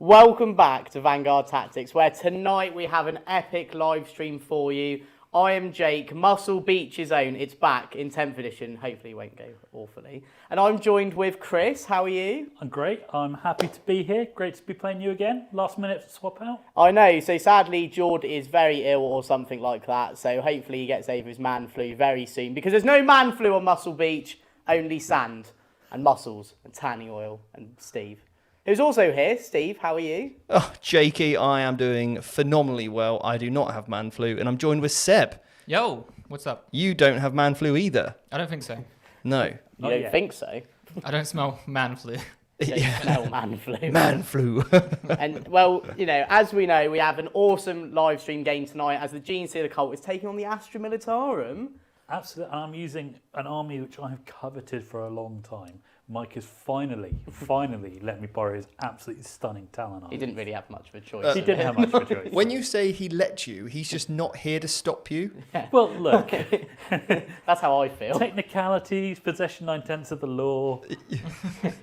Welcome back to Vanguard Tactics, where tonight we have an epic live stream for you. I am Jake, Muscle Beach's own. It's back in 10th edition. Hopefully it won't go awfully. And I'm joined with Chris. How are you? I'm great. I'm happy to be here. Great to be playing you again. Last minute swap out. I know. So sadly, Jord is very ill or something like that. So hopefully he gets over his man flu very soon. Because there's no man flu on Muscle Beach, only sand and muscles and tanning oil and Steve. Who's also here. Steve, how are you? Oh, Jakey, I am doing phenomenally well. I do not have man flu, and I'm joined with Seb. Yo, what's up? You don't have man flu either. I don't think so. No. You don't think so? I don't smell man flu. You don't smell man flu. Man flu. And, well, you know, as we know, we have an awesome live stream game tonight as the Genestealer Cult is taking on the Astra Militarum. Absolutely. I'm using an army which I have coveted for a long time. Mike has finally let me borrow his absolutely stunning Talon army. He didn't really have much of a choice. He didn't have much of a choice. When you say he let you, he's just not here to stop you. Yeah. Well, look. That's how I feel. Technicalities, possession 9/10 of the law.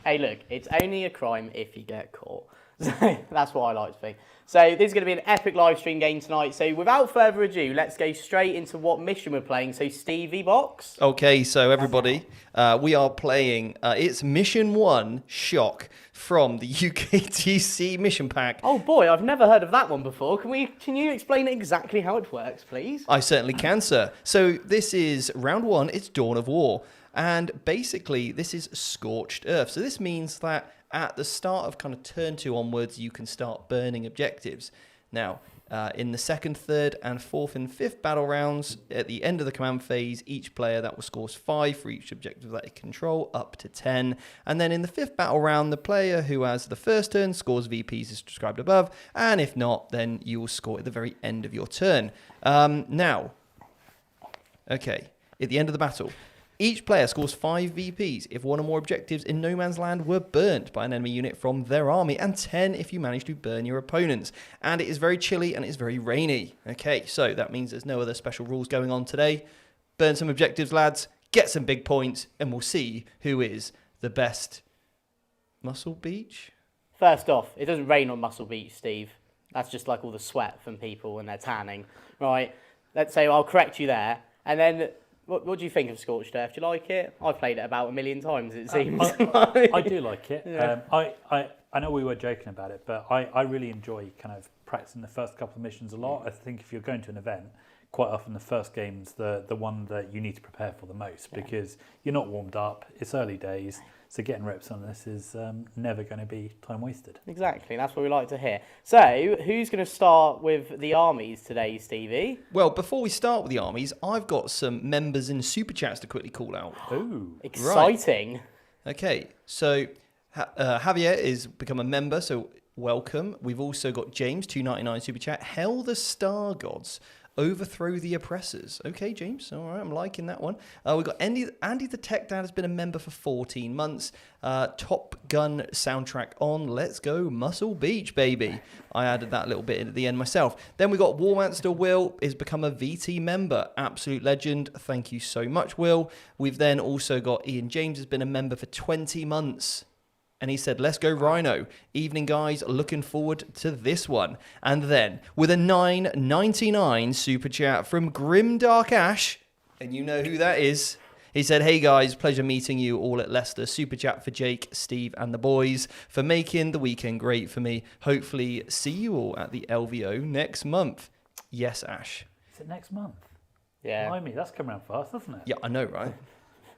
Hey, look, it's only a crime if you get caught. So that's what I like to think. So this is going to be an epic live stream game tonight. So without further ado, let's go straight into what mission we're playing. So Stevie Box. Okay, so everybody, we are playing, it's Mission 1, Shock, from the UKTC mission pack. Oh boy, I've never heard of that one before. Can you explain exactly how it works, please? I certainly can, sir. So this is round 1, it's Dawn of War. And basically, this is Scorched Earth. So this means that at the start of kind of turn 2 onwards, you can start burning objectives. Now, in the 2nd, 3rd, and 4th and 5th battle rounds, at the end of the command phase, each player that will scores 5 for each objective that they control, up to 10. And then in the 5th battle round, the player who has the first turn scores VPs as described above. And if not, then you will score at the very end of your turn. Now, okay, at the end of the battle, each player scores 5 VPs if one or more objectives in no man's land were burnt by an enemy unit from their army, and 10 if you manage to burn your opponents. And it is very chilly and it's very rainy. Okay, so that means there's no other special rules going on today. Burn some objectives, lads, get some big points, and we'll see who is the best. Muscle Beach? First off, it doesn't rain on Muscle Beach, Steve. That's just like all the sweat from people when they're tanning. Right, let's say I'll correct you there. And then, what do you think of Scorched Earth? Do you like it? I've played it about 1 million times, it seems. I do like it. Yeah. I know we were joking about it, but I really enjoy kind of practicing the first couple of missions a lot. I think if you're going to an event, quite often the first game's the one that you need to prepare for the most because you're not warmed up, it's early days, so getting reps on this is never going to be time wasted. Exactly, that's what we like to hear. So, who's going to start with the armies today, Stevie? Well, before we start with the armies, I've got some members in Super Chats to quickly call out. Ooh. Exciting. Right. Okay, so Javier has become a member, so welcome. We've also got James, $2.99 Super Chat. Hell the Star Gods. Overthrow the oppressors. Okay, James. All right, I'm liking that one. We've got Andy the Tech Dad has been a member for 14 months. Top Gun soundtrack on. Let's go Muscle Beach, baby. I added that little bit in at the end myself. Then we got Warmanster Will has become a VT member. Absolute legend. Thank you so much, Will. We've then also got Ian James has been a member for 20 months. And he said, let's go Rhino. Evening, guys. Looking forward to this one. And then, with a $9.99 super chat from Grimdark Ash, and you know who that is, he said, hey, guys, pleasure meeting you all at Leicester. Super chat for Jake, Steve, and the boys for making the weekend great for me. Hopefully, see you all at the LVO next month. Yes, Ash. Is it next month? Yeah. Blimey, that's come around fast, doesn't it? Yeah, I know, right?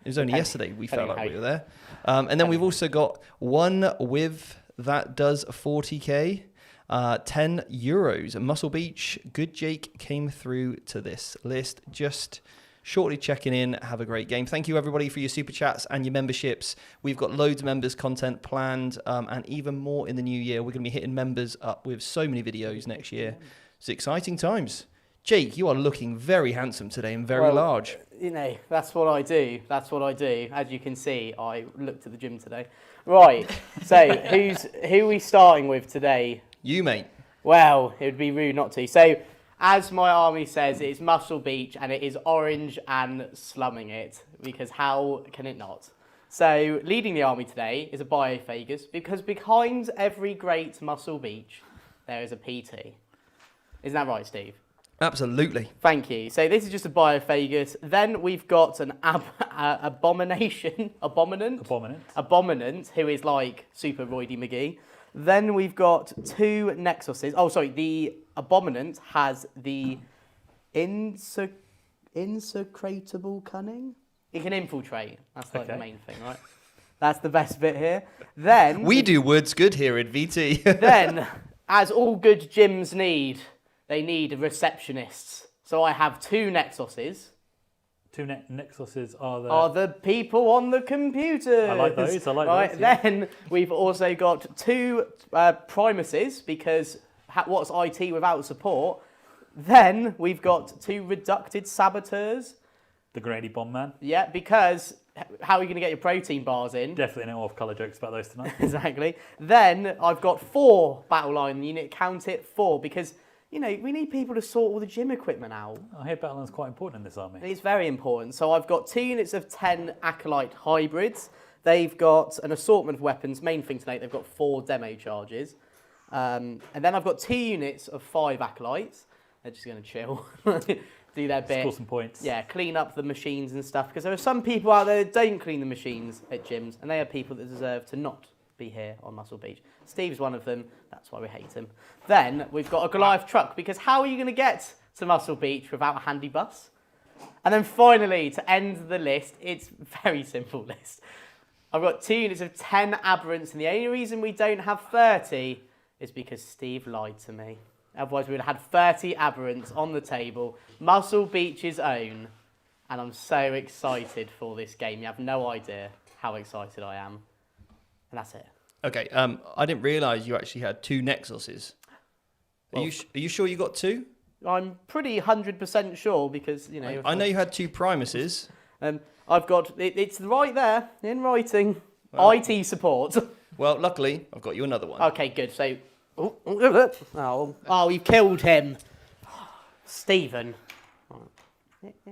It was only yesterday we felt like we were there. And then we've also got one with that does 40k, 10 euros. Muscle Beach, Good Jake came through to this list. Just shortly checking in. Have a great game. Thank you, everybody, for your super chats and your memberships. We've got loads of members content planned and even more in the new year. We're going to be hitting members up with so many videos next year. It's exciting times. Jake, you are looking very handsome today and very large. You know, that's what I do. That's what I do. As you can see, I looked at the gym today. Right, so who are we starting with today? You, mate. Well, it would be rude not to. So, as my army says, it's Muscle Beach and it is orange and slumming it, because how can it not? So, leading the army today is a biophagus because behind every great muscle beach, there is a PT. Isn't that right, Steve? Absolutely. Thank you. So this is just a biophagus. Then we've got an abominant, who is like Super Roidy McGee. Then we've got 2 Nexuses. Oh, sorry, the abominant has the insecratable cunning. It can infiltrate. That's like the main thing, right? That's the best bit here. Then We do words good here at VT. then, as all good gyms need, they need receptionists. So I have 2 Nexuses. 2 Nexuses Are the people on the computers. I like those. Right, yeah. then we've also got 2 Primuses, because what's IT without support? Then we've got 2 reducted saboteurs. The Granny Bomb Man. Yeah, because how are you going to get your protein bars in? Definitely no off-colour jokes about those tonight. Exactly. Then I've got 4 battle line unit. Count it, 4, because we need people to sort all the gym equipment out. I hear battle line's quite important in this army. It's very important. So I've got 2 units of 10 Acolyte hybrids. They've got an assortment of weapons. Main thing tonight, they've got 4 demo charges. And then I've got 2 units of 5 Acolytes. They're just going to chill, do their bit. Score some points. Yeah, clean up the machines and stuff. Because there are some people out there that don't clean the machines at gyms. And they are people that deserve to not be here on Muscle Beach. Steve's one of them. That's why we hate him. Then we've got a Goliath truck, because how are you going to get to Muscle Beach without a handy bus? And then finally, to end the list, it's a very simple list. I've got 2 units of 10 aberrants, and the only reason we don't have 30 is because Steve lied to me. Otherwise, we would have had 30 aberrants on the table, Muscle Beach's own, and I'm so excited for this game. You have no idea how excited I am. And that's it. Okay, I didn't realise you actually had 2 Nexuses. Are you sure you got 2? I'm pretty 100% sure because, I know you had 2 Primuses. I've got, it's right there in writing, Well- IT support. Well, luckily, I've got you another one. Okay, good. So, oh, you've killed him. Stephen.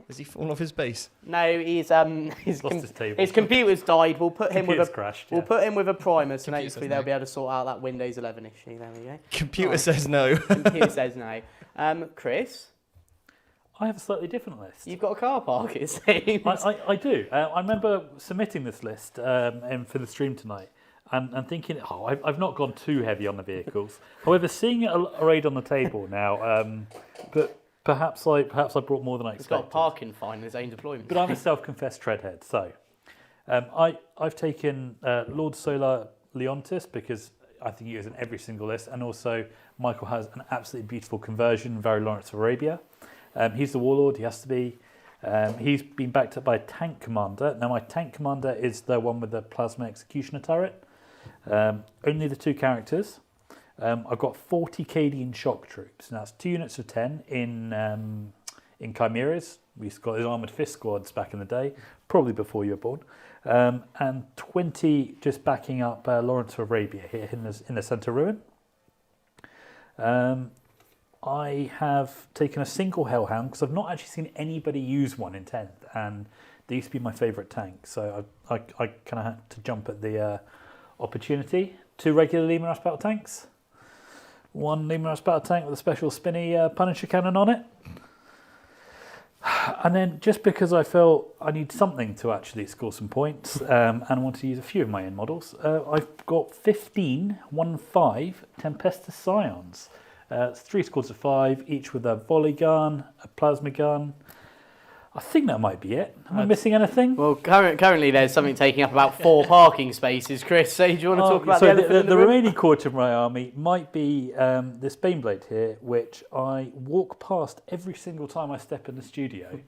Has he fallen off his base? No, his Lost his table. his computer's died. We'll put him with Computer's a crashed, We'll yeah. put him with a Primus, and Computer hopefully says they'll no. be able to sort out that Windows 11 issue. There we go. Computer Right. says no. Computer says no. Chris, I have a slightly different list. you've got a car park, it seems. I do. I remember submitting this list for the stream tonight and thinking, I've not gone too heavy on the vehicles. However, seeing it arrayed on the table now, but perhaps I brought more than I He's got a expected. parking fine in his own deployment. But I'm a self-confessed treadhead, so I've taken Lord Solar Leontis because I think he is in every single list, and also Michael has an absolutely beautiful conversion, very Lawrence of Arabia. He's the warlord, he has to be. He's been backed up by a tank commander. Now my tank commander is the one with the plasma executioner turret. Only the 2 characters. I've got 40 Cadian shock troops. Now that's 2 units of 10 in Chimeras. We used to call it armoured fist squads back in the day, probably before you were born. And 20 just backing up Lawrence of Arabia here in the centre ruin. I have taken a single Hellhound because I've not actually seen anybody use one in 10th, and they used to be my favourite tank, so I kind of had to jump at the opportunity. 2 regular Lehman Battle tanks, 1 Lehman Battle tank with a special spinny Punisher cannon on it, and then just because I felt I need something to actually score some points and I want to use a few of my end models, I've got 15 Tempestus Scions. It's 3 squads of 5, each with a volley gun, a plasma gun. I think that might be it. Am I missing anything? Well, currently there's something taking up about 4 parking spaces. Chris, so do you want to talk about the elephant in the the room? remaining quarter of my army might be this Baneblade here, which I walk past every single time I step in the studio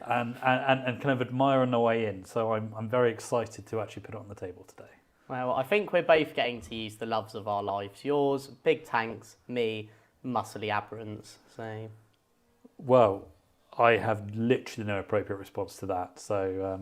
and kind of admire on the way in. So I'm very excited to actually put it on the table today. Well, I think we're both getting to use the loves of our lives. Yours, big tanks, me, muscly aberrants. So, Well, I have literally no appropriate response to that. So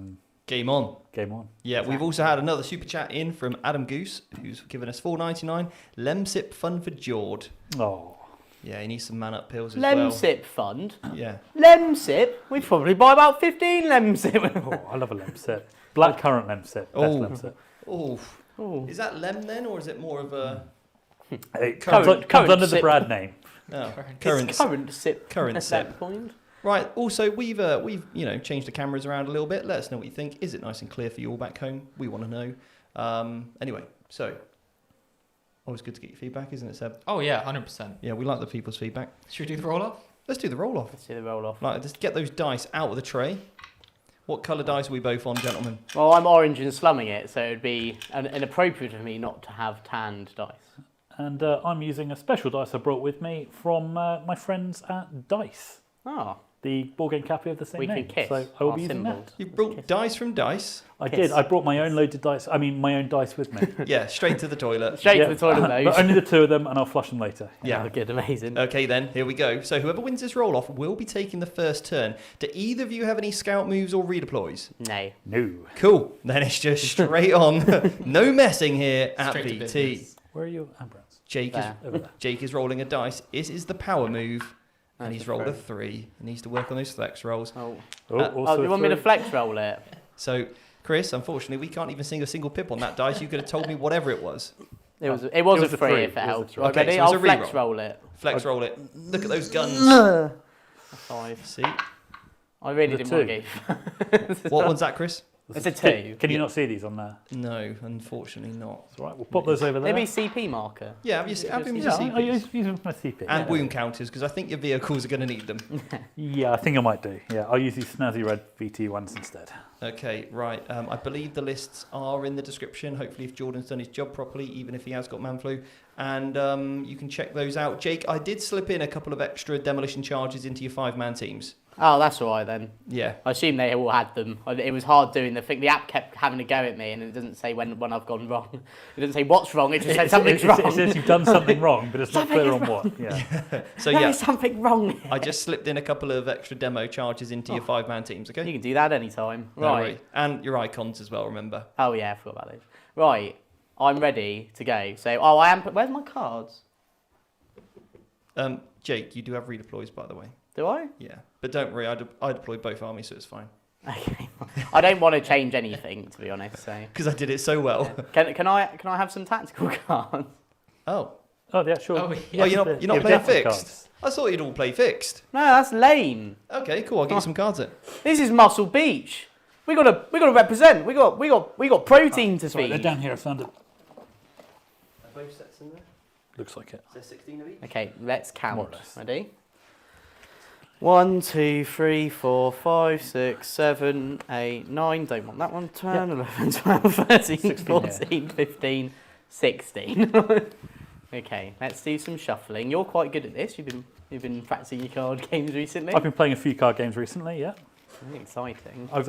Game on. game on. Yeah, we've also had another super chat in from Adam Goose, who's given us $4.99. Lemsip Fun for Jord. Oh, Yeah, you need some man-up pills as well. Lemsip fund. Yeah. Lemsip? We'd probably buy about 15 Lemsip. Oh, I love a lemsip. Blackcurrant lemsip. Best lemsip. Oh. Ooh. Is that lem then, or is it more of a... It Current comes under the sip. brand name. Oh, Current sip. Current at sip. that point. Right. Also, we've changed the cameras around a little bit. Let us know what you think. Is it nice and clear for you all back home? We want to know. Anyway, so always good to get your feedback, isn't it, Seb? Oh yeah, 100%. Yeah, we like the people's feedback. Should we do the roll off? Let's do the roll off. Let's do the roll off. Like, just get those dice out of the tray. What colour dice are we both on, gentlemen? Well, I'm orange and slumming it, so it would be inappropriate of me not to have tanned dice. And I'm using a special dice I brought with me from my friends at Dice, Ah, the board game cafe of the same we name. can kiss. So I will our be using symbol. that. You brought dice from Dice? I Kiss. did. I brought my own loaded dice. I mean, my own dice with me. Yeah, straight to the toilet. Straight to the toilet, but those. only the two of them, and I'll flush them later. Yeah. Oh, good, amazing. Okay then, here we go. So whoever wins this roll-off will be taking the first turn. Do either of you have any scout moves or redeploys? No. No. Cool. Then it's just straight on. No messing here at Straight to VT. business. Where are your eyebrows? Jake is, There. Over there. Jake is rolling a dice. This is the power move. And That's he's a rolled a three. 3. He needs to work on those flex rolls. Oh, Oh, Uh, also do you a want me to three. flex roll it? So, Chris, unfortunately, we can't even sing a single pip on that dice. You could have told me whatever it was. It was a It was a three three. if it It was a helps. three. Right, Okay, ready? so it's I'll a flex reroll. roll it. Flex roll it. Look at those guns. 5. See? I really The didn't want to go. What one's that, Chris? It's a 2. Can you not see these on there? No, unfortunately not. That's all right. We'll pop those over there. Maybe CP marker. Yeah, have you Yeah, seen Yeah, I CPs? use them for my CP. And yeah. wound counters, because I think your vehicles are going to need them. Yeah, I think I might do. Yeah, I'll use these snazzy red VT ones instead. Okay, right. I believe the lists are in the description. Hopefully, if Jordan's done his job properly, even if he has got man flu. And you can check those out. Jake, I did slip in a couple of extra demolition charges into your 5-man teams. Oh, that's all right then. Yeah. I assume they all had them. It was hard doing the thing. The app kept having a go at me, and it doesn't say when I've gone wrong. It doesn't say what's wrong. It just says something's wrong. It says you've done something wrong, but it's not Something clear is on what. Yeah. So, There yeah, is something wrong. I just slipped in a couple of extra demo charges into your 5-man teams, okay? You can do that anytime. No Right. worry. And your icons as well, remember? Oh yeah, I forgot about those. Right. I'm ready to go. So, I am. Where's my cards? Jake, you do have redeploys, by the way. Do I? Yeah. But don't worry, I deployed both armies, so it's fine. Okay. I don't want to change anything, to be honest. So, Because I did it so well. can I have some tactical cards? Oh. Oh, yeah, sure. Oh, Oh, you're not Yeah, playing Adepta fixed? cards. I thought you'd all play fixed. No, that's lame. Okay, cool. I'll get you some cards in. This is Muscle Beach. We gotta represent. We got protein to Sorry, they're feed. down here. I found it. Are both sets in there? Looks like it. Is there 16 of each? Okay, let's More count. or less. Ready? 1, 2, 3, 4, 5, 6, 7, 8, 9. Don't want that one. 10, 11, 12, 13, 16 14, 15, 16. Okay, let's do some shuffling. You're quite good at this. You've been practicing your card games recently. I've been playing a few card games recently. Yeah. Very exciting. I've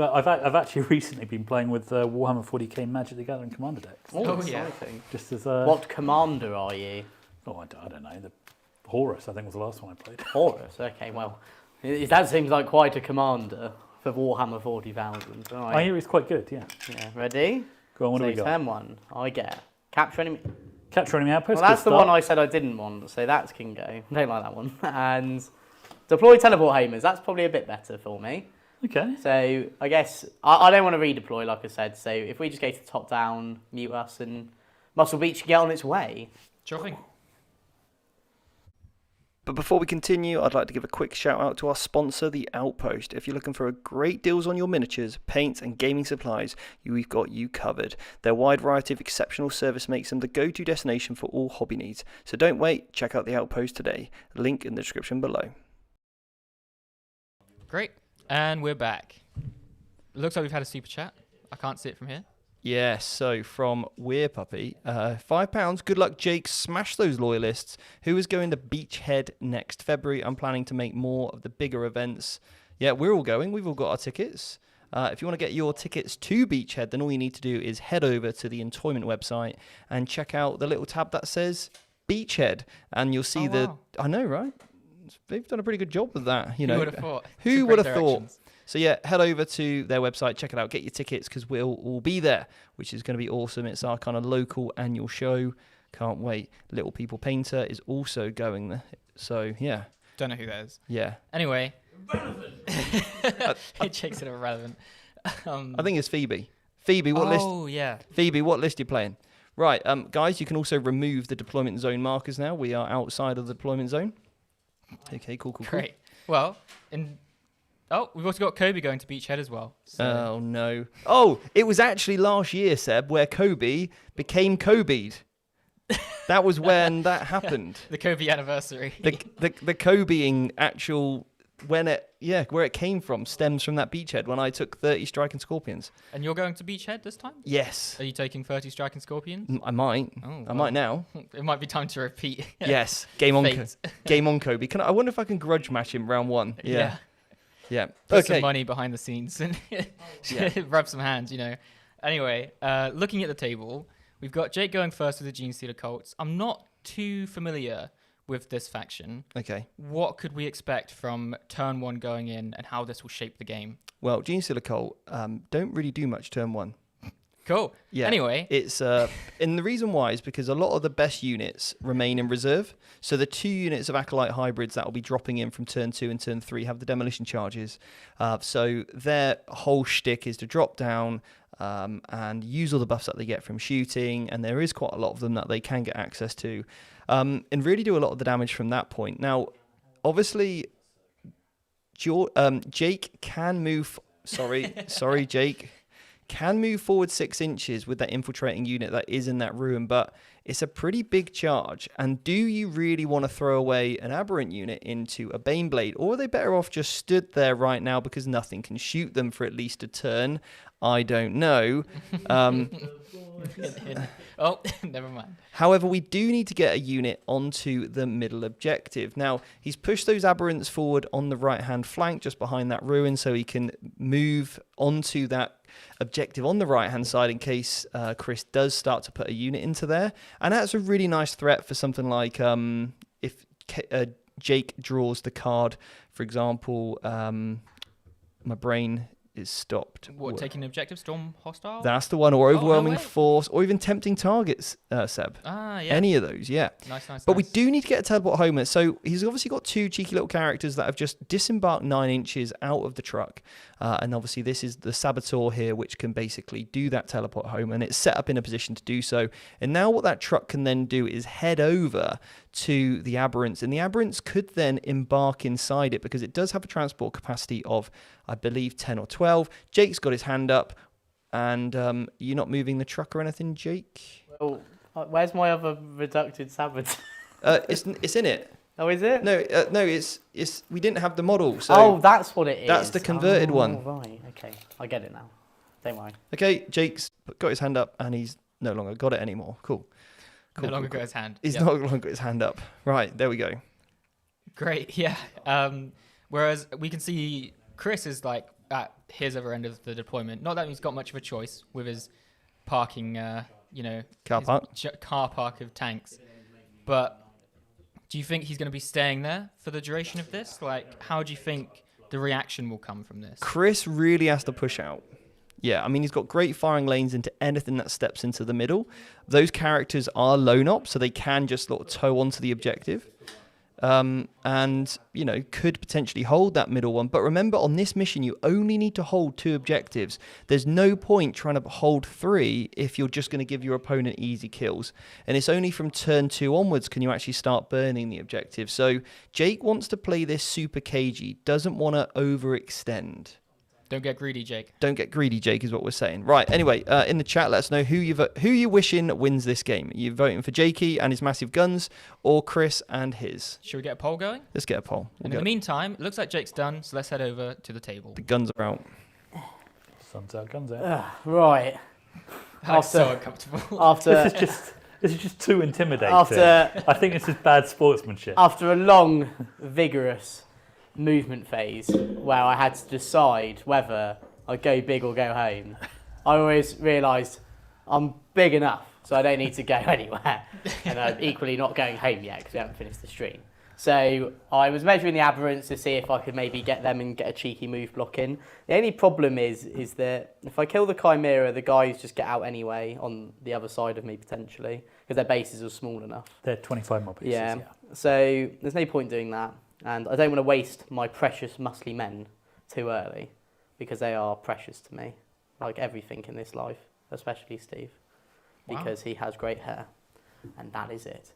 actually recently been playing with Warhammer 40k Magic the Gathering Commander decks. Oh, Oh, yeah. exciting. Just as What commander are you? Oh, I don't know. The Horus, I think, was the last one I played. Horus. Okay, well, that seems like quite a commander for Warhammer 40,000. Right. I hear he's quite good. Yeah. Yeah, ready? Go on. What so do we got? turn 1, I get capture enemy. Capture enemy outpost. Well, that's good the one start. I said I didn't want, so that can go. I don't like that one. And deploy teleport hamers. That's probably a bit better for me. Okay. So I guess I don't want to redeploy, like I said. So if we just go to the top down, mute us, and Muscle Beach can get on its way. Sure thing. But before we continue, I'd like to give a quick shout out to our sponsor, The Outpost. If you're looking for great deals on your miniatures, paints and gaming supplies, we've got you covered. Their wide variety of exceptional service makes them the go-to destination for all hobby needs. So don't wait, check out The Outpost today. Link in the description below. Great. And we're back. It looks like we've had a super chat. I can't see it from here. Yes, so from Weir Puppy, £5. Good luck, Jake. Smash those loyalists. Who is going to Beachhead next February? I'm planning to make more of the bigger events. Yeah, we're all going. We've all got our tickets. If you want to get your tickets to Beachhead, then all you need to do is head over to the Entoyment website and check out the little tab that says Beachhead, and you'll see wow. I know, right? They've done a pretty good job with that. You know, Who would have thought? Who Some would great have thought? directions. So yeah, head over to their website, check it out, get your tickets because we'll all be there, which is going to be awesome. It's our kind of local annual show. Can't wait. Little People Painter is also going there. So, yeah. Don't know who that is. Yeah. Anyway. Jake's irrelevant. I think it's Phoebe. Phoebe, what list? Oh, yeah. Phoebe, what list are you playing? Right, guys, you can also remove the deployment zone markers now. We are outside of the deployment zone. Okay, cool. Great. Well, we've also got Kobe going to Beachhead as well. So. Oh, no. Oh, it was actually last year, Seb, where Kobe became Kobe'd. That was when that happened. The Kobe anniversary. The Kobeing actual, where it came from stems from that Beachhead when I took 30 Striking Scorpions. And you're going to Beachhead this time? Yes. Are you taking 30 Striking Scorpions? I might. Oh, well. I might now. It might be time to repeat. Yes. Game on. Fate. Game on, Kobe. I wonder if I can grudge match him round 1. Yeah. Put some money behind the scenes and rub some hands, Anyway, looking at the table, we've got Jake going first with the Genestealer Cults. I'm not too familiar with this faction. Okay. What could we expect from turn 1 going in and how this will shape the game? Well, Genestealer Cult don't really do much turn 1. Cool. Yeah. Anyway. It's and the reason why is because a lot of the best units remain in reserve. So the 2 units of Acolyte hybrids that will be dropping in from turn 2 and turn 3 have the demolition charges. So their whole shtick is to drop down and use all the buffs that they get from shooting, and there is quite a lot of them that they can get access to, and really do a lot of the damage from that point. Now, obviously, Jake can move. Sorry, Jake can move forward 6 inches with that infiltrating unit that is in that ruin, but it's a pretty big charge. And do you really want to throw away an aberrant unit into a Baneblade, or are they better off just stood there right now because nothing can shoot them for at least a turn? I don't know. Oh, never mind. However, we do need to get a unit onto the middle objective. Now, he's pushed those aberrants forward on the right-hand flank just behind that ruin so he can move onto that objective on the right-hand side in case Chris does start to put a unit into there. And that's a really nice threat for something like if Jake draws the card, for example, my brain is stopped. What, taking the objective? Storm hostile? That's the one, or overwhelming no way. force, or even tempting targets, Seb. Ah, yeah. Any of those, yeah. Nice. But we do need to get a teleport home. So he's obviously got 2 cheeky little characters that have just disembarked 9 inches out of the truck. And obviously this is the Saboteur here, which can basically do that teleport home, and it's set up in a position to do so. And now what that truck can then do is head over to the Aberrants, and the Aberrants could then embark inside it because it does have a transport capacity of, I believe, 10 or 12. Jake's got his hand up, and you're not moving the truck or anything, Jake? Oh, where's my other reducted saboteur? It's in it. Oh, is it? No, it's we didn't have the model, so oh, that's what it is. that's the converted one. Right, okay. I get it now. Don't worry. Okay, Jake's got his hand up, and he's no longer got it anymore. Cool. No longer got his hand. He's Yep. no longer got his hand up. Right, there we go. Great, yeah. Whereas we can see Chris is like at his other end of the deployment. Not that he's got much of a choice with his parking, Car park. car park of tanks. But do you think he's going to be staying there for the duration of this? Like, how do you think the reaction will come from this? Chris really has to push out. Yeah, I mean, he's got great firing lanes into anything that steps into the middle. Those characters are lone ops, so they can just sort of tow onto the objective. And, could potentially hold that middle one. But remember, on this mission, you only need to hold 2 objectives. There's no point trying to hold 3 if you're just going to give your opponent easy kills. And it's only from turn 2 onwards can you actually start burning the objective. So Jake wants to play this super cagey, doesn't want to overextend. Don't get greedy, Jake. Don't get greedy, Jake, is what we're saying. Right, anyway, in the chat, let us know who you wishing wins this game. Are you voting for Jakey and his massive guns, or Chris and his? Should we get a poll going? Let's get a poll. And in the meantime, it looks like Jake's done, so let's head over to the table. The guns are out. Sun's out, guns out. Right. I'm so uncomfortable. After This is just too intimidating. I think this is bad sportsmanship. after a long, vigorous movement phase where I had to decide whether I'd go big or go home, I always realised I'm big enough, so I don't need to go anywhere. And I'm equally not going home yet because we haven't finished the stream. So I was measuring the aberrants to see if I could maybe get them and get a cheeky move block in. The only problem is that if I kill the Chimera, the guys just get out anyway on the other side of me potentially because their bases are small enough. They're 25 mob pieces. Yeah. So there's no point doing that, and I don't want to waste my precious muscly men too early because they are precious to me, like everything in this life, especially Steve, because he has great hair. And that is it.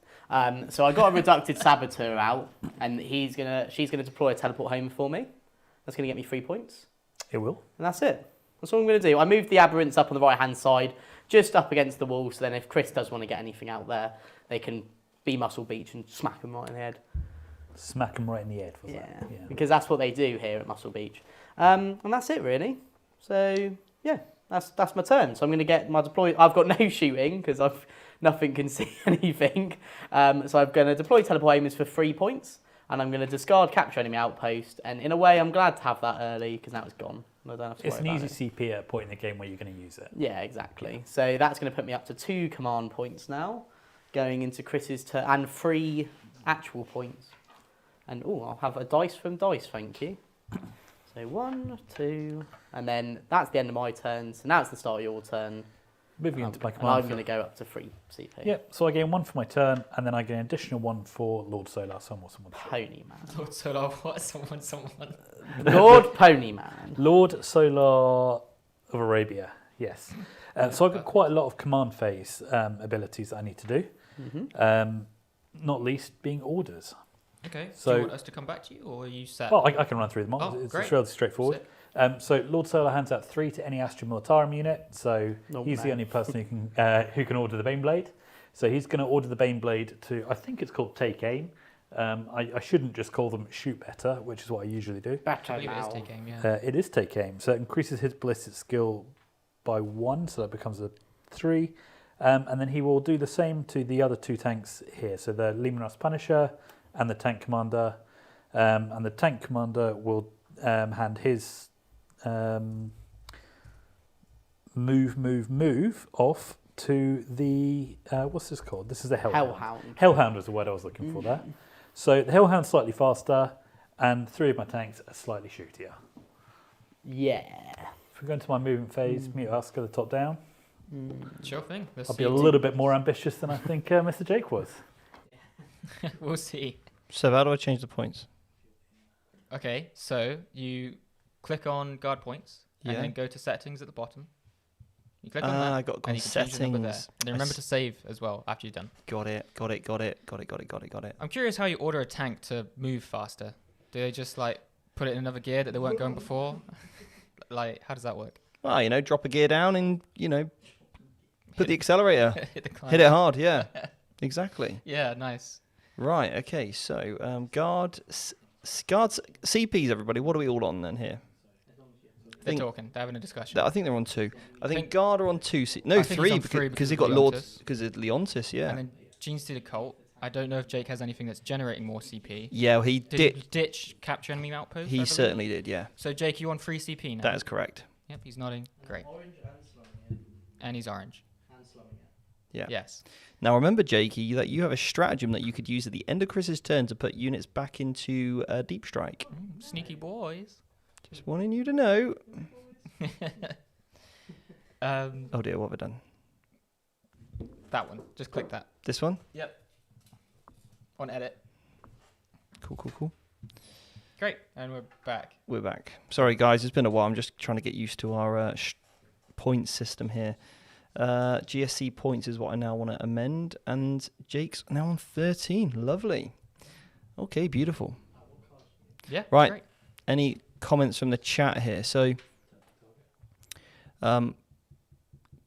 So I got a reducted saboteur out, and she's gonna deploy a teleport home for me. That's gonna get me 3 points. It will. And that's it. That's all I'm gonna do. I moved the aberrants up on the right hand side, just up against the wall. So then, if Chris does want to get anything out there, they can be Muscle Beach and smack them right in the head. Smack them right in the head. Was Yeah, that? Yeah. because that's what they do here at Muscle Beach. And that's it really. So yeah, that's my turn. So I'm gonna get my deploy. I've got no shooting because nothing can see anything. So I'm going to deploy teleport aimers for 3 points, and I'm going to discard capture enemy outpost. And in a way, I'm glad to have that early because now it's gone. I don't have to It's worry an about easy CP at a point in the game where you're going to use it. Yeah, exactly. So that's going to put me up to 2 command points now, going into Chris's turn, and 3 actual points. And I'll have a dice from dice, thank you. So 1, 2, and then that's the end of my turn. So now it's the start of your turn. Moving into my And command. I'm going to go up to 3 CP. Yeah, so I gain 1 for my turn, and then I get an additional 1 for Lord Solar. Someone. Pony Man. Lord Solar, what? Someone. Lord Ponyman. Lord Solar of Arabia, yes. So I've got quite a lot of command phase abilities that I need to do, not least being orders. Okay, So- do you want us to come back to you, or are you set? Well, I can run through them all. Oh, It's great. relatively straightforward. Sick. So Lord Solar hands out 3 to any Astra Militarum unit. So he's the only person who can order the Baneblade. So he's going to order the Baneblade to, I think it's called Take Aim. I shouldn't just call them Shoot Better, which is what I usually do. I Better believe it is now. take aim, yeah. It is Take Aim, so it increases his ballistic skill by 1, so that becomes a 3. And then he will do the same to the other 2 tanks here, so the Leman Punisher and the Tank Commander. And the Tank Commander will hand his move off to the, what's this called? This is the Hellhound. Hellhound. Hellhound was the word I was looking for there. So the Hellhound's slightly faster, and 3 of my tanks are slightly shootier. Yeah. If we go into my movement phase, mute Oscar the top down. Sure thing. Let's I'll see. be a little bit more ambitious than I think Mr. Jake was. We'll see. So how do I change the points? Okay, so you click on guard points and Yeah. then go to settings at the bottom. You click on that. I got to go and on you can change the number there. settings. And then remember to save as well after you're done. Got it. I'm curious how you order a tank to move faster. Do they just like put it in another gear that they weren't going before? Like, how does that work? Well, drop a gear down and, put the accelerator. Hit the climb. Hit it hard, yeah. Exactly. Yeah, nice. Right, okay, so guards, CPs, everybody, what are we all on then here? They're think- talking. They're having a discussion. I think they're on 2. I think think- Guard are on 2. No, I think he's 3 on 3 because they because got of Lord, Leontis. because of Leontis, yeah. And then Genestealer Cult. I don't know if Jake has anything that's generating more CP. Yeah, well, he Did did. you ditch capture enemy outpost? I He believe? certainly did, yeah. So Jake, you on 3 CP now? That is correct. Yep, he's nodding. Great. And he's orange. Yeah. Yes. Now remember, Jakey, that you have a stratagem that you could use at the end of Chris's turn to put units back into Deep Strike. Sneaky boys. Just wanting you to know. Um, Oh dear, what have I done? that one. Just click that. This one? Yep. On edit. Cool. Great. And we're back. We're back. Sorry, guys, it's been a while. I'm just trying to get used to our point system here. GSC points is what I now want to amend, and Jake's now on 13. Lovely. Okay, beautiful. Yeah. Right. Great. Any comments from the chat here? So,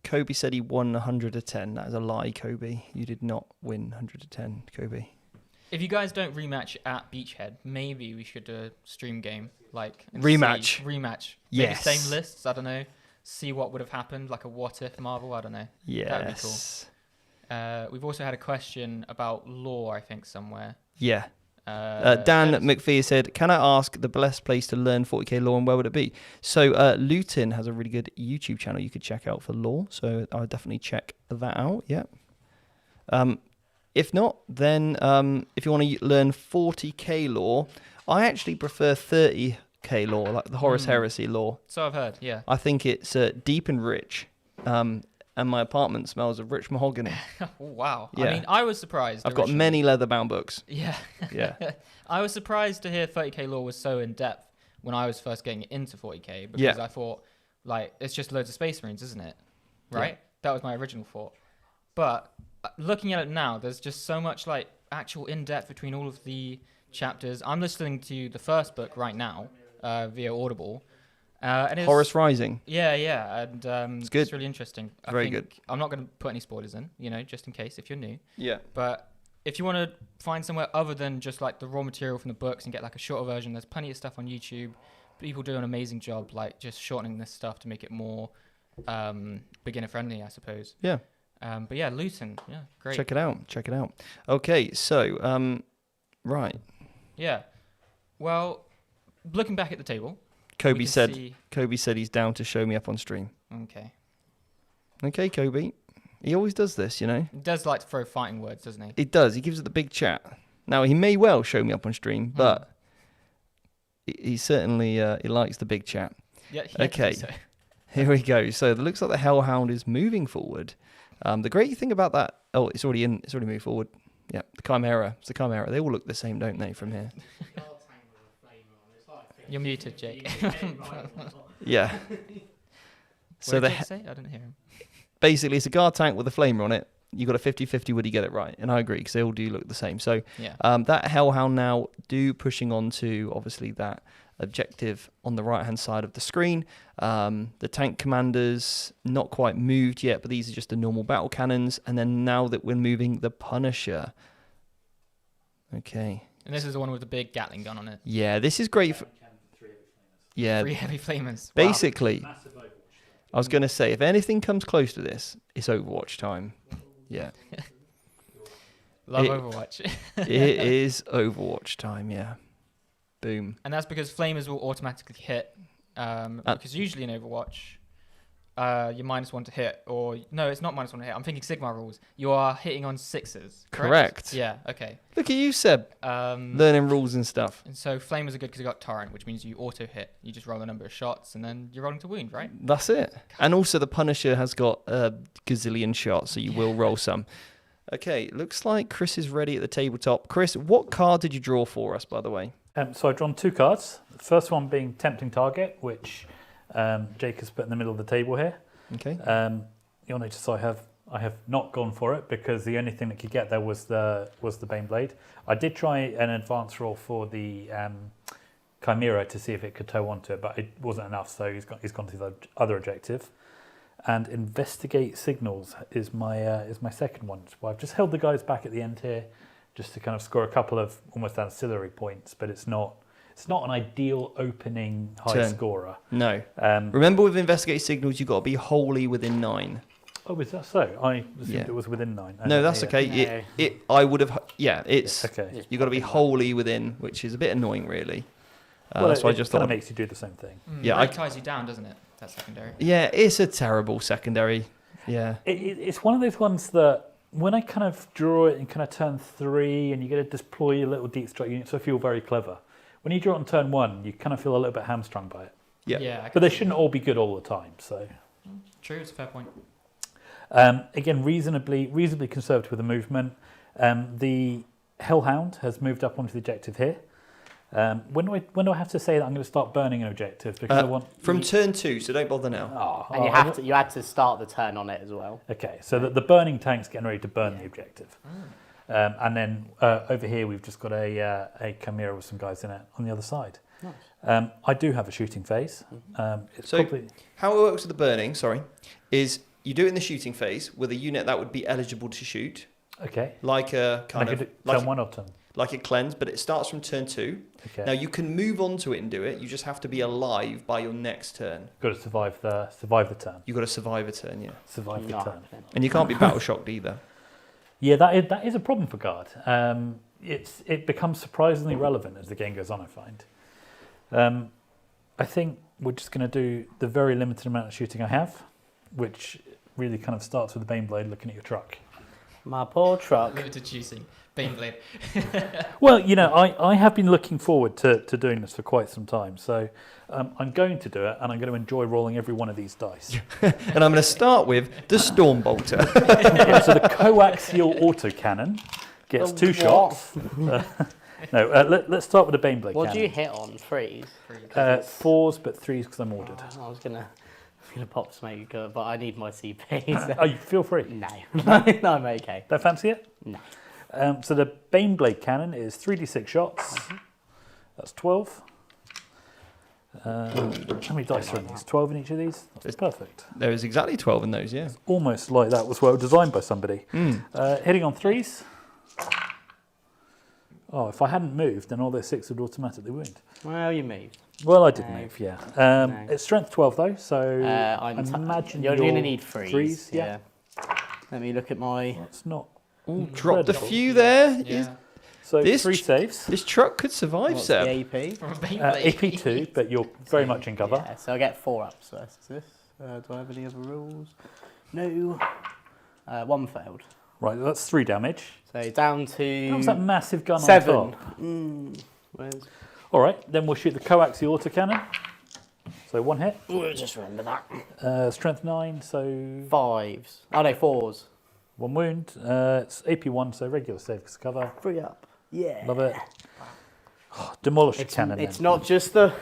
Kobe said he won 100 to 10. That is a lie, Kobe. You did not win 100 to 10, Kobe. If you guys don't rematch at Beachhead, maybe we should do a stream game. And Rematch. Rematch. Yes. Maybe same lists. I don't know. See what would have happened, like a what if Marvel. I don't know. Yes. That'd be cool. We've also had a question about lore, I think, somewhere. Yeah. Dan McPhee said, can I ask the best place to learn 40k lore and where would it be? So Luton has a really good YouTube channel you could check out for lore. So I'll definitely check that out. Yeah. If not, then if you want to learn 40k lore, I actually prefer 30k lore, like the Horus Heresy lore. So I've heard, yeah. I think it's deep and rich, and my apartment smells of rich mahogany. Oh, wow. Yeah. I mean, I was surprised. I've got many leather-bound books. Yeah. Yeah. I was surprised to hear 30k lore was so in-depth when I was first getting into 40k, because Yeah. I thought, like, it's just loads of Space Marines, isn't it? Right? Yeah. That was my original thought. But looking at it now, there's just so much, like, actual in-depth between all of the chapters. I'm listening to the first book right now via Audible. And it's, Horus Rising. Yeah, and It's good. It's really interesting. Very good. I'm not going to put any spoilers in, just in case if you're new. Yeah. But if you want to find somewhere other than just like the raw material from the books and get like a shorter version, there's plenty of stuff on YouTube. People do an amazing job, like just shortening this stuff to make it more beginner friendly, I suppose. Yeah. But yeah, Luton, yeah, great. Check it out. Okay, so right. Yeah. Well, looking back at the table, Kobe we can said see- Kobe said he's down to show me up on stream. Okay. Okay, Kobe. He always does this, you know. He does like to throw fighting words, doesn't he? He does. He gives it the big chat. Now he may well show me up on stream, but he certainly he likes the big chat. Yeah. Okay. So. Here we go. So it looks like the Hellhound is moving forward. The great thing about that, it's already moved forward. Yeah, the Chimera. It's the Chimera. They all look the same, don't they, from here? You're muted, Jake. Yeah. So What did the Jake say? I didn't hear him. basically it's a guard tank with a flamer on it. You got a 50-50 would he get it right? And I agree because they all do look the same. So Yeah. that Hellhound now pushing on to obviously that objective on the right hand side of the screen. The tank commanders not quite moved yet, but these are just the normal battle cannons. And then now that we're moving the Punisher. Okay. And this is the one with the big Gatling gun on it. Yeah, this is great. Yeah, 3 heavy flamers. Wow. basically, I was going to say, if anything comes close to this, it's Overwatch time. Yeah. Love it- Overwatch. It is Overwatch time, yeah. Boom. And that's because flamers will automatically hit. Because usually in Overwatch, you're -1 to hit, or no, it's not -1 to hit. I'm thinking Sigma rules. You are hitting on 6s. Correct. Yeah. Okay. Look at you, Seb, learning rules and stuff. And so flamers are good because you got torrent, which means you auto hit. You just roll a number of shots, and then you're rolling to wound, right? That's it. And also the Punisher has got a gazillion shots, so you will roll some. Okay, looks like Chris is ready at the tabletop. Chris, what card did you draw for us, by the way? So I've drawn 2 cards. The first one being Tempting Target, which Jake has put in the middle of the table here. Okay. You'll notice I have not gone for it because the only thing that could get there was the Baneblade. I did try an advance roll for the Chimera to see if it could tow onto it, but it wasn't enough, so he's gone to the other objective. And Investigate Signals is my second one. Well, I've just held the guys back at the end here, just to kind of score a couple of almost ancillary points, but it's not an ideal opening high Turn. scorer. No. Remember, with Investigate Signals, you've got to be wholly within 9. Oh, is that so? I assumed Yeah. it was within 9. No, that's okay. I would have. Yeah, it's. Okay. You've got to be wholly within, which is a bit annoying, really. Well, that's why I just kind thought. of makes you do the same thing. Yeah, It ties you down, doesn't it? That secondary. Yeah, it's a terrible secondary. Yeah. It's one of those ones that when I kind of draw it in kind of turn 3 and you get to deploy your little deep strike units, so I feel very clever. When you draw it on turn 1, you kind of feel a little bit hamstrung by it. Yeah. Yeah. But they shouldn't all be good all the time. So True, it's a fair point. again, reasonably conservative with the movement. The Hellhound has moved up onto the objective here. When do I have to say that I'm going to start burning an objective? Because I want From turn 2, so don't bother now. And you had to start the turn on it as well. Okay, so the burning tank's getting ready to burn the objective. And then over here we've just got a Chimera with some guys in it on the other side. Nice. I do have a shooting phase. It's So probably how it works with the burning, is you do it in the shooting phase with a unit that would be eligible to shoot, okay. like a kind of Turn 1 or turn. like a cleanse, but it starts from turn 2. Okay. Now you can move on to it and do it. You just have to be alive by your next turn. Got to survive the turn. You've got to survive a turn, yeah. Survive the No. turn. And you can't be battle shocked either. Yeah, that is a problem for Guard. It becomes surprisingly relevant as the game goes on, I find. I think we're just going to do the very limited amount of shooting I have, which really kind of starts with the Baneblade looking at your truck. My poor truck. Limited choosing. Baneblade. Well, you know, I have been looking forward to doing this for quite some time, so I'm going to do it, and I'm going to enjoy rolling every one of these dice. And I'm going to start with the Stormbolter. Yeah, so the coaxial autocannon gets 2 shots. Let's start with the Baneblade What do you cannon. hit on? 3s? 4s, but 3s because I'm ordered. I was gonna pop smoke, but I need my CP. So. Oh, you feel free. No, no, I'm okay. Don't fancy it? No. So the Baneblade cannon is 3d6 shots. That's 12. How many dice are in these? 12 in each of these? That's perfect. There is exactly 12 in those, yeah. Almost like that was well designed by somebody. Hitting on 3s. Oh, if I hadn't moved, then all those 6 would automatically wound. Well, you moved. Well, I did No. move, yeah. No. It's strength 12 though, so I I'm imagine you're going to need 3s. 3s, yeah. Let me look at my. That's not. Ooh, dropped a incredible. few there. Yeah. So This 3 saves. This truck could survive, What's Seb. the AP? From a Baneblade. AP 2, but you're very much in cover. Yeah, so I get 4 ups versus this. Do I have any other rules? No. 1 failed. Right, that's 3 damage. So down to That was that massive gun 7. on top. Where's... All right, then we'll shoot the coaxial autocannon. So 1 hit. Ooh, just remember that. Strength 9, so 5s. Oh no, 4s. 1 wound. It's AP 1, so regular save because cover. 3 up. Yeah. Love it. Oh, demolish cannon. It's then. not just the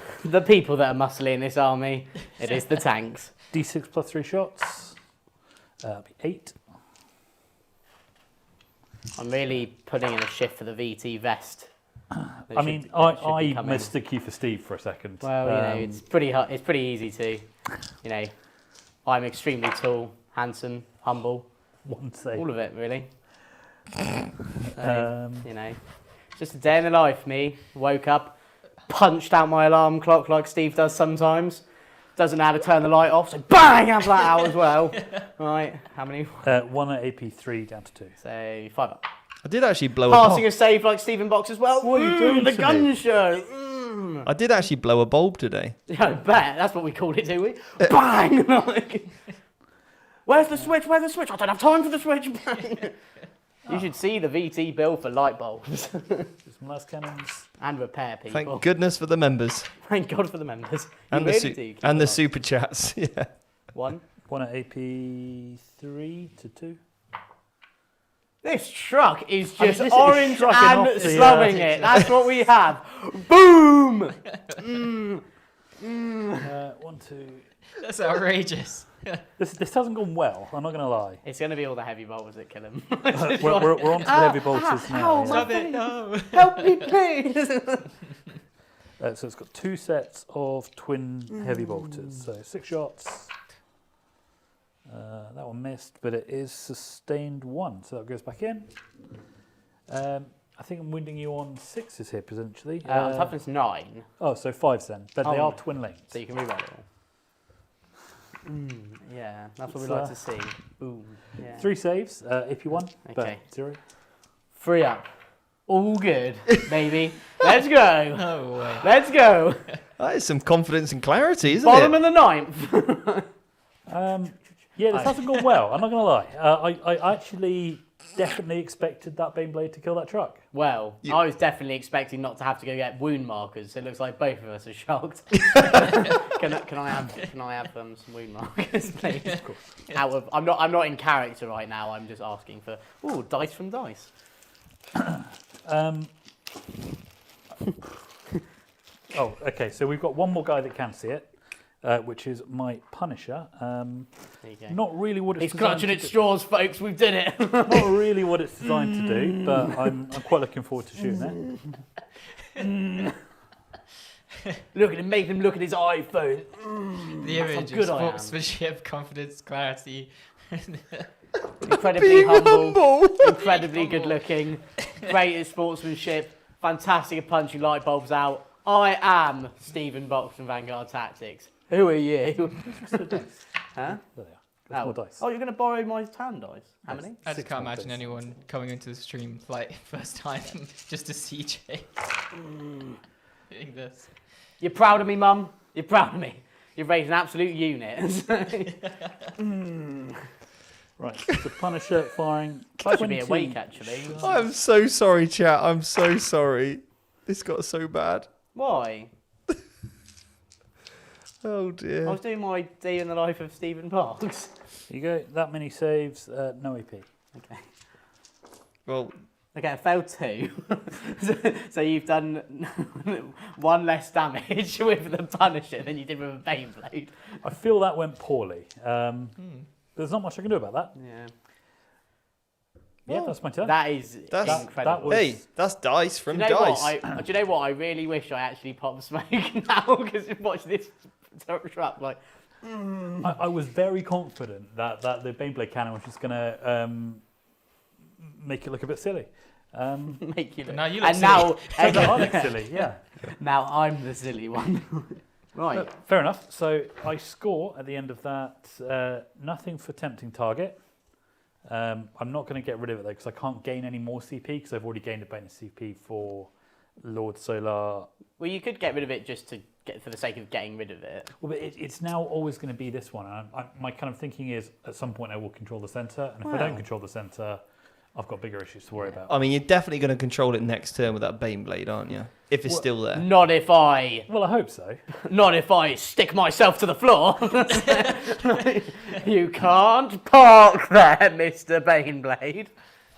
people that are muscly in this army. It is the tanks. D6 plus 3 shots. 8. I'm really putting in a shift for the VT vest. I mean, I mistook you for Steve for a second. Well, you know, it's pretty hard. It's pretty easy to, you know, I'm extremely tall, handsome, humble, 1 save. all of it really. So, you know, just a day in the life. Me woke up, punched out my alarm clock like Steve does sometimes. Doesn't know how to turn the light off, so bang, have that out as well. Right, how many? 1 at AP 3 down to 2. So 5 up. I did actually blow Passing a a save like Stephen Box as well. What are you doing The to gun me? show. I did actually blow a bulb today. Yeah, I bet. That's what we called it, do we? Bang! Like, where's the switch? Where's the switch? I don't have time for the switch. Bang! You should see the VT bill for light bulbs. Some last cannons. And repair people. Thank goodness for the members Thank God for the members. and You the really do keep and it the up. super chats. Yeah. 1. 1 at AP 3 to 2. This truck is I mean, just this is orange trucking and off the, slumming it. That's what we have. Boom! 1, 2. That's outrageous. This hasn't gone well. I'm not going to lie. It's going to be all the heavy bolters that kill him. We're on to the heavy bolters now. ow, yeah. Stop it, no. Help me, please. So it's got 2 sets of twin heavy bolters. So 6 shots. That one missed, but it is sustained 1, so that goes back in. I think I'm wounding you on 6s here, potentially. Toughness 9, Oh, so 5s then, but they Oh. are twin linked. so you can reroll it all. Yeah, that's what we It's, like to see. Boom. Yeah. 3 saves, AP 1, Okay. but 0. 3 up. All good, baby. Let's go. No way. Let's go. That is some confidence and clarity, isn't Bottom it? of the 9th. Yeah, this hasn't gone well, I'm not going to lie. I actually definitely expected that Baneblade to kill that truck. Well, I was definitely expecting not to have to go get wound markers. So it looks like both of us are shocked. Can I have some wound markers, please? Of course. I'm not in character right now. I'm just asking for dice from dice. Oh, okay, so we've got one more guy that can see it, which is my Punisher. There you go. Not really what it's It's designed clutching to its do. straws, folks. We've done it. Not really what it's designed to do, but I'm quite looking forward to shooting it. Look at him, make him look at his iPhone. The That's how image good of I am. sportsmanship, confidence, clarity. Incredibly Being humble, incredibly good looking, great at sportsmanship, fantastic at punching light bulbs out. I am Stephen Box from Vanguard Tactics. Who are you? Huh? There they are. There's more dice. Oh, you're going to borrow my tan dice? How Yes. many? I just 6 can't more imagine dice. anyone coming into the stream like first time just to see Jay doing this. You're proud of me, Mum? You're proud of me? You've raised an absolute unit. Right, so Punisher firing. I should be 20 awake, actually. I'm so sorry, chat. I'm so sorry. This got so bad. Why? Oh, I dear. was doing my day in the life of Stephen Parks. You go, that many saves, no EP. Okay. Well, Okay, I failed 2. So you've done 1 less damage with the Punisher than you did with a Baneblade. I feel that went poorly. There's not much I can do about that. Yeah. Yeah, that's my turn. That is That's- incredible. that was- hey, that's dice from do you know dice. What? Do you know what? I really wish I actually popped smoke now because watch this truck like. I was very confident that the Baneblade cannon was just going to make it look a bit silly. Make you But look. now you look and silly. now, So that I look silly, yeah. now I'm the silly one. Right. Fair enough. So I score at the end of that nothing for tempting target. I'm not going to get rid of it though because I can't gain any more CP because I've already gained a bonus CP for Lord Solar. Well, you could get rid of it just to get for the sake of getting rid of it. Well, but it's now always going to be this one. My kind of thinking is at some point I will control the centre, and if I don't Well. control the centre, I've got bigger issues to worry about. I mean, you're definitely going to control it next turn with that Baneblade, aren't you? If it's Well, still there. Not if I Well, I hope so. stick myself to the floor. You can't park there, Mr. Baneblade.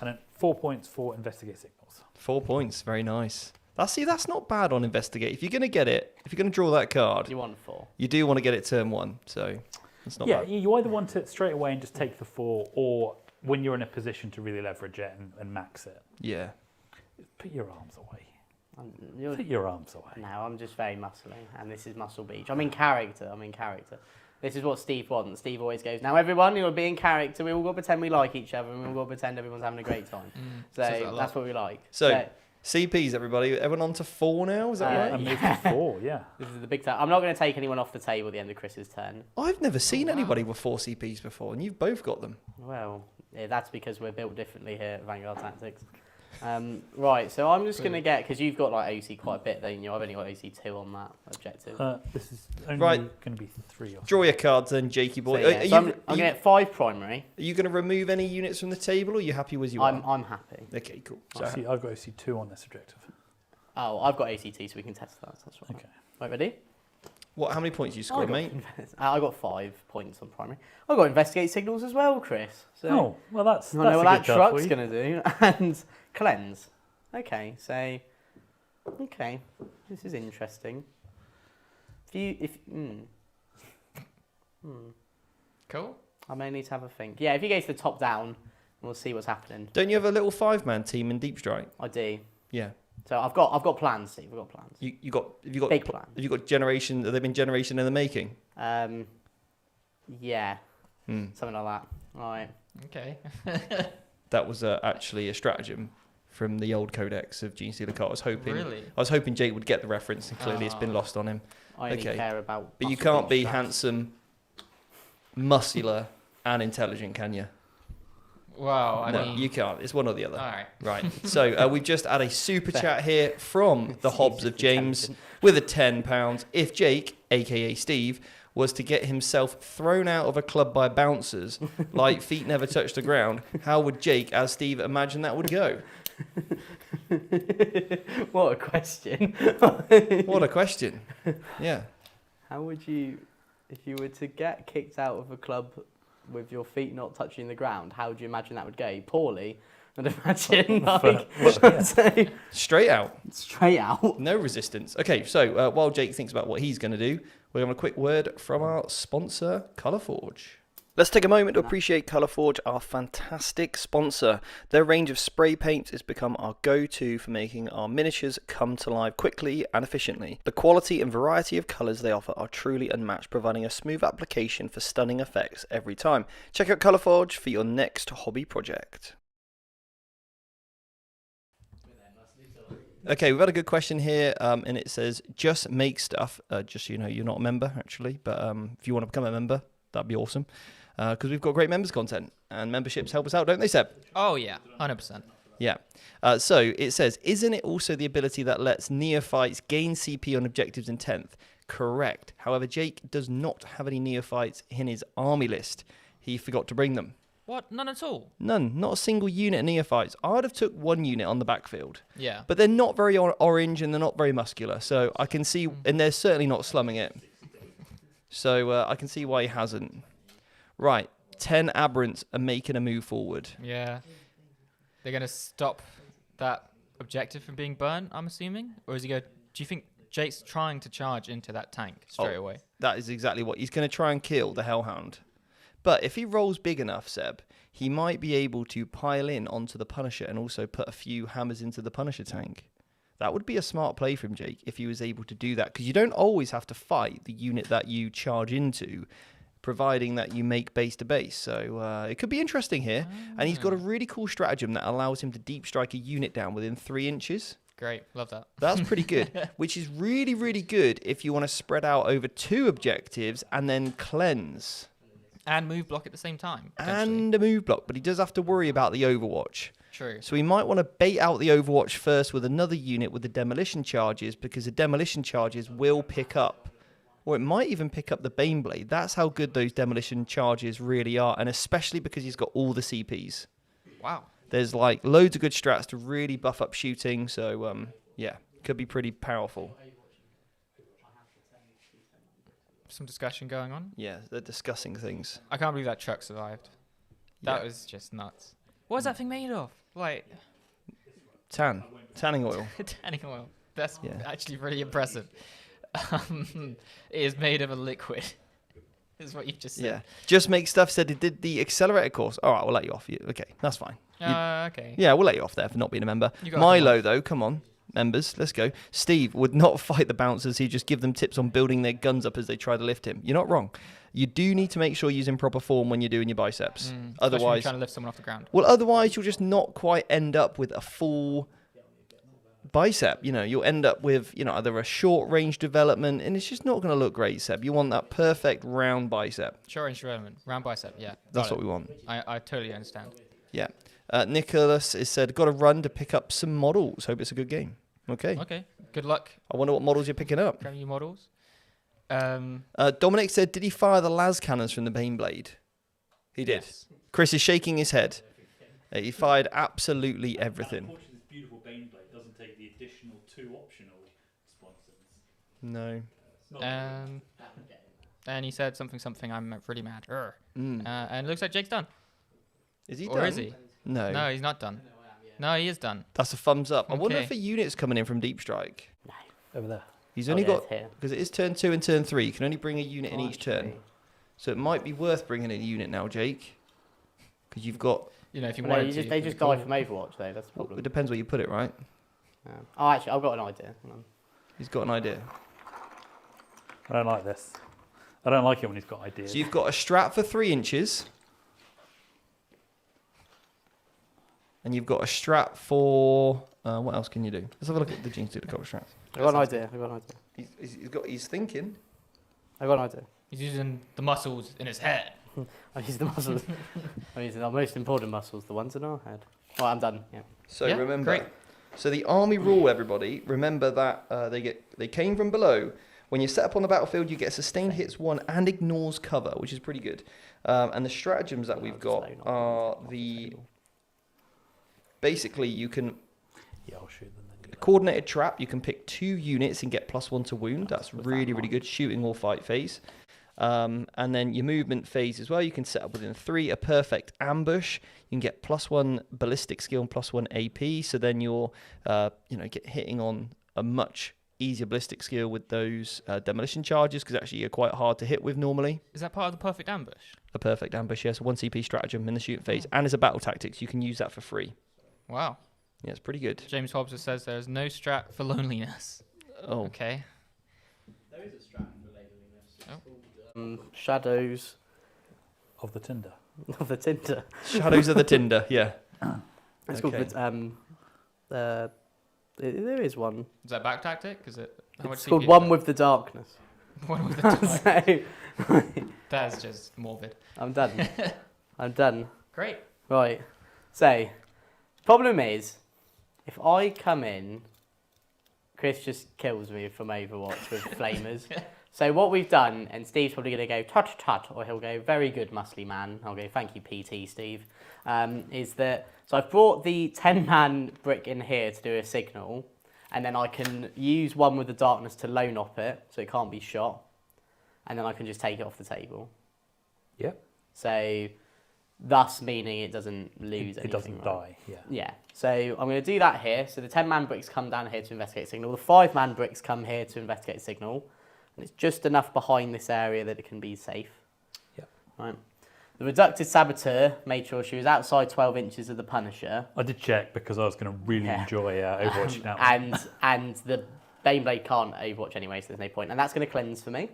And then 4 points for investigate signals. 4 points. Very nice. That's not bad on investigate. If you're going to get it, if you're going to draw that card, You want 4. you do want to get it turn 1. So it's not Yeah, bad. you either want it straight away and just take the 4, or when you're in a position to really leverage it and max it, Yeah. put your arms away. You're, Put your arms away. no, I'm just very muscly, and this is Muscle Beach. I'm in character. This is what Steve wants. Steve always goes, now everyone, you'll be in character. We all got to pretend we like each other, and we all got to pretend everyone's having a great time. says that a So lot. that's what we like. So, CPs, everybody. Everyone on to 4 now? Is that right? And move to 4, yeah. This is the big time. I'm not going to take anyone off the table at the end of Chris's turn. I've never seen anybody with 4 CPs before, and you've both got them. Well, yeah, that's because we're built differently here at Vanguard Tactics. Right, so I'm just going to get, because you've got like OC quite a bit, don't you? I've only got OC 2 on that objective. This is only Right. going to be 3 or Draw your cards then, Jakey boy. So, yeah, so I'm going to get 5 primary. Are you going to remove any units from the table, or are you happy as you are? I'm happy. Okay, cool. so. I've got OC2 on this objective. Oh, I've got ACT, so we can test that. That's right. Okay. Right, ready? How many points you scored, mate? I got 5 points on primary. I got investigate signals as well, Chris. So Oh, well, that's I know a what that good job truck's for you. going to do. And cleanse. Okay, so... Okay, this is interesting. Cool. I may need to have a think. Yeah, if you go to the top down, we'll see what's happening. Don't you have a little 5-man team in Deep Strike? I do. Yeah. So I've got plans, Steve. I've got plans. You got Big plans. Have you got generation? Have they been generation in the making? Yeah, something like that. Right. Okay. That was actually a stratagem from the old codex of Genestealer Cult. Really? I was hoping Jake would get the reference, and clearly it's been lost on him. I only Okay. care about. But you muscle can't be beach handsome, muscular, and intelligent, can you? Wow. I No, mean, you can't. It's one or the other. all right. Right. So we've just had a super chat here from the Hobbs of James intelligent. with a £10. If Jake, aka Steve, was to get himself thrown out of a club by bouncers, like feet never touch the ground, how would Jake, as Steve, imagine that would go? What a question. What a question. Yeah. How would you, if you were to get kicked out of a club with your feet not touching the ground, how would you imagine that would go? Poorly, I'd imagine. Like, so, Straight out. straight out. No resistance. Okay, so while Jake thinks about what he's going to do, we're going to have a quick word from our sponsor, Colourforge. Let's take a moment to appreciate Colourforge, our fantastic sponsor. Their range of spray paints has become our go-to for making our miniatures come to life quickly and efficiently. The quality and variety of colours they offer are truly unmatched, providing a smooth application for stunning effects every time. Check out Colourforge for your next hobby project. Okay, we've had a good question here, and it says, just make stuff. Just so you know, you're not a member, actually, but if you want to become a member, that'd be awesome. Because we've got great members content, and memberships help us out, don't they, Seb? Oh yeah, 100%. Yeah. So it says, isn't it also the ability that lets neophytes gain CP on objectives in 10th? Correct. However, Jake does not have any neophytes in his army list. He forgot to bring them. What? None at all? None. Not a single unit of neophytes. I'd have took one unit on the backfield. Yeah. But they're not very orange and they're not very muscular. So I can see, and they're certainly not slumming it. So I can see why he hasn't. Right. 10 aberrants are making a move forward. Yeah. They're going to stop that objective from being burnt, I'm assuming? Or is he going to... Do you think Jake's trying to charge into that tank straight away? That is exactly what he's going to try and kill the Hellhound. But if he rolls big enough, Seb, he might be able to pile in onto the Punisher and also put a few hammers into the Punisher tank. That would be a smart play from Jake if he was able to do that, because you don't always have to fight the unit that you charge into, providing that you make base to base. So it could be interesting here. And he's got a really cool stratagem that allows him to deep strike a unit down within 3 inches. Great, love that. That's pretty good, which is really, really good if you want to spread out over 2 objectives and then cleanse. And move block at the same time. And a move block, but he does have to worry about the Overwatch. True. So he might want to bait out the Overwatch first with another unit with the demolition charges, because the demolition charges will pick up, or it might even pick up the Baneblade. That's how good those demolition charges really are, and especially because he's got all the CPs. Wow. There's like loads of good strats to really buff up shooting, so yeah, could be pretty powerful. Some discussion going on. Yeah, they're discussing things. I can't believe that truck survived. That Yeah. was just nuts. What is that thing made of? Like Tanning oil. tanning oil. That's Yeah. actually really impressive. It is made of a liquid. Is what you've just said. Yeah, just make stuff said it did the accelerator course. All right, we'll let you off. Okay, that's fine. Okay. Yeah, we'll let you off there for not being a member. You got Milo, though, come on. Members, let's go. Steve would not fight the bouncers. He'd just give them tips on building their guns up as they try to lift him. You're not wrong. You do need to make sure you're using proper form when you're doing your biceps. Especially when Otherwise, you're trying to lift someone off the ground. well, otherwise you'll just not quite end up with a full bicep. You know, you'll end up with, you know, either a short range development, and it's just not going to look great, Seb. You want that perfect round bicep. Short range development, round bicep. Yeah. That's got what it. we want. I totally understand. Yeah. Nicholas has said, got to run to pick up some models. Hope it's a good game. Okay. Okay. Good luck. I wonder what models you're picking up. Training your models. Dominic said, did he fire the las cannons from the Baneblade? He did. Yes. Chris is shaking his head. He fired absolutely everything. Unfortunately, this beautiful Baneblade doesn't take the additional 2 optional sponsons. No. And he said something. I'm really mad. And it looks like Jake's done. Is he Or done? is he? No. No, he's not done. No, he is done. That's a thumbs up. I wonder Okay. if a unit's coming in from Deep Strike. Over there. He's only yeah, got, it's here. because it is turn 2 and turn 3. You can only bring a unit in each turn. Actually. So it might be worth bringing in a unit now, Jake. Because you've got, You know, if you Well, no, wanted to. they just die from Overwatch, though. That's the it problem. depends where you put it, right? Oh, actually, I've got an idea. Hang on. He's got an idea. I don't like this. I don't like it when he's got ideas. So you've got a strat for 3 inches. And you've got a strat for... what else can you do? Let's have a look at the Genestealer Cult strats. I've got an idea. He's thinking. I've got an idea. He's using the muscles in his head. I use the muscles. I'm using our most important muscles, the ones in our head. Oh, I'm done. Yeah. So Yeah, remember, great. so the army rule, everybody. Remember that they came from below. When you set up on the battlefield, you get sustained hits 1 and ignores cover, which is pretty good. And the stratagems that we've got are the basically you can Yeah, I'll shoot them then. coordinated trap. You can pick 2 units and get +1 to wound. That's really good. Shooting or fight phase. And then your movement phase as well. You can set up within 3 a perfect ambush. You can get +1 ballistic skill and +1 AP. So then you're, get hitting on a much easier ballistic skill with those demolition charges, because actually you're quite hard to hit with normally. Is that part of the perfect ambush? A perfect ambush, yes. 1 CP stratagem in the shooting phase, and as a battle tactics, you can use that for free. Wow. Yeah, it's pretty good. James Hobbs says there's no strat for loneliness. Oh, Okay. There is a strat for loneliness. It's called, Shadows Of the Tinder. of the Tinder. Shadows of the Tinder. Yeah. It's Okay. called there is one. Is that back tactic? Is it? How much It's called CP is One that? with the Darkness. One with the dark. So, That's just morbid. I'm done. I'm done. Great. Right. So, problem is, if I come in, Chris just kills me from Overwatch with flamers. So what we've done, and Steve's probably going to go tut, or he'll go very good, muscly man. I'll go thank you, PT Steve. Is that so? I've brought the 10-man brick in here to do a signal, and then I can use one with the darkness to lone op it, so it can't be shot, and then I can just take it off the table. Yep. So, thus meaning it doesn't lose anything. It doesn't die. Yeah. Yeah. So I'm going to do that here. So the 10-man bricks come down here to investigate signal. The 5-man bricks come here to investigate signal. And it's just enough behind this area that it can be safe. Yep. Right. The reducted saboteur made sure she was outside 12 inches of the Punisher. I did check because I was going to really enjoy Overwatch now. And the Baneblade can't Overwatch anyway, so there's no point. And that's going to cleanse for me.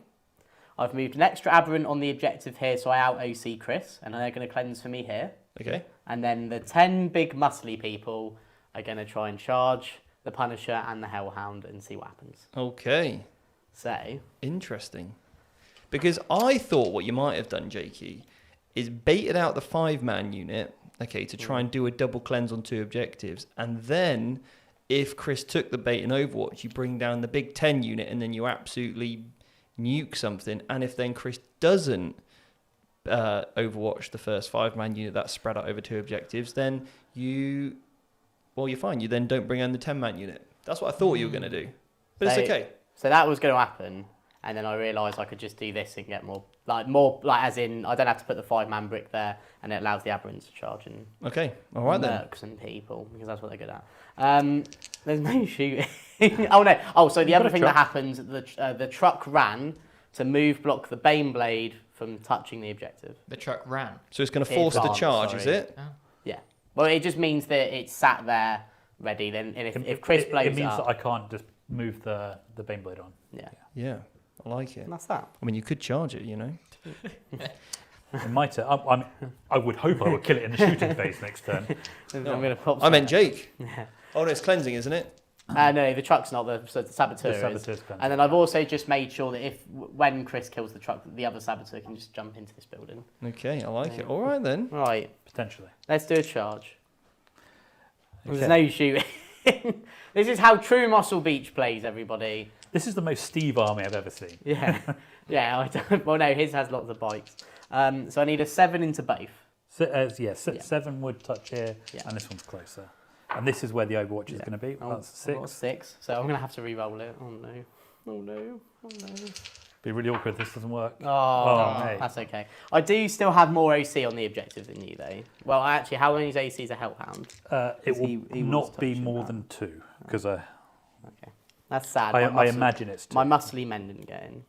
I've moved an extra aberrant on the objective here, so I out-OC Chris, and they're going to cleanse for me here. Okay. And then the 10 big muscly people are going to try and charge the Punisher and the Hellhound and see what happens. Okay. So... Interesting. Because I thought what you might have done, Jakey, is baited out the 5-man unit, okay, to try and do a double cleanse on 2 objectives. And then, if Chris took the bait in Overwatch, you bring down the big 10 unit and then you absolutely nuke something. And if then Chris doesn't Overwatch the first 5-man unit that's spread out over 2 objectives, then you're fine. You then don't bring in the 10-man unit. That's what I thought you were going to do. But it's okay. So that was going to happen, and then I realised I could just do this and get more, as in, I don't have to put the 5-man brick there, and it allows the aberrants to charge and Okay, all right then. mercs and people, because that's what they're good at. There's no shooting. Oh no. Oh, so the other thing that happens, the truck ran to block the Baneblade from touching the objective. The truck ran. So it's going to force the charge, is it? Oh. Yeah. Well, it just means that it's sat there ready. Then, and if Chris blows it means up, that I can't just move the Baneblade on. yeah. Yeah, I like it. And that's that. I mean, you could charge it, you know. It might. I would hope I would kill it in the shooting phase next turn. I'm gonna pop. I meant Jake. Yeah. Oh, no, it's cleansing, isn't it? No, the truck's not. The saboteur The is. saboteur's cleansing. And then I've also just made sure that when Chris kills the truck, the other saboteur can just jump into this building. Okay, I like it. All right then. Right. Potentially. Let's do a charge. Okay. There's no shooting. This is how true Muscle Beach plays, everybody. This is the most Steve army I've ever seen. Yeah. Yeah. I don't, well, no, his has lots of bikes. So I need a 7 into both. So, 7 would touch here, Yeah. and this one's closer. And this is where the Overwatch is going to be. Oh, That's I've got 6. 6. So I'm going to have to re-roll it. Oh, no. Oh, no. Oh, no. Be really awkward if this doesn't work. Oh, mate. that's okay. I do still have more OC on the objective than you, though. Well, actually, how many AC is a Hellhound? It will he was not be touching more that. than 2, because Okay. That's sad. I imagine it's 2. My muscly men didn't get in.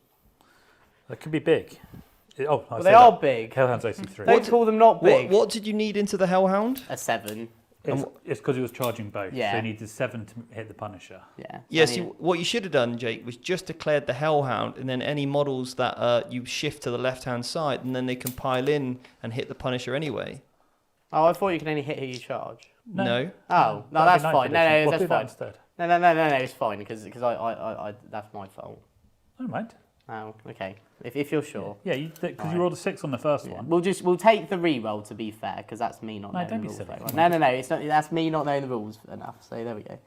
That could be big. Well, they are big. Hellhound's AC3. Don't call them not big. What did you need into the Hellhound? A 7. It's because he was charging both. Yeah. So he needed 7 to hit the Punisher. Yeah. Yes, what you should have done, Jake, was just declared the Hellhound, and then any models that you shift to the left-hand side, and then they can pile in and hit the Punisher anyway. Oh, I thought you could only hit who you charge. No. Oh, no, That'd that's be fine. nice No, edition. We'll that's do that fine. instead. No, it's fine because I that's my fault. I don't mind. Oh, okay. If you're sure. Yeah, because Alright. you rolled a 6 on the first Yeah. one. We'll take the re-roll to be fair because that's me not No, knowing don't the be rules silly. very well. No, it's not. That's me not knowing the rules enough. So there we go.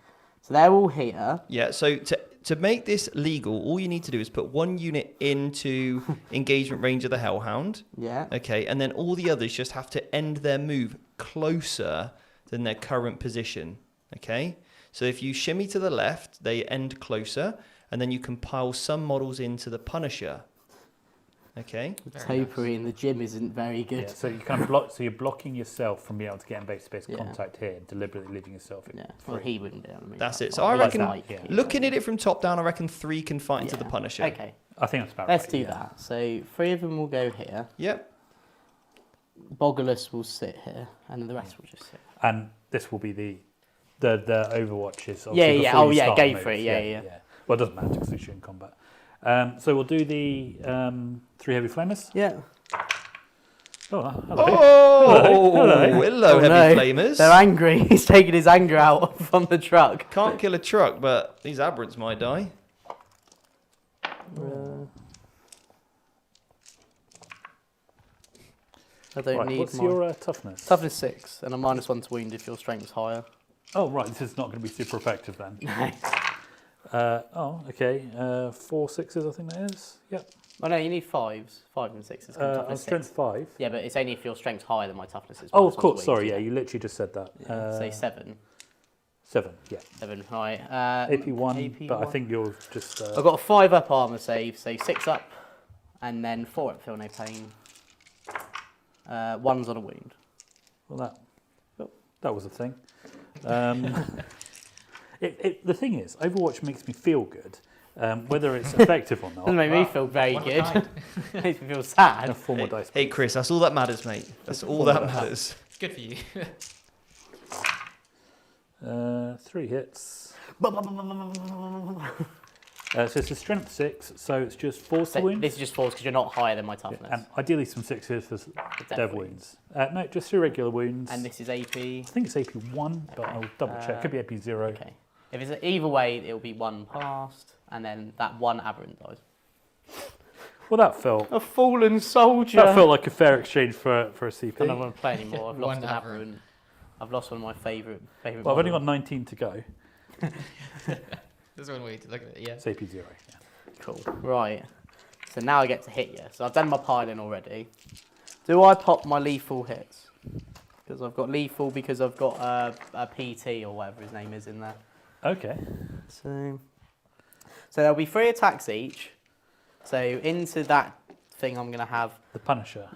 So they're all here. Yeah, so to make this legal, all you need to do is put 1 unit into engagement range of the Hellhound. Yeah. Okay, and then all the others just have to end their move closer than their current position. Okay, so if you shimmy to the left, they end closer, and then you can pile some models into the Punisher. Okay. The topiary in the gym isn't very good. Yeah, so you kind of block. So you're blocking yourself from being able to get in base-to-base Yeah. contact here, deliberately leaving yourself. Yeah. Well, he wouldn't be able to make That's that it. So far. I He reckon, like, yeah. looking at it from top down, I reckon 3 can fight into Yeah. the Punisher. Okay. I think that's about Let's right. do yeah. that. So 3 of them will go here. Yep. Bogulus will sit here, and then the rest will just sit. And this will be the Overwatches. Yeah. Oh, yeah. Go for it. Yeah. Well, it doesn't matter because it's in combat. So we'll do the 3 heavy flamers. Yeah. Oh, hello. Oh, Hello. hello, Oh, heavy no. flamers. They're angry. He's taking his anger out from the truck. Can't kill a truck, but these aberrants might die. I don't Right, need what's my... your toughness? Toughness 6, and a -1 to wound if your strength's higher. Oh, right. This is not going to be super effective then. Okay. 4 6s, I think that is. Yep. Oh no, you need 5s. 5 and 6s. On strength 5. Yeah, but it's only if your strength's higher than my toughness is. Oh, of course. Sorry. Yeah, you literally just said that. Say 7. 7. Yeah. 7. Right. AP 1. AP But I 1. think you're just. I've got a 5 up armor save, so 6 up, and then 4 up. Feel no pain. 1's on a wound. Well, that was a thing. The thing is, Overwatch makes me feel good, whether it's effective or not. Doesn't make me feel very good. Makes me feel sad. 4 more dice. Hey, Chris, that's all that matters, mate. That's all that matters. It's good for you. 3 hits. So it's a strength 6, so it's just 4 So wounds. this is just 4s because you're not higher than my toughness. And ideally some 6s for Dev dev wounds. No, just 3 regular wounds. And this is AP. I think it's AP 1, but I'll double check. Could be AP 0. Okay. If it's either way, it'll be 1 past, and then that 1 aberrant dies. Well, that felt A fallen soldier. like a fair exchange for a CP. I'm not going to play anymore. I've lost One an aberrant. aberrant. I've lost one of my favourite. Well, I've only got 19 to go. There's one way to look at it, yeah. It's AP 0. Yeah. Cool. Right. So now I get to hit you. So I've done my piling already. Do I pop my lethal hits? Because I've got lethal because I've got a PT or whatever his name is in there. Okay. So there'll be 3 attacks each. So into that thing I'm going to have, The Punisher.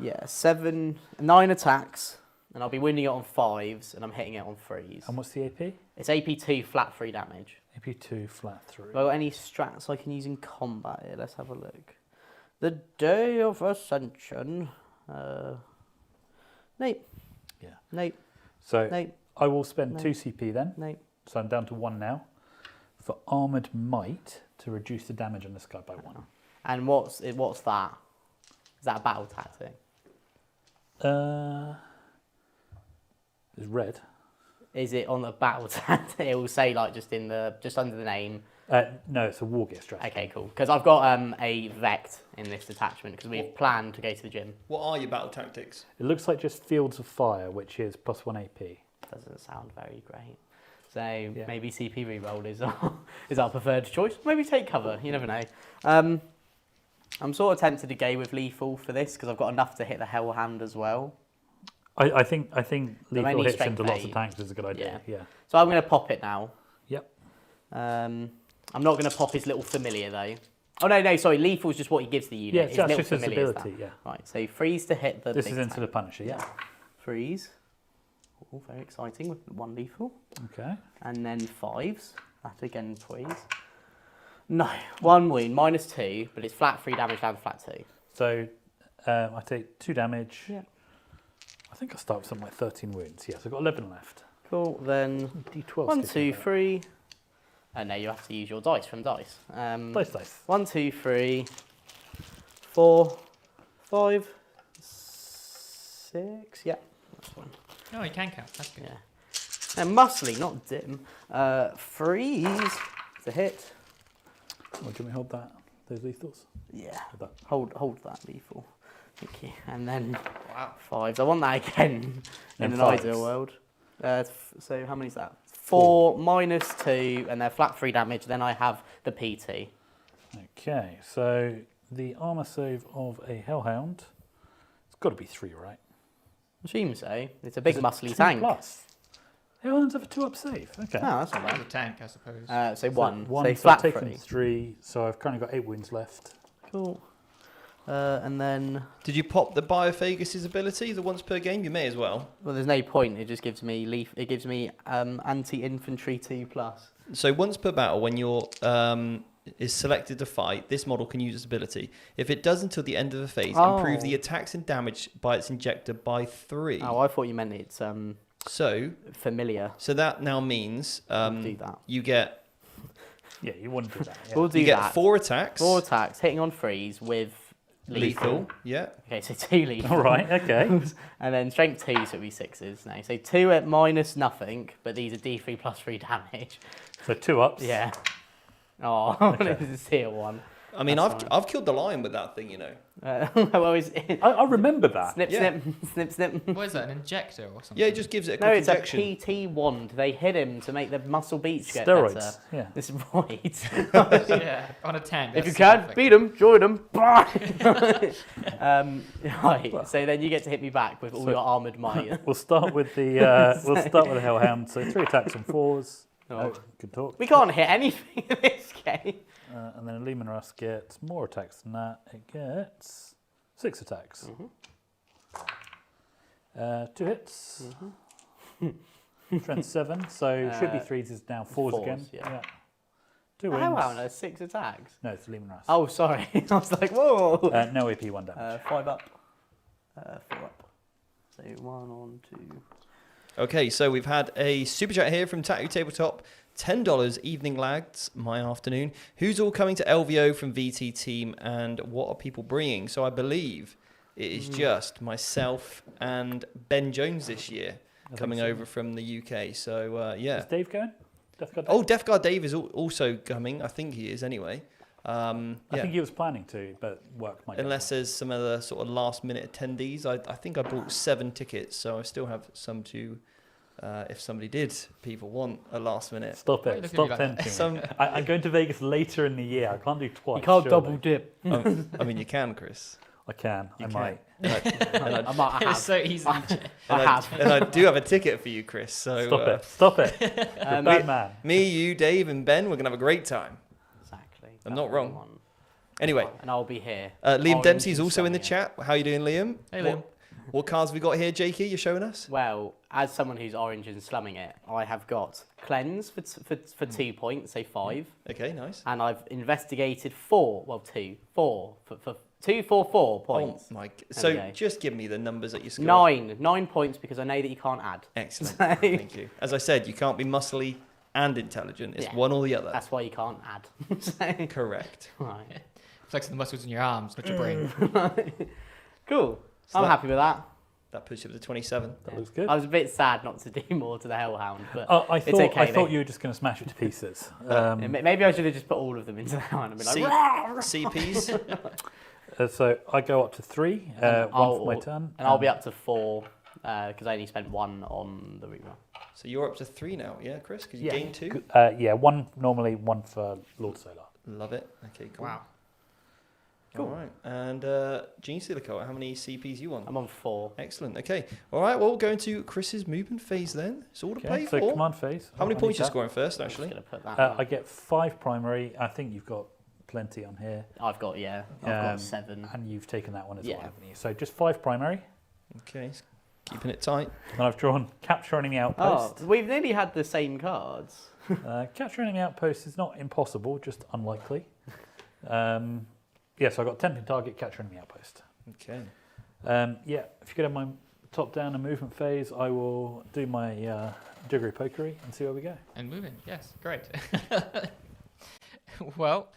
9 attacks. And I'll be winning it on 5s and I'm hitting it on 3s. And what's the AP? It's AP2 flat 3 damage. AP 2 flat 3. Have I got any strats I can use in combat here? Let's have a look. The Day of Ascension. Nope. Yeah. Nope. So Nope. I will spend No. 2 CP then. Nope. So I'm down to 1 now. For Armoured Might to reduce the damage on this guy by 1. And what's that? Is that a battle tactic? It's red. Is it on the battle tactic? It will say like just under the name. No, it's a war gear strategy. Okay, cool. Because I've got a Vect in this detachment because we've planned to go to the gym. What are your battle tactics? It looks like just Fields of Fire, which is +1 AP. Doesn't sound very great. So maybe CP reroll is our preferred choice. Maybe take cover. You never know. I'm sort of tempted to go with lethal for this because I've got enough to hit the Hell Hand as well. I think lethal only hits strength into lots of 8. tanks is a good idea. Yeah. So I'm going to pop it now. Yep. I'm not going to pop his little familiar though. Oh no, sorry. Lethal's just what he gives the unit. Yeah, his that's little just his familiar is ability. that. Yeah. Right. So freeze to hit the. This big is into tank. the Punisher. Yeah. Freeze. Oh, very exciting with 1 lethal. Okay. And then 5s. That again, please. No, 1 wound, -2, but it's flat 3 damage down to flat 2. So I take 2 damage. Yeah. I think I start with something like 13 wounds. Yes, I've got 11 left. Cool, then D12. 1, 2, 3. No, you have to use your dice from dice. Dice. 1, 2, 3, 4, 5, 6. Yeah, that's one. Oh, you can count. That's good. Yeah. And muscly, not dim. Freeze to hit. Oh, do you want me to hold that? Those lethals? Yeah. Hold that. Hold that lethal. Thank you. And then Wow. 5s. I want that again in And an 5s. ideal world. So how many is that? 4 -2, and they're flat 3 damage. Then I have the PT. Okay, so the armor save of a Hellhound. It's got to be 3, right? Assume so. It's a big Is it muscly 2 tank. Plus. Hellhounds have a 2-up save. Okay. Oh, that's not As bad. a tank, I suppose. So 1. One. So So flat I've taken 3. 3. So I've currently got 8 wounds left. Cool. And then, Did you pop the Biophagus' ability, the once per game? You may as well. well, there's no point. It just gives me It gives me anti-infantry 2+. So once per battle, when you're is selected to fight, this model can use its ability. If it does until the end of the phase, improve Oh. the attacks and damage by its injector by 3. Oh, I thought you meant it's So familiar. that now means Do that. you get Yeah, you wouldn't do that. Yeah. We'll do you get that. 4 attacks. 4 attacks, hitting on freeze with lethal. Yeah. Okay, so 2 lethal. All right, okay. And then strength 2, so it'll be 6s now. So 2 at -0, but these are D3 +3 damage. So 2 ups. Yeah. Oh, Okay. this is tier 1. I mean, That's I've killed the lion with that thing, you know. Well, I remember that. snip, Yeah. snip, snip. What is that? An injector or something? Yeah, it just gives it a No, quick it's injection. a PT wand. They hit him to make the muscle beach get Steroids. better. Yeah. This is right. Yeah, on a tank. If you that's can, perfect. beat them, join them. Right. So then you get to hit me back with all your armoured might. We'll start with the Hellhound. So 3 attacks on 4s. Oh. Good talk. We can't hit anything in this game. And then a Lehman Russ gets more attacks than that. It gets 6 attacks. 2 hits. Strength 7. So should be 3s is now 4s again. Yeah. 2 The wins. Hellhound has 6 attacks. No, it's Lehman Russ. Oh, sorry. I was like, whoa. No AP, 1 damage. 5 up. 4 up. So 1 on 2. Okay, so we've had a super chat here from Tattoo Tabletop. $10 evening lads, my afternoon. Who's all coming to LVO from VT team and what are people bringing? So I believe it is just myself and Ben Jones this year coming over from the UK. So yeah. Is Dave going? Death Guard Dave? Oh, Death Guard Dave is also coming. I think he is anyway. I think he was planning to, but work might. Unless there's some other sort of last minute attendees. I think I bought 7 tickets, so I still have some to. If somebody people want a last minute. Stop Why are it. you Stop looking at me tempting me. I'm going to Vegas later in the year. I can't do twice. You can't surely. double dip. I mean, you can, Chris. I can. You I can. might. I might have. It's so easy. I have. And I do have a ticket for you, Chris. So Stop it. Stop it. You're a bad man. Me, you, Dave, and Ben, we're gonna have a great time. Exactly. I'm That's not what wrong. I want. Anyway, And I'll be here. Liam Orange Dempsey's and also in the sunny. chat. How you doing, Liam? Hey, Liam. What cards have we got here, Jakey? You're showing us? Well, as someone who's orange and slumming it, I have got cleanse for 2 points, so 5. Okay, nice. And I've investigated 4 for 2 for 4 points. Oh my! There we So go. just give me the numbers that you scored. 9 points because I know that you can't add. Excellent. So- Thank you. As I said, you can't be muscly and intelligent. It's Yeah. one or the other. That's why you can't add. So- Correct. right. Flexing the muscles in your arms, not your brain. Cool. So I'm that- happy with that. That puts you up to 27. That looks good. I was a bit sad not to do more to the Hellhound, but I it's thought okay. I thought you were just going to smash it to pieces. Maybe I should have just put all of them into the Hellhound and been like, CPs. So I go up to 3. 1 for my turn. and I'll be up to 4 because I only spent 1 on the reroll. So you're up to 3 now, yeah, Chris? Because you Yeah. gained 2. Yeah, 1 normally, 1 for Lord Solar. Love it. Okay, cool. Wow. Cool. All right. And Genestealer Cult, how many CPs you want? I'm on 4. Excellent. Okay. All right. Well, we'll go into Chris's movement phase then. It's all to play So for. command phase. How many I points need you that. scoring first, I'm just actually? going to put that I get 5 primary. I think you've got plenty on here. I've got 7. And you've taken that one as Yeah. well, haven't you? So just 5 primary. Okay. Keeping it tight. And I've drawn Capture Enemy Oh, Outpost. we've nearly had the same cards. Capture Enemy Outpost is not impossible, just unlikely. So I got Tempting Target, Capture Enemy Outpost. Okay. If you go to my top down and movement phase, I will do my Jiggery Pokery and see where we go. And moving, yes, great. Well,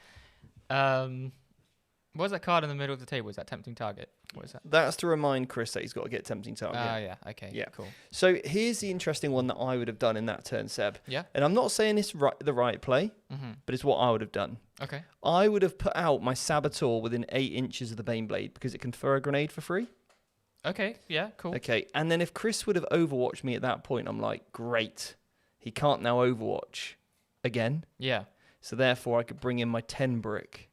what was that card in the middle of the table? Is that Tempting Target? What is that? That's to remind Chris that he's got to get Tempting Target. Yeah, okay, Yeah. cool. So here's the interesting one that I would have done in that turn, Seb. Yeah? And I'm not saying it's the right play, Mm-hmm. but it's what I would have done. Okay. I would have put out my Saboteur within 8 inches of the Baneblade because it can throw a grenade for free. Okay, yeah, cool. Okay, and then if Chris would have Overwatched me at that point, I'm like, great. He can't now Overwatch again. Yeah. So therefore, I could bring in my 10 brick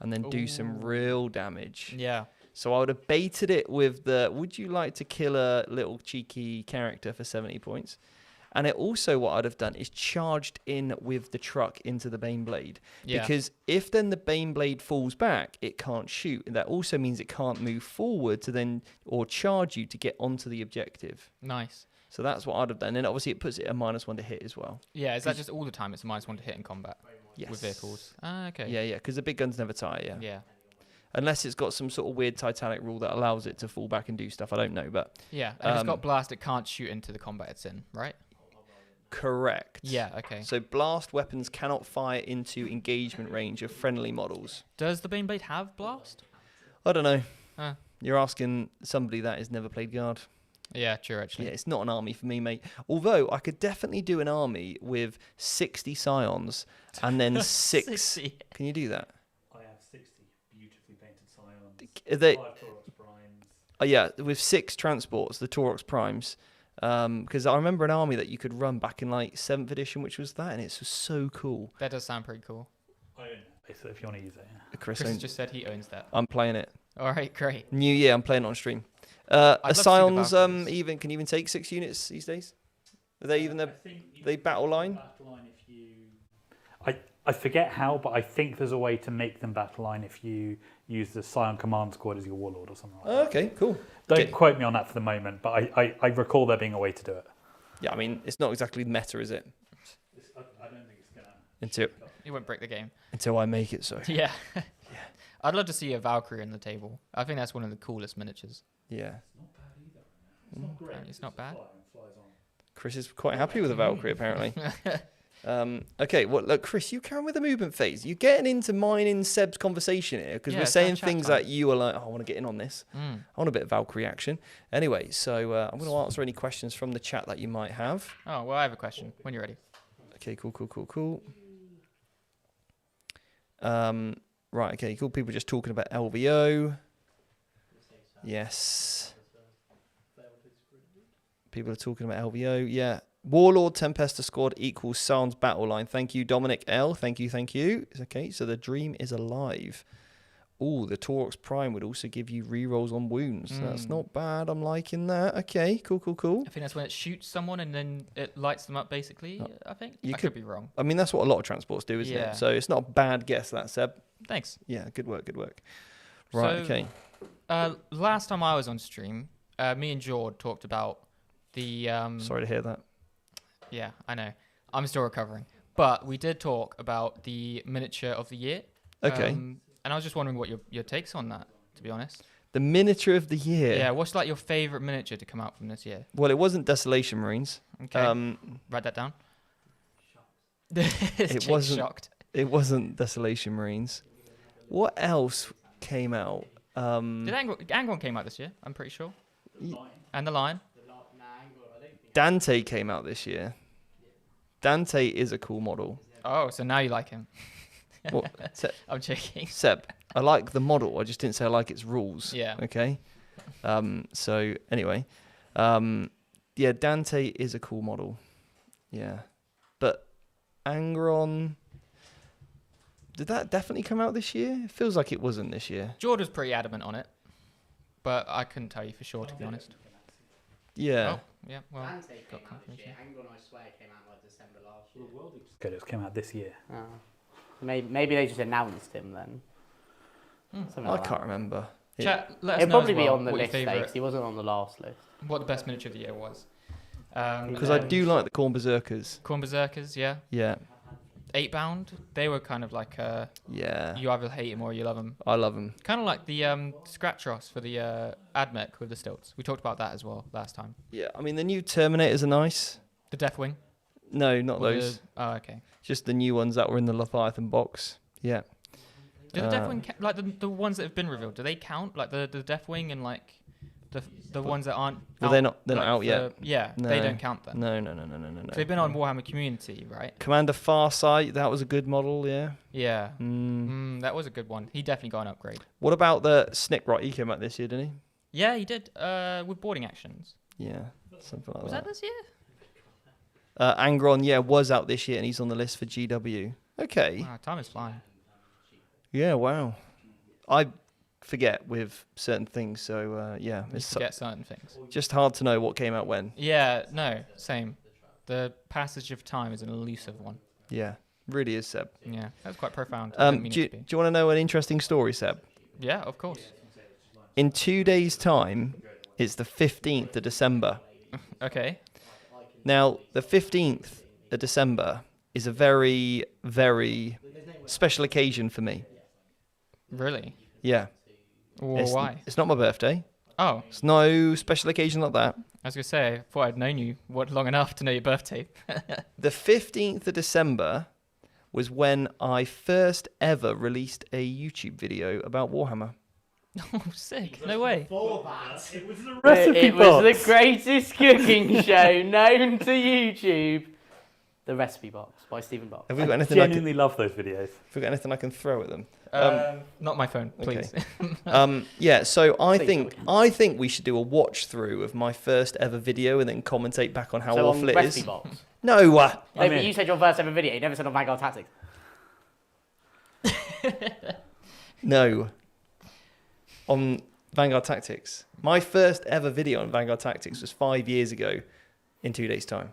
and then do some Ooh. real damage. Yeah. So I would have baited it with the, would you like to kill a little cheeky character for 70 points? And it also, what I'd have done is charged in with the truck into the Baneblade. Yeah. Because if then the Baneblade falls back, it can't shoot. And that also means it can't move forward to then, or charge you to get onto the objective. Nice. So that's what I'd have done. And obviously it puts it a -1 to hit as well. Yeah, is that just all the time it's a -1 to hit in combat Yes. with vehicles? Ah, okay. Yeah, because the big guns never tire, yeah. Yeah. Unless it's got some sort of weird Titanic rule that allows it to fall back and do stuff. I don't know, but Yeah, and if it's got blast, it can't shoot into the combat it's in, right? correct. Yeah, okay. So blast weapons cannot fire into engagement range of friendly models. Does the Baneblade have blast? I don't know. Ah. You're asking somebody that has never played guard. Yeah, true, actually. Yeah, it's not an army for me, mate. Although I could definitely do an army with 60 scions and then 6. 60. Can you do that? I have They, 5 Taurox Primes. yeah, with 6 transports, the Taurox Primes. Because I remember an army that you could run back in like 7th edition, which was that, and it's just so cool. That does sound pretty cool. I own it, so if you want to use it. Yeah. Chris Just said he owns that. I'm playing it. All right, great. New year, I'm playing it on stream. love to see the Scions Valkyries. can even take 6 units these days. Are they even they battle line? If you, I forget how, but I think there's a way to make them battle line if you use the Scion Command Squad as your warlord or something like that. Okay, cool. Don't quote me on that for the moment, but I recall there being a way to do it. Yeah, I mean, it's not exactly meta, is it? I don't think it's gonna. You won't break the game. Until I make it so. Yeah. I'd love to see a Valkyrie on the table. I think that's one of the coolest miniatures. Yeah. It's not great. It's not bad. Chris is quite happy with the Valkyrie, apparently. Okay, well, look, Chris, you carry on with the movement phase. You're getting into mine in Seb's conversation here because Yeah, we're it's saying our chat things time. that you are like, oh, I want to get in on this. I want a bit of Valkyrie action. Anyway, so I'm going to answer any questions from the chat that you might have. Oh, well, I have a question when you're ready. Okay, cool. Right, okay, cool. People just talking about LVO. Yes. People are talking about LVO. Yeah. Warlord Tempesta squad equals Sounds battle line. Thank you, Dominic L. Thank you. Okay, so the dream is alive. Oh, the Taurox Prime would also give you rerolls on wounds. That's not bad. I'm liking that. Okay, cool. I think that's when it shoots someone and then it lights them up, basically, I think. You I could be wrong. I mean, that's what a lot of transports do, isn't Yeah. it? So it's not a bad guess, that, Seb. Thanks. Yeah, good work. Right, So, okay. Last time I was on stream, me and Jord talked about the... Sorry to hear that. Yeah, I know. I'm still recovering. But we did talk about the miniature of the year. Okay. And I was just wondering what your takes on that, to be honest. The miniature of the year. Yeah, what's like your favourite miniature to come out from this year? Well, it wasn't Desolation Marines. Okay, write that down. It wasn't. Shocked. It wasn't Desolation Marines. What else came out? Did Angron came out this year? I'm pretty sure. And the Lion. Dante came out this year. Dante is a cool model. Oh, so now you like him. What? I'm joking. Seb, I like the model. I just didn't say I like its rules. Yeah. Okay. So anyway, yeah, Dante is a cool model. Yeah, but Angron. Did that definitely come out this year? It feels like it wasn't this year. Jord was pretty adamant on it, but I couldn't tell you for sure, to be honest. Yeah. Oh, yeah, well, Dante got came out this year. confirmation. Angron, I swear, came out like December last year. Good, it came out this year. Oh. Maybe they just announced him then. Something I like can't that. remember. Chat, let us It'll know probably as be well on the what your list, though, favourite, 'cause he wasn't on the last list. what the best miniature of the year was. Because I do like the Corn Berserkers. Corn Berserkers, yeah. Yeah. 8-bound, they were kind of like, Yeah. you either hate them or you love them. I love them. Kind of like the Scratchos for the Admech with the stilts. We talked about that as well last time. Yeah. I mean, the new Terminators are nice. The Deathwing. No, not or those. Oh, okay. Just the new ones that were in the Leviathan box. Yeah. Do the Deathwing, like the ones that have been revealed, do they count? Like the Deathwing and like the ones that aren't Well, out, they're not like out yet. Yeah, No. they don't count then. No. They've been on Warhammer Community, right? Commander Farsight, that was a good model, yeah. Yeah. That was a good one. He definitely got an upgrade. What about the Snick? Right, he came out this year, didn't Yeah, he did. With boarding actions. he? Yeah, something like Was that this year? Angron, yeah, was out this year, and he's on the list for GW. Okay. Wow, time is flying. Yeah, wow. I forget with certain things, so yeah, You it's forget certain things. just hard to know what came out when. Yeah, no, same. The passage of time is an elusive one. Yeah, really is, Seb. Yeah, that's quite profound. I didn't mean Do it to you want to know an interesting story, Seb? be. Yeah, of course. In 2 days' time, it's the 15th of December. Okay. Now, the 15th of December is a very, very special occasion for me. Really? Yeah. Well, why? It's not my birthday. Oh, It's no special occasion like that. I was going to say, I thought I'd known you long enough to know your birthday. The 15th of December was when I first ever released a YouTube video about Warhammer. Oh, sick. No way. Before that, It was the It was the greatest cooking show known to YouTube. The Recipe Box by Stephen Box. Have we got I anything? genuinely love those videos. Have we got anything I can throw at them? Not my phone, okay. please. Yeah. So I Please, think we should do a watch through of my first ever video and then commentate back on how So awful on it Recipe is. Box. No. No, I mean- but you said your first ever video. You never said on Vanguard Tactics. No. On Vanguard Tactics. My first ever video on Vanguard Tactics was 5 years ago in 2 days' time.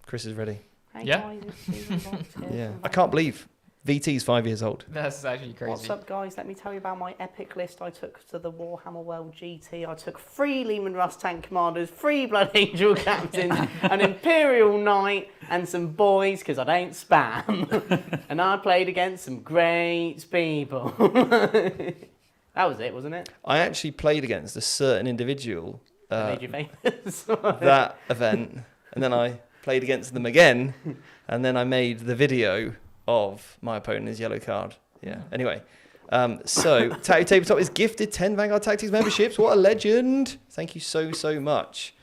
Chris is ready. Hey Yeah. guys, it's Stephen Box here Yeah. from I can't believe VT's 5 years old. That's actually crazy. What's up, guys? Let me tell you about my epic list I took to the Warhammer World GT. I took 3 Lehman Russ tank commanders, 3 Blood Angel captains, an Imperial knight, and some boys, because I don't spam. And I played against some great people. That was it, wasn't it? I actually played against a certain individual That made you famous. that event, and then I played against them again, and then I made the video of my opponent's yellow card. Yeah. Anyway, so Tattoo Tabletop is gifted 10 Vanguard Tactics memberships. What a legend! Thank you so much.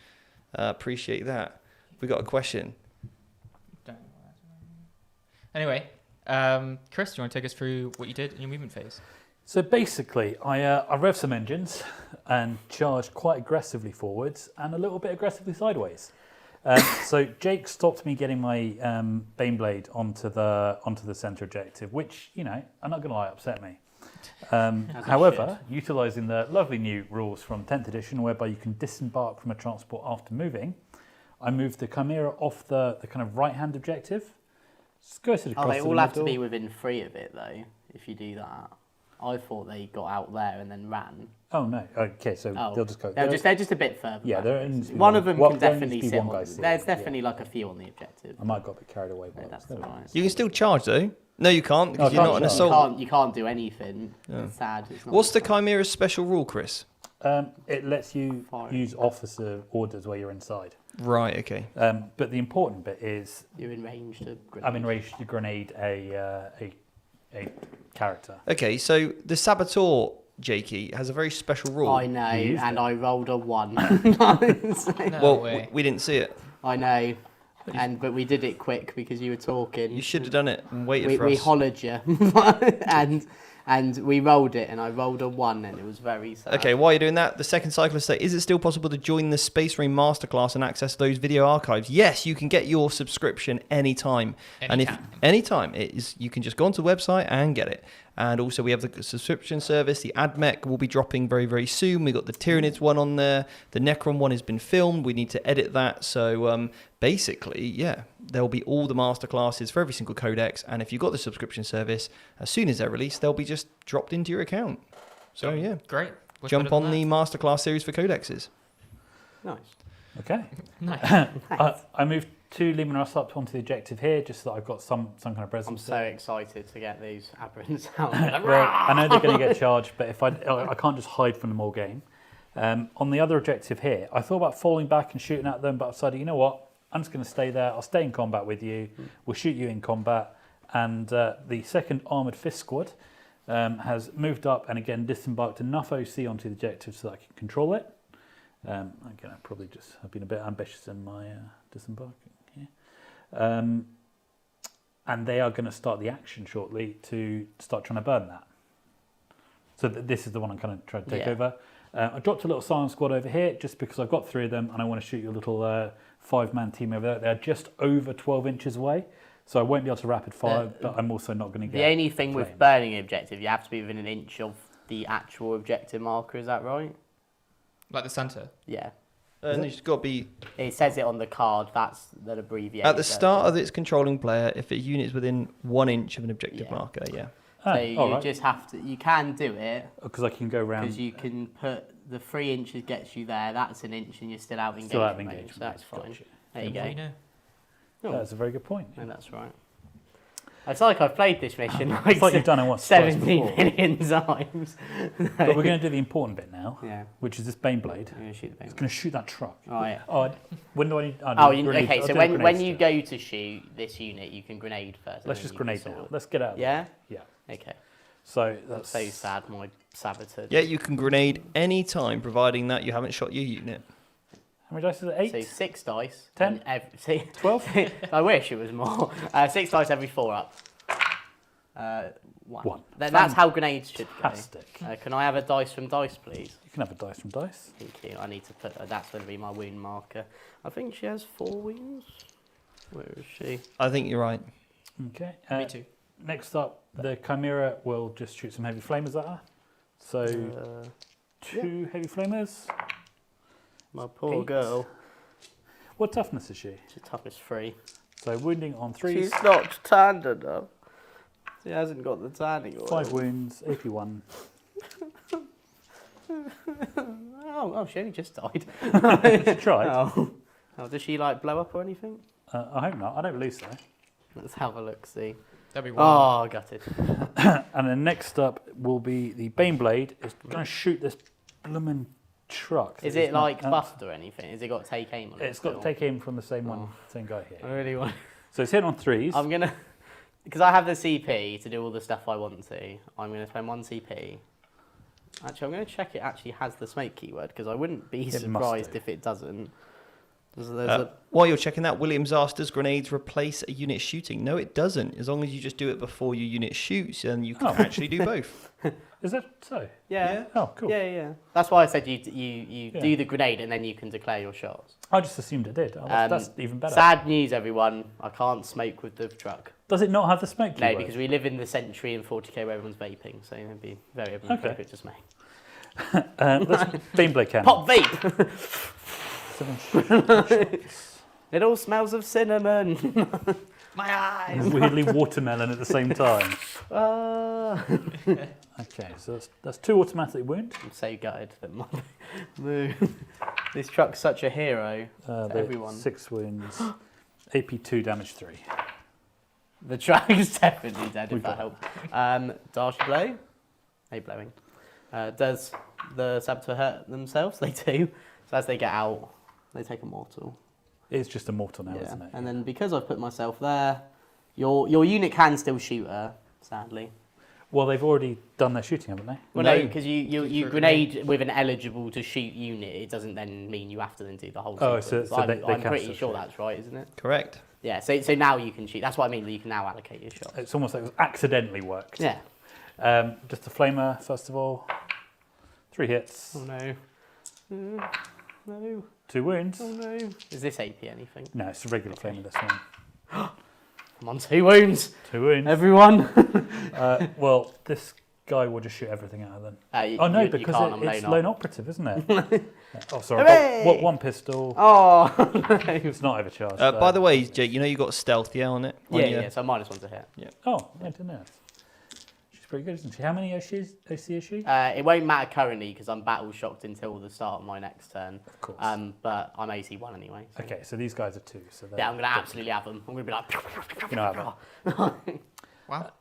Appreciate that. We got a question. Anyway, Chris, do you want to take us through what you did in your movement phase? So basically, I revved some engines and charged quite aggressively forwards and a little bit aggressively sideways. So Jake stopped me getting my Baneblade onto the center objective, which, you know, I'm not going to lie, upset me. However, utilising the lovely new rules from 10th edition, whereby you can disembark from a transport after moving, I moved the Chimera off the kind of right-hand objective. Skirted across They to the all have to middle. be within 3 of it, though, if you do that. I thought they got out there and then ran. Oh no! Okay, so they'll just go. They're just a bit further. Yeah, back. there needs to be One of them one- can there needs to definitely be sit one guy on. sitting, There's yeah. definitely like a few on the objective. I might have got a bit carried away. No, But that's still. alright. You can still charge though. No, you can't because Oh, you're can't not an charge. assault. You can't do anything. It's sad. It's not What's the Chimera's special rule, Chris? It lets you Fire. use officer orders where you're inside. Right. Okay. But the important bit is You're in range to. I'm in range to grenade a character. Okay. So the Saboteur, Jakey, has a very special rule. I know, You used and it. I rolled a 1. No well, way. we didn't see it. I know, but we did it quick because you were talking. You should have done it and waited for we us. hollered you, and we rolled it, and I rolled a 1, and it was very sad. Okay, while you're doing that, the second cyclist say, is it still possible to join the Space Marine Masterclass and access those video archives? Yes, you can get your subscription anytime. And if anytime, it is, you can just go onto the website and get it. And also we have the subscription service. The Admech will be dropping very, very soon. We got the Tyranids one on there. The Necron one has been filmed. We need to edit that. So basically, yeah, there'll be all the masterclasses for every single codex. And if you've got the subscription service, as soon as they're released, they'll be just dropped into your account. So yeah, Great. What's jump better on than the masterclass series for codexes. Nice. Okay. Nice. I moved 2 Lehman Russ up onto the objective here, just so that I've got some kind of presence. I'm so excited to get these aberrants out. Well, I know they're going to get charged, but if I can't just hide from them all game. On the other objective here, I thought about falling back and shooting at them, but I decided, you know what? I'm just going to stay there. I'll stay in combat with you. We'll shoot you in combat. And the 2nd Armoured Fist Squad has moved up and again disembarked enough OC onto the objective so that I can control it. Again, I've been a bit ambitious in my disembarking here. And they are going to start the action shortly to start trying to burn that. So this is the one I'm kind of trying to take over. I dropped a little silent squad over here just because I've got 3 of them and I want to shoot your little 5-man team over there. They're just over 12 inches away, so I won't be able to rapid fire, but I'm also not going to get The only thing with flamed. burning an objective, you have to be within an inch of the actual objective marker. Is that right? Like the center. Yeah. And it's got to be It says it on the card. That's an abbreviation. at the start of its controlling player if a unit is within 1 inch of an objective Yeah. marker. Yeah. So all you right. just have to. You can do it Because I can go around. because you can put the 3 inches gets you there. That's an inch, and you're still out of engagement. Still out of range, engagement. so that's fine. Gotcha. There you What do go. know? Oh, That's a very good point. no, that's right. It's like I've played this mission like, It's like you've done it once, twice 17 before. million times. But we're going to do the important bit now, Yeah, which is this Baneblade. I'm gonna shoot the It's bang. going to shoot that truck. Oh yeah. When do I need? Oh, grenades. okay. I'll So do a when grenade you still. go to shoot this unit, you can grenade first. and Let's then just you can grenade now. sword. Let's get out. Yeah. Yeah. Okay. So That's that's so sad. My saboteur. Yeah, you can grenade any time, providing that you haven't shot your unit. How many dice is it? 8? So 6 dice. 10? 12? I wish it was more. 6 dice every 4 up. 1. That's how grenades should go. Fantastic. Can I have a dice from dice, please? You can have a dice from dice. Thank you. I need to put. That's going to be my wound marker. I think she has 4 wounds. Where is she? I think you're right. Okay. Me too. Next up, the Chimera will just shoot some heavy flamers at her. So 2 heavy flamers. My poor 8. girl. What toughness is she? She's toughness 3. So wounding on 3s. She's not tanned enough. She hasn't got the tanning oil. 5 wounds, AP 1. Oh, she only just died. She tried. Oh, does she like blow up or anything? I hope not. I don't believe so. Let's have a look. See. That'd be one. Oh, gutted. And then next up will be the Baneblade. It's going to shoot this bloomin' truck. Is it like busted or anything? Has it got to take aim on it? It's got to take aim from the same one, same guy I here. really want. So it's hit on 3s. I'm gonna, because I have the CP to do all the stuff I want to. I'm gonna spend 1 CP. Actually, I'm gonna check it actually has the smoke keyword because I wouldn't be must surprised do. if it doesn't. There's While you're checking that, Williams asked, does grenades replace a unit shooting? No, it doesn't. As long as you just do it before your unit shoots, and you can actually do both. Is that so? Yeah. Oh, cool. Yeah. That's why I said you Yeah. do the grenade and then you can declare your shots. I just assumed it did. Oh, that's even better. Sad news, everyone. I can't smoke with the truck. Does it not have the smoke No, keyword? because we live in the century in 40k where everyone's vaping, so it'd be very appropriate to smoke. That's Baneblade cannon. Pop vape! 7 shots. It all smells of cinnamon. My eyes. Weirdly watermelon at the same time. Okay, so that's 2 automatic wound. I'm so gutted that this truck's such a hero to everyone. 6 wounds. AP 2, damage 3. The truck is definitely dead, We've if that got helps. Darsh blow. They blowing. Does the saboteur hurt themselves? They do. So as they get out, they take a mortal. It's just a mortal now, isn't it? And then because I've put myself there, your unit can still shoot her, sadly. Well, they've already done their shooting, haven't they? Well, no, because you grenade with an eligible to shoot unit. It doesn't then mean you have to then do the whole Oh, sequence. so they I'm can pretty still sure shoot. that's right, isn't it? Correct. Yeah, so now you can shoot. That's what I mean, that you can now allocate your shots. It's almost like it was accidentally worked. Yeah. Just a flamer, first of all. 3 hits. Oh no. No. 2 wounds. Oh no. Is this AP anything? No, it's a regular flamer, this one. I'm on 2 wounds. 2 wounds. Everyone. Well, this guy will just shoot everything out of them. You Because can't, I'm it's lone lone op. operative, isn't it? Yeah. Oh, sorry. Hooray! I've got 1 pistol. Oh, no. It's not overcharged. By the way, Jake, you know you got stealth, on it? Yeah, so -1 to hit. Oh, I didn't know. She's pretty good, isn't she? How many OC is she? It won't matter currently because I'm battle shocked until the start of my next turn. Of course. But I'm AC1 anyway. So. Okay, so these guys are 2. So Yeah, I'm going to absolutely have them. I'm going to be like... You know, have it. Wow.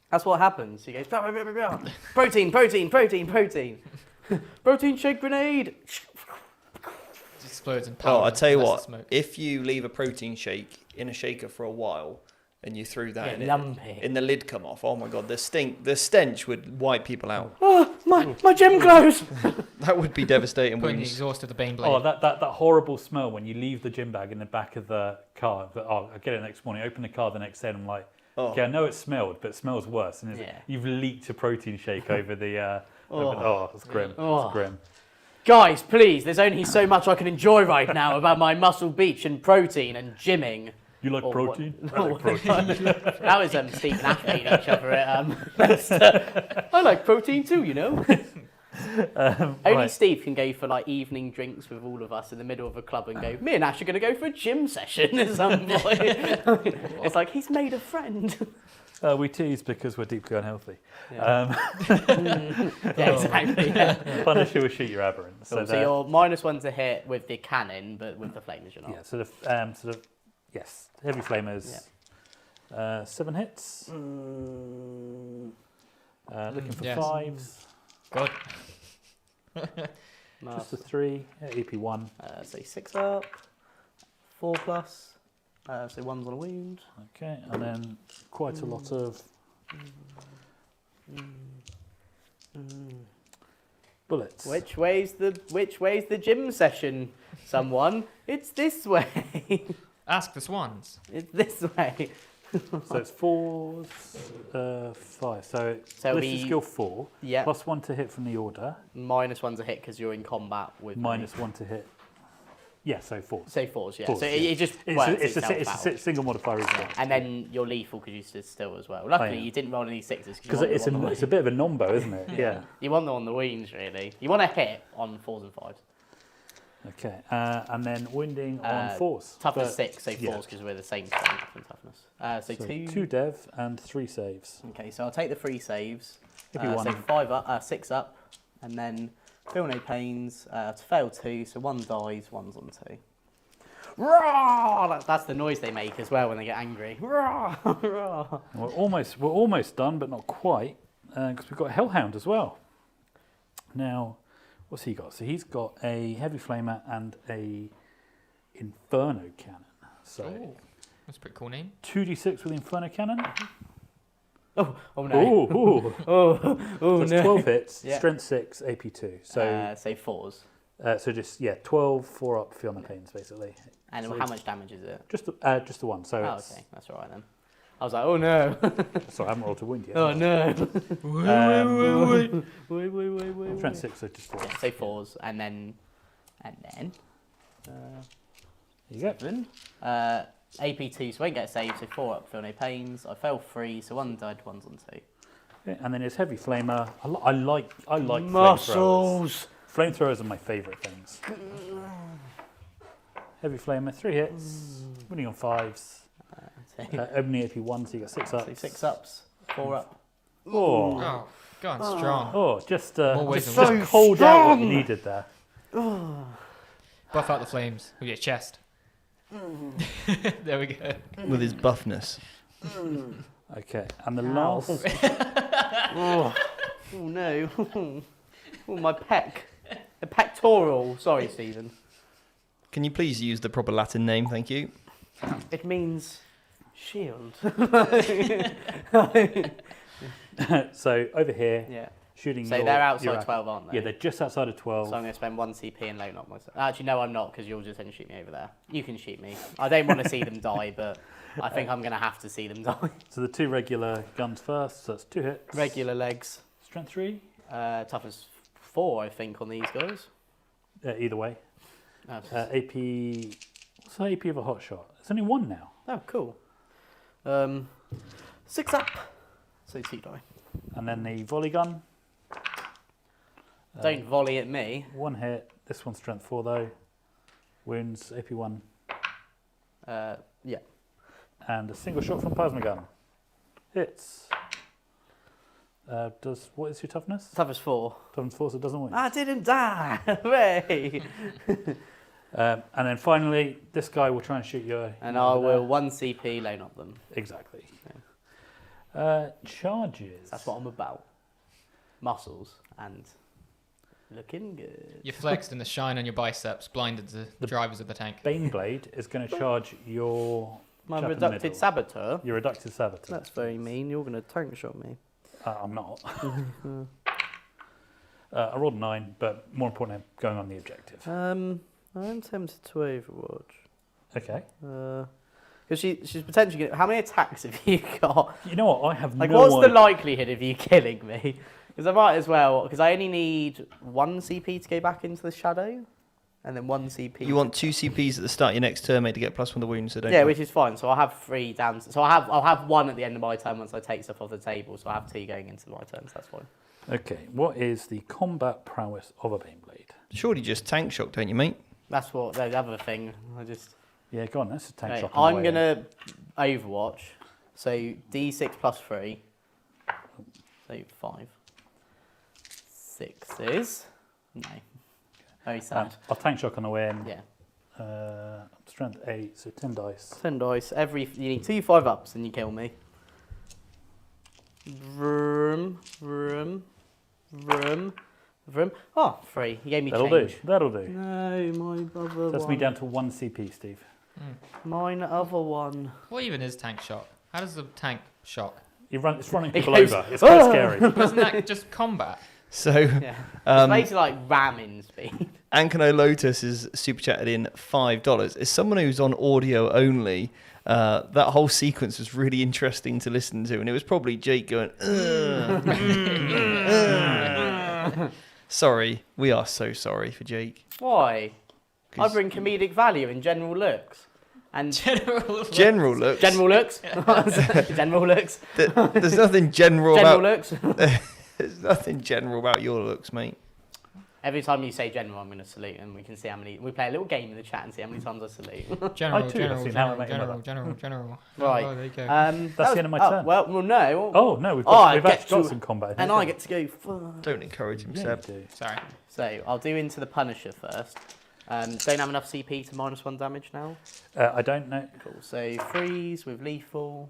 That's what happens. He goes... Blah, blah, blah, blah, blah. Protein. Protein shake grenade. Just explodes in powder. Oh, I tell you That's what, the smoke. if you leave a protein shake in a shaker for a while and you threw that in lump it, it. and the lid come off, oh my god, the stench would wipe people out. Oh, my gym clothes. That would be devastating. Putting the Wounds. exhaust of the Baneblade. Oh, that horrible smell when you leave the gym bag in the back of the car. But, I get it next morning, open the car the next day, and I'm like, okay, I know it smelled, but it smells worse. And you've leaked a protein shake over the... it's grim. Oh. It's grim. Guys, please, there's only so much I can enjoy right now about my muscle beach and protein and gymming. You like protein? I like protein. That was Steve and Ash meeting each other at... I like protein too, you know. Only Steve can go for like evening drinks with all of us in the middle of a club and go, me and Ash are going to go for a gym session at some point. It's like, he's made a friend. We tease because we're deeply unhealthy. Yeah, exactly. Yeah. Punisher will shoot your aberrant. So you're -1 to hit with the cannon, but with the flamers you're not. Yeah, so the yes, heavy flamers. 7 hits. Looking for Yes. 5s. God. Just a 3. EP 1. So 6 up, 4 plus. So 1's on a wound. Okay, and then quite a lot of bullets. Which way's the gym session? Someone, it's this way. Ask the swans. It's this way. So it's 4s, 5. So ballistic skill 4. Yeah. Plus 1 to hit from the order. -1's a hit because you're in combat with. Minus 1 to hit. Yeah, so 4s. Say 4s, yeah. Fours, So yeah. it just It's works a itself out. single modifier, isn't it? And then you're lethal because you stood still as well. Luckily, yeah. you didn't roll any 6s. Because it's a bit of a nombo, isn't it? Yeah. You want them on the wings, really. You want to hit on 4s and 5s. Okay, and then wounding on 4s. Toughness But- 6, so 4s yeah. because we're the same strength and toughness. So 2 dev and 3 saves. Okay, so I'll take the 3 saves. If you want. So 5 up, 6 up, and then feel no pains. To fail 2, so 1 dies, 1's on 2. Roar! That's the noise they make as well when they get angry. Roar! Roar! We're almost done, but not quite, because we've got a Hellhound as well. Now, what's he got? So he's got a Heavy Flamer and a Inferno Cannon. So Ooh, that's a pretty cool name. 2d6 with Inferno Cannon. Oh no. Ooh. Oh So it's no. 12 hits, Yeah. Strength 6, AP 2. So Say 4s. so just 12, 4 up, feel no pains basically. And So how much damage is it? Just the one. So Oh, it's, okay, that's all right then. I was like, oh no. sorry, I haven't rolled to wound yet. Oh no. Wait. Strength 6, so just 4. Yeah, say 4s, and then. There you go. 7. AP 2, so I won't get a save, so 4 up, feel no pains. I fell 3, so 1 died, 1's on 2. Okay, and then his Heavy Flamer. I like flamethrowers. Muscles! Flamethrowers are my favourite things. Heavy Flamer, 3 hits, winning on 5s. Only AP 1, so you got 6 ups. So 6 ups, 4 up. Oh, Oh, God, strong. just More ways just, than just cold out what you strong. needed there. Buff out the flames with your chest. There we go. With his buffness. Okay, and the Ow. last. Oh no. Oh, my pec. The pectoral. Sorry, Stephen. Can you please use the proper Latin name? Thank you. It means shield. So over here, Yeah. shooting. So your, they're your outside ac- 12, aren't they? Yeah, they're just outside of 12. So I'm going to spend 1 CP and load up myself. Actually, no, I'm not, because you'll just then shoot me over there. You can shoot me. I don't want to see them die, but I think I'm going to have to see them die. So the 2 regular guns first. So that's 2 hits. Regular legs. Strength 3. Toughness 4, I think, on these guys. Either way. Oh, AP. What's the AP of a hot shot? It's only 1 now. oh, cool. 6 up. So 2 die. And then the volley gun. Don't volley at me. 1 hit. This one's strength 4 though. Wounds AP 1. Yeah. And a single shot from plasma gun. Hits. What is your toughness? Toughness 4. Toughness 4, so it doesn't win. I didn't die. Hooray. And then finally, this guy will try and shoot you. And I will 1 CP loan up them. Exactly. Charges. That's what I'm about. Muscles and looking good. You're flexed and the shine on your biceps blinded the drivers of the tank. Baneblade is going to charge your My chap in the reducted middle. saboteur. Your reducted saboteur. That's very mean. You're going to tank shot me. I'm not. I rolled a 9, but more importantly, I'm going on the objective. I'm tempted to Overwatch. Okay. Because she's potentially going to... How many attacks have you got? You know what? I have Like, no what's idea. the likelihood of you killing me? Because I might as well... Because I only need 1 CP to go back into the shadow. And then 1 CP... You want 2 CPs at the start of your next turn, mate, to get +1 to wounds, so don't Yeah, you? which is fine. So I'll have 3 down. So I'll have 1 at the end of my turn once I take stuff off the table. So I have 2 going into my turn. So that's fine. Okay. What is the combat prowess of a Baneblade? Surely just tank shock, don't you, mate? That's what the other thing. I just... Yeah, go on. That's a tank Right, shot. on the I'm way in. going to Overwatch. So D6 plus 3. So 5. 6s. No. Very sad. I'll tank shock on the way in. Yeah. Strength 8, so 10 dice. 10 dice. You need 2 5-ups and you kill me. Vroom, vroom, vroom, vroom. Oh, 3. You gave me That'll change. do. That'll do. No, my other That's one. me down to 1 CP, Steve. Mine other one. What even is tank shock? How does the tank shock? It's running people goes, over. It's quite "Oh!" scary. Isn't that just combat? So, Yeah. It's basically like ramming speed. Ankano Lotus is super chatted in $5. As someone who's on audio only, that whole sequence was really interesting to listen to, and it was probably Jake going, Sorry, we are so sorry for Jake. Why? I bring comedic value in general looks. And General looks. General looks. General looks. There's nothing general General about. looks. There's nothing general about your looks, mate. Every time you say general, I'm going to salute, and we can see how many. We play a little game in the chat and see how many times I salute. General, I too have seen How I Met Your Mother. general. Right. Oh, there you go. That's the end of my turn. Well, no. Oh no, we've I actually get got to- some combat. And I get to go first. Don't encourage him, Yeah, Seb. you do. Sorry. So I'll do into the Punisher first. Don't have enough CP to -1 damage now. I don't know. Cool. So freeze with lethal.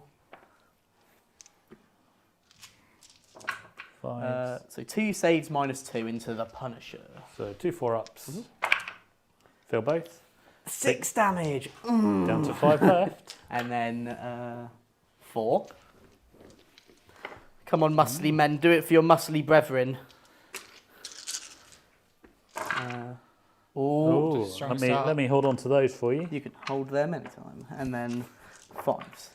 5. So 2 saves -2 into the Punisher. So 2 4-ups. Feel both. 6 damage. Down to 5 left. And then 4. Come on, muscly men, do it for your muscly brethren. Oh, strong start. let me hold on to those for you. You can hold them anytime. And then 5s.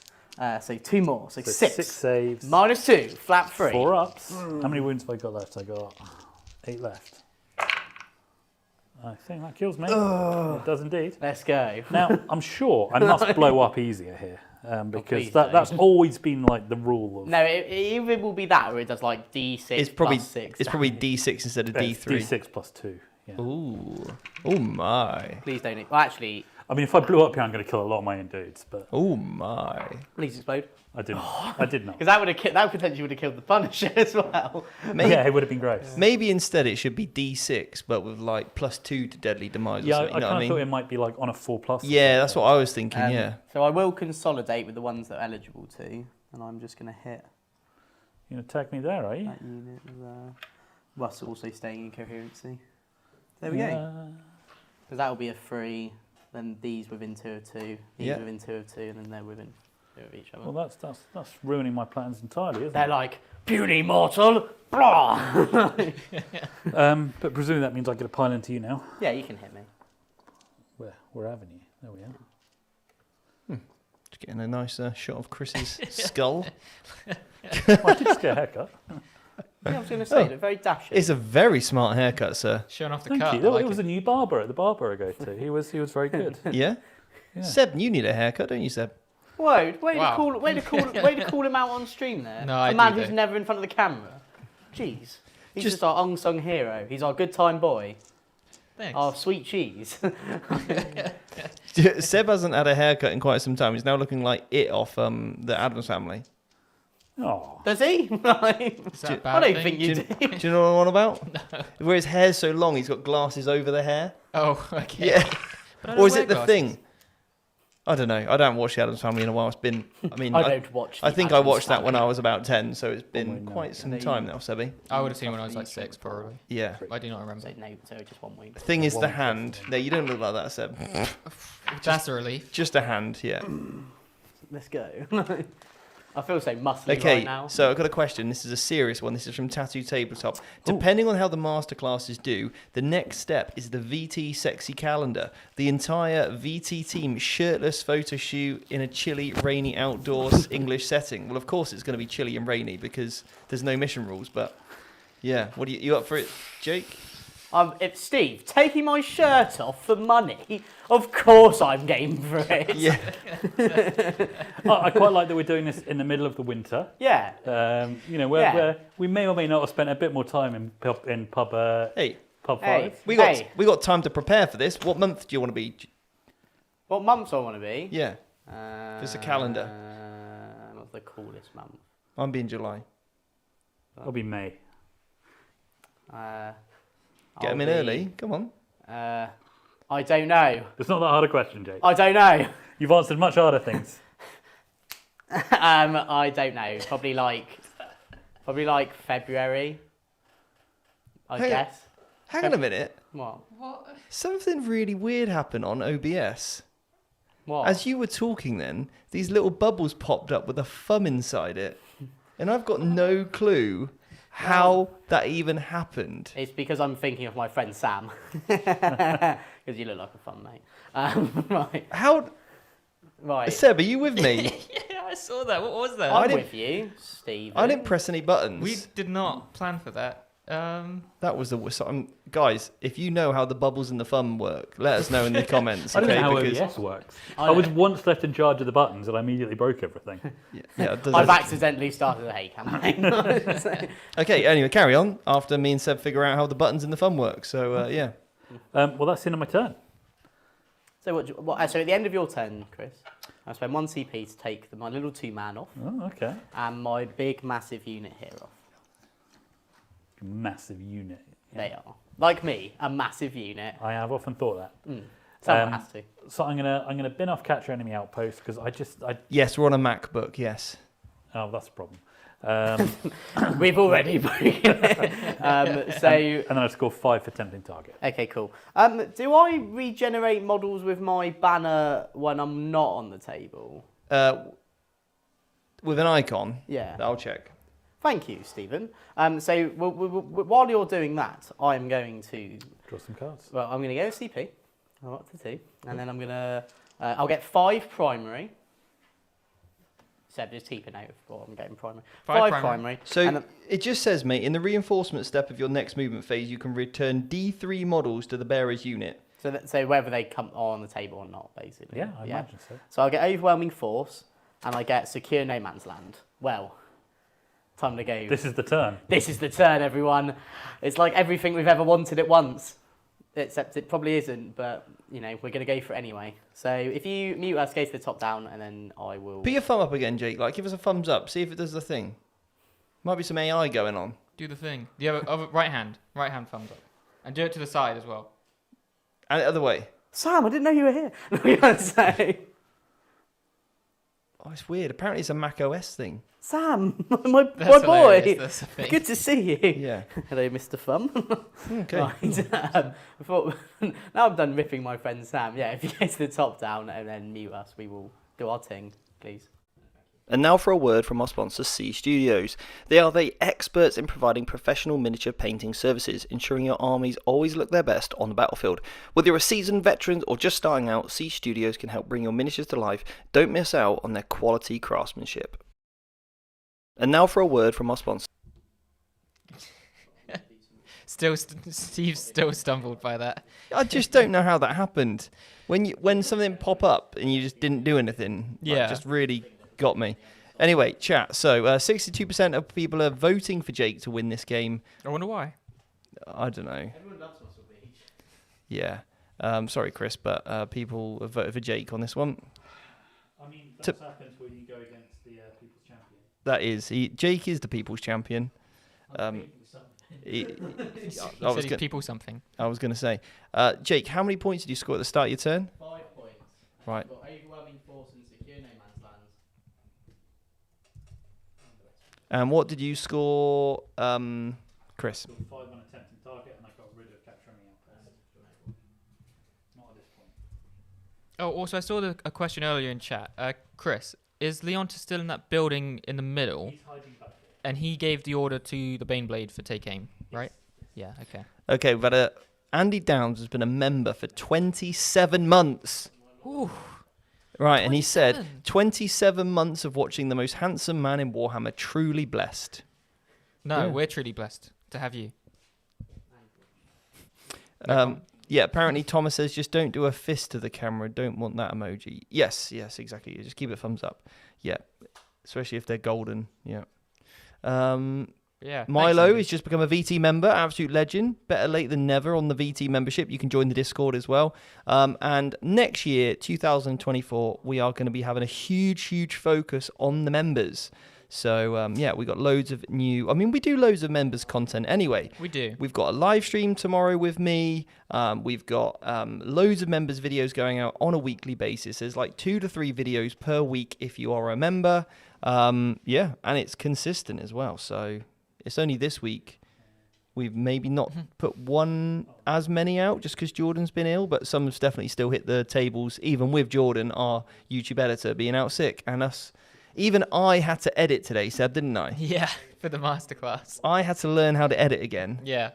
So 2 more. So 6. 6 saves. -2, flat 3. 4-ups. How many wounds have I got left? I got 8 left. I think that kills me. It does indeed. Let's go. Now, I'm sure I must blow up easier here. Because please don't. that's always been like the rule of... No, it either will be that or it does like D6 It's probably plus 6. it's probably D6 instead of It's D3. D6 plus 2. Yeah. Ooh. Oh my. Please don't. Well, actually, I mean, if I blew up here, I'm going to kill a lot of my own dudes, but Oh my. please explode. I didn't. I did not. Because that would have that potentially would have killed the Punisher as well. Maybe, Yeah, it would have been gross. maybe instead it should be D6, but with like +2 to deadly demise. Yeah, or I something, you know kind what of thought I it mean? might be like on a 4+. Yeah, that's what I was thinking. Yeah. So I will consolidate with the ones that are eligible to, and I'm just going to hit You're going to tag me there, are you? that unit there. Whilst also staying in coherency. There we go. Because that will be a 3, then these within 2 of 2, these Yeah. win 2 of 2, and then they're within 2 of each other. Well, that's ruining my plans entirely, isn't They're like, puny mortal, blah! it? But presumably that means I get a pile into you now. Yeah, you can hit me. Where haven't you? There we are. Just getting a nice shot of Chris's skull. I did just get a haircut. Yeah, I was going to say, they're very dashing. It's a very smart haircut, sir. Showing off the Thank cut. you. I like It was a new barber at the barber I go to. He was very good. Yeah? Yeah. Seb, you need a haircut, don't you, Seb? Whoa, way Wow. to call him out on stream there. No, a I man do who's though. never in front of the camera. Jeez. He's just our unsung hero. He's our good time boy. Thanks. Our sweet cheese. Seb hasn't had a haircut in quite some time. He's now looking like it off the Addams Family. Oh, Does he? Is that a I bad don't thing? think you do. Do you know what I'm on about? Where his hair's so long, he's got glasses over the hair. Oh, okay. Yeah. But I don't Or is wear it the glasses. thing? I don't know. I don't watch the Addams Family in a while. It's been. I mean, I don't watch. I the think I Addams watched that when Family. I was about 10, so it's been week now. quite some No, time now, Sebby. I would have seen it when I was like 6, probably. Yeah. I do not remember. So no, so just 1 week. The thing is the One hand. No, you don't look like that, Seb. That's a relief. Just a hand, yeah. Let's go. I feel so muscly Okay, right now. so I've got a question. This is a serious one. This is from Tattoo Tabletop. Depending on how the masterclasses do, the next step is the VT Sexy Calendar. The entire VT team shirtless photo shoot in a chilly, rainy outdoors English setting. Well, of course it's going to be chilly and rainy because there's no mission rules, but yeah. What are you up for it, Jake? It's Steve taking my shirt off for money. Of course, I'm game for it. Yeah. I quite like that we're doing this in the middle of the winter. Yeah. You know, where we may or may not have spent a bit more time in pub Hey, pub Hey. 5. we got time to prepare for this. What month do you want to be? What months I want to be? Yeah, Just a calendar. What's the coolest month? I'm being July. It'll be May. Get them in early. Come on. I don't know. It's not that hard a question, Jake. I don't know. You've answered much harder things. I don't know. Probably like February. I Hey. guess. Hang on a minute. What? Something really weird happened on OBS. What? As you were talking then, these little bubbles popped up with a thumb inside it. And I've got no clue how that even happened. It's because I'm thinking of my friend Sam. Because you look like a fun mate. Right. How? Right. Seb, are you with me? Yeah, I saw that. What was that? I'm with you, Steve. I didn't press any buttons. We did not plan for that. That was the guys. If you know how the bubbles in the thumb work, let us know in the comments. I don't know how because OBS works. I was once left in charge of the buttons and I immediately broke everything. yeah, it does- I've accidentally started a hate campaign. Okay, anyway, carry on. After me and Seb figure out how the buttons in the thumb work. So yeah. Well, that's the end of my turn. So so at the end of your turn, Chris, I spend 1 CP to take my little 2-man off Oh, okay. and my big massive unit here off. Massive unit. They are, like me, a massive unit. I have often thought that. Someone has to. So I'm gonna bin off capture enemy outpost because I Yes, we're on a MacBook. Yes. oh, that's a problem. We've already broken it. And then I score 5 for tempting target. Okay, cool. Do I regenerate models with my banner when I'm not on the table? With an icon. Yeah. I'll check. Thank you, Stephen. So while you're doing that, I'm going to... Draw some cards. Well, I'm going to go CP. I'm up to 2. And then I'm going to... I'll get 5 primary. Seb, just keep a note of what I'm getting primary. 5 primary. So and it just says, mate, in the reinforcement step of your next movement phase, you can return D3 models to the bearer's unit. so whether they come on the table or not, basically. Yeah, I imagine so. So I'll get overwhelming force, and I get secure no man's land. Well, time to go. This is the turn. This is the turn, everyone. It's like everything we've ever wanted at once. Except it probably isn't, but, you know, we're going to go for it anyway. So if you mute us, go to the top down, and then I will... Put your thumb up again, Jake. Like, give us a thumbs up. See if it does the thing. Might be some AI going on. Do the thing. The other right hand thumbs up, and do it to the side as well. And the other way. Sam, I didn't know you were here. What are you going to say? Oh, it's weird. Apparently it's a Mac OS thing. Sam, my That's boy. hilarious, that's the thing. Good to see you. Yeah. Hello, Mr. Thumb. Okay. Right. Now I'm done ripping my friend Sam. Yeah, if you go to the top down and then mute us, we will do our thing, please. And now for a word from our sponsor, C Studios. They are the experts in providing professional miniature painting services, ensuring your armies always look their best on the battlefield. Whether you're a seasoned veteran or just starting out, C Studios can help bring your miniatures to life. Don't miss out on their quality craftsmanship. And now for a word from our sponsor. Steve still stumbled by that. I just don't know how that happened. When something pop up and you just didn't do anything, Yeah. just really got me. Anyway, chat. So 62% of people are voting for Jake to win this game. I wonder why. I don't know. Everyone loves Muscle Beach. Yeah. Sorry, Chris, but people have voted for Jake on this one. I mean, To- that's happens when you go against the people's champion. That is, Jake is the people's champion. He I said was he's gonna- people something. I was going to say, Jake, how many points did you score at the start of your turn? 5 points. Right. Got overwhelming force and secure no man's lands. And what did you score, Chris? 5 on attempting target, and I got rid of capturing outpost. Not at this point. Oh, also I saw a question earlier in chat. Chris, is Leonta still in that building in the middle? He's hiding back here. And he gave the order to the Baneblade for take aim, right? Yeah. Okay. Okay, but Andy Downs has been a member for 27 months. Ooh. Right, and he said, 27? 27 months of watching the most handsome man in Warhammer, truly blessed. No, Yeah. we're truly blessed to have you. Yeah, apparently Thomas says, just don't do a fist to the camera, don't want that emoji. Yes, exactly. Just keep it thumbs up. Yeah, especially if they're golden. Yeah. Yeah. Milo thanks, has just become a VT member, absolute legend. Better late than never on the VT membership. You can join the Discord as well. And next year, 2024, we are going to be having a huge focus on the members. So, yeah, we got loads of new... I mean, we do loads of members content anyway. We do. We've got a live stream tomorrow with me. We've got loads of members videos going out on a weekly basis. There's like 2 to 3 videos per week if you are a member. Yeah, and it's consistent as well. So it's only this week we've maybe not put as many out just because Jordan's been ill, but some have definitely still hit the tables, even with Jordan, our YouTube editor, being out sick, and us Even I had to edit today, Seb, didn't I? Yeah, for the masterclass. I had to learn how to edit again. Yeah.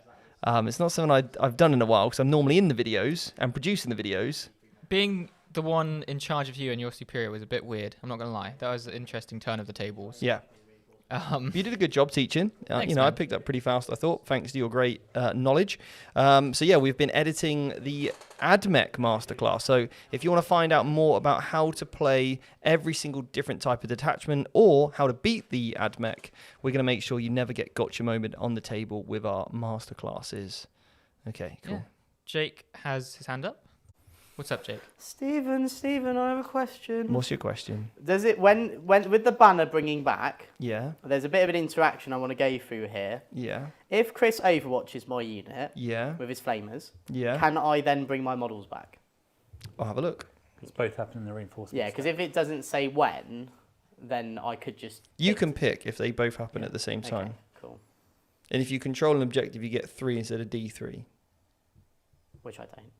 It's not something I've done in a while because I'm normally in the videos and producing the videos. Being the one in charge of you and your superior was a bit weird. I'm not going to lie. That was an interesting turn of the tables. Yeah. You did a good job teaching. Thanks, I man. picked up pretty fast, I thought, thanks to your great knowledge. We've been editing the Admech masterclass. So if you want to find out more about how to play every single different type of detachment or how to beat the Admech, we're going to make sure you never get gotcha moment on the table with our masterclasses. Okay, cool. Yeah. Jake has his hand up. What's up, Jake? Stephen, I have a question. What's your question? Does it when with the banner bringing back? Yeah. There's a bit of an interaction I want to go through here. Yeah. If Chris overwatches my unit Yeah. with his flamers, Yeah. can I then bring my models back? I'll have a look. It's both happening in the reinforcements. Yeah, because if it doesn't say when, then I could just. You can pick if they both happen at the same Okay, time. cool. And if you control an objective, you get 3 instead of D3. Which I don't.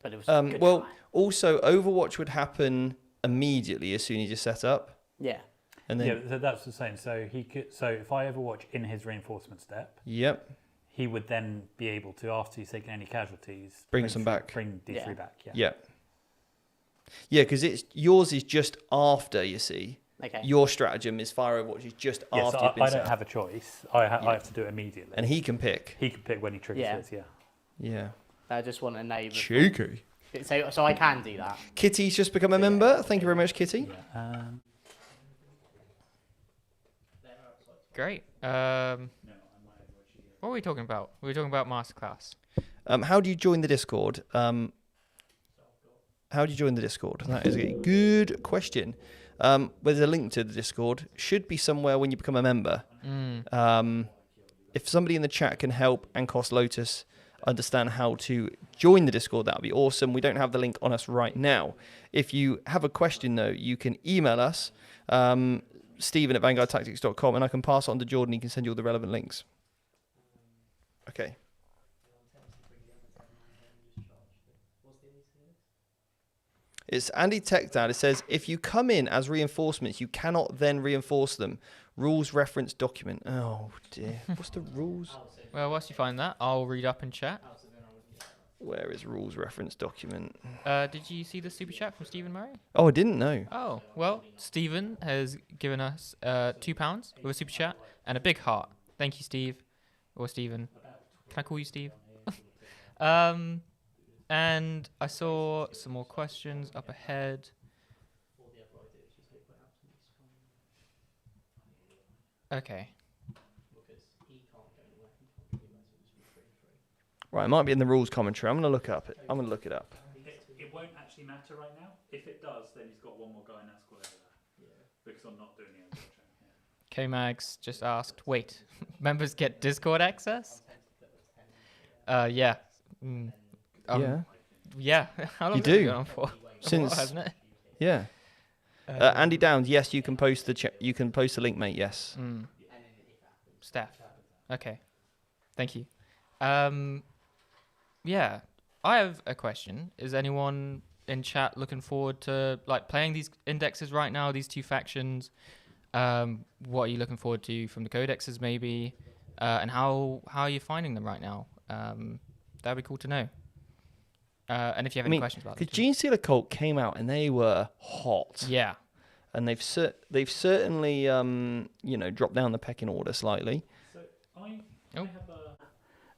But it was a good try. Also, Overwatch would happen immediately as soon as you set up. Yeah. And then, Yeah, that's the same. So he could. So if I overwatch in his reinforcement step, yep, he would then be able to, after he's taken any casualties, Bring some back. Bring D3 Yeah. back. Yeah. yep. Yeah, because yours is just after, you see. Okay. Your stratagem is fire Overwatch is just Yeah, after so you've been I set don't up. have a choice. I have to do it immediately. And he can pick. He can pick when he triggers Yeah. his. Yeah. Yeah. I just want to know. Cheeky. So I can do that. Kitty's just become a member. Thank you very much, Kitty. Yeah. Great. What are we talking about? We were talking about masterclass. How do you join the Discord? How do you join the Discord? That is a good question. There's a link to the Discord. Should be somewhere when you become a member. If somebody in the chat can help and Cost Lotus understand how to join the Discord, that would be awesome. We don't have the link on us right now. If you have a question, though, you can email us, Stephen@vanguardtactics.com, and I can pass it on to Jordan. He can send you all the relevant links. Okay. It's Andy Tech Dad. It says, if you come in as reinforcements, you cannot then reinforce them. Rules reference document. Oh, dear. What's the rules? Well, whilst you find that, I'll read up in chat. Where is rules reference document? Did you see the super chat from Stephen Murray? Oh, I didn't know. Oh, well, Stephen has given us £2 with a super chat and a big heart. Thank you, Steve. Or Stephen. Can I call you Steve? And I saw some more questions up ahead. Okay. Right, it might be in the rules commentary. I'm going to look it up. It won't actually matter right now. If it does, then he's got one more guy in that squad over there. Yeah. Because I'm not doing the overwatching. Yeah. K-Mags just asked, wait, members get Discord access? Yeah. Yeah. Yeah. How long You has it do. been on for? Since- hasn't it? Yeah. Andy Downs, yes, you can post you can post the link, mate. Yes. Staff. Okay. Thank you. Yeah. I have a question. Is anyone in chat looking forward to playing these indexes right now, these two factions? What are you looking forward to from the codexes maybe? And how are you finding them right now? That'd be cool to know. And if you have any questions about it. Because Genestealer Cult came out and they were hot. Yeah. And they've certainly dropped down the pecking order slightly. So I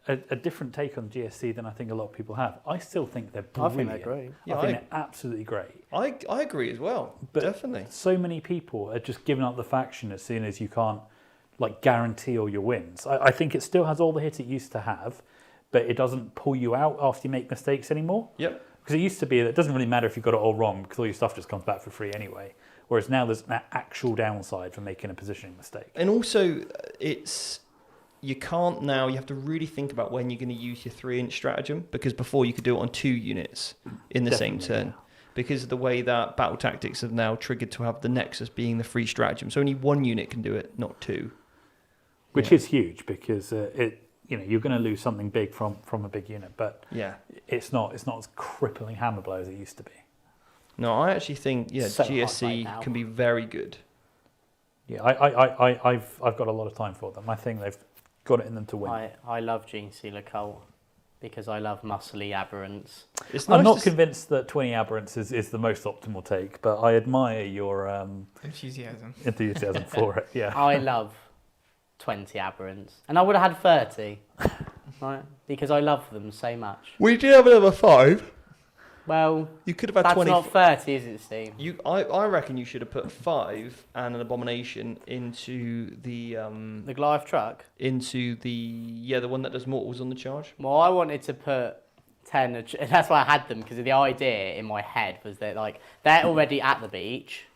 have a different take on GSC than I think a lot of people have. I still think they're brilliant. I think they're great. Yeah, I think they're absolutely great. I agree as well. But definitely. So many people are just giving up the faction as soon as you can't guarantee all your wins. I think it still has all the hits it used to have, but it doesn't pull you out after you make mistakes anymore. Yep. Because it used to be that it doesn't really matter if you got it all wrong because all your stuff just comes back for free anyway. Whereas now there's an actual downside for making a positioning mistake. And also, you can't now, you have to really think about when you're going to use your 3-inch stratagem, because before you could do it on 2 units in the same turn. Yeah. Because of the way that battle tactics have now triggered to have the Nexus being the free stratagem. So only 1 unit can do it, not 2. Which is huge because you're going to lose something big from a big unit, but it's not as crippling hammer blow as it used to be. No, I actually think So hard right GSC now. can be very good. Yeah, I've got a lot of time for them. I think they've got it in them to win. I love Genestealer Cult because I love muscly aberrants. It's I'm nice not convinced that 20 aberrants is the most optimal take, but I admire your Enthusiasm. enthusiasm for it. Yeah. I love 20 aberrants, and I would have had 30, right? Because I love them so much. We did have another 5. Well, You could have had that's 20. not 30, is it, Steve? I reckon you should have put 5 and an abomination into the The Goliath truck. into the one that does mortals on the charge. Well, I wanted to put 10. That's why I had them, because the idea in my head was that they're already at the beach,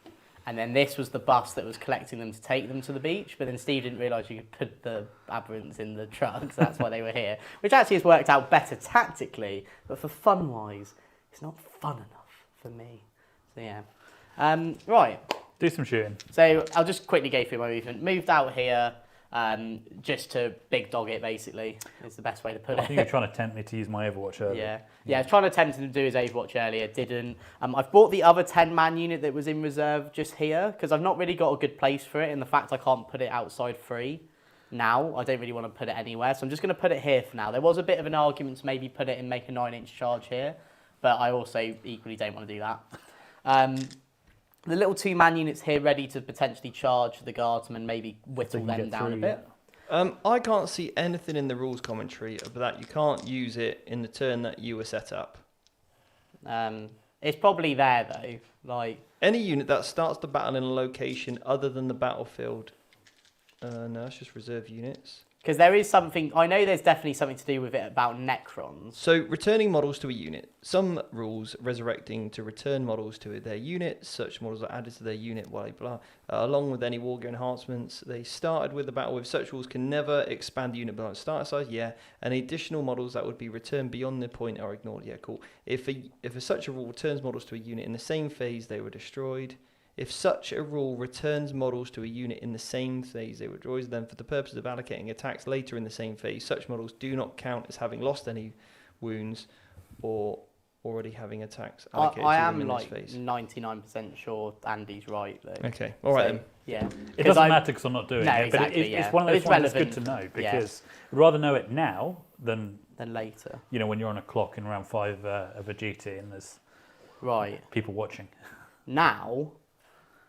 and then this was the bus that was collecting them to take them to the beach. But then Steve didn't realise you could put the aberrants in the truck, so that's why they were here. Which actually has worked out better tactically, but for fun-wise, it's not fun enough for me. So yeah. Right. Do some shooting. So I'll just quickly go through my movement. Moved out here just to big dog it, basically, is the best way to put I it. think you're trying to tempt me to use my Overwatch earlier. Yeah, I was trying to attempt to do his Overwatch earlier, didn't. I've bought the other 10-man unit that was in reserve just here, because I've not really got a good place for it, and the fact I can't put it outside free now, I don't really want to put it anywhere, so I'm just going to put it here for now. There was a bit of an argument to maybe put it and make a 9-inch charge here, but I also equally don't want to do that. The little 2-man units here ready to potentially charge the guardsmen, maybe whittle you them get down through, a bit. I can't see anything in the rules commentary of that you can't use it in the turn that you were set up. It's probably there though. Like Any unit that starts the battle in a location other than the battlefield. No, it's just reserve units. because there is something, I know there's definitely something to do with it about Necrons. So, returning models to a unit. Some rules resurrecting to return models to their unit. Such models are added to their unit, blah, blah. Along with any war gear enhancements. They started with the battle with such rules can never expand the unit beyond starter size, yeah. And additional models that would be returned beyond the point are ignored, yeah, cool. If such a rule returns models to a unit in the same phase, they were destroyed. If such a rule returns models to a unit in the same phase, they withdraws them for the purpose of allocating attacks later in the same phase. Such models do not count as having lost any wounds or already having attacks allocated I to am them in like this phase. 99% sure Andy's right though. Okay, all right then. Yeah. It doesn't matter because I'm not doing No, it, but exactly, it's one of But those it's ones that's good relevant. to know Yeah. because I'd rather know it now than Then later. when you're on a clock in round 5 of a GT and there's Right. people watching. Now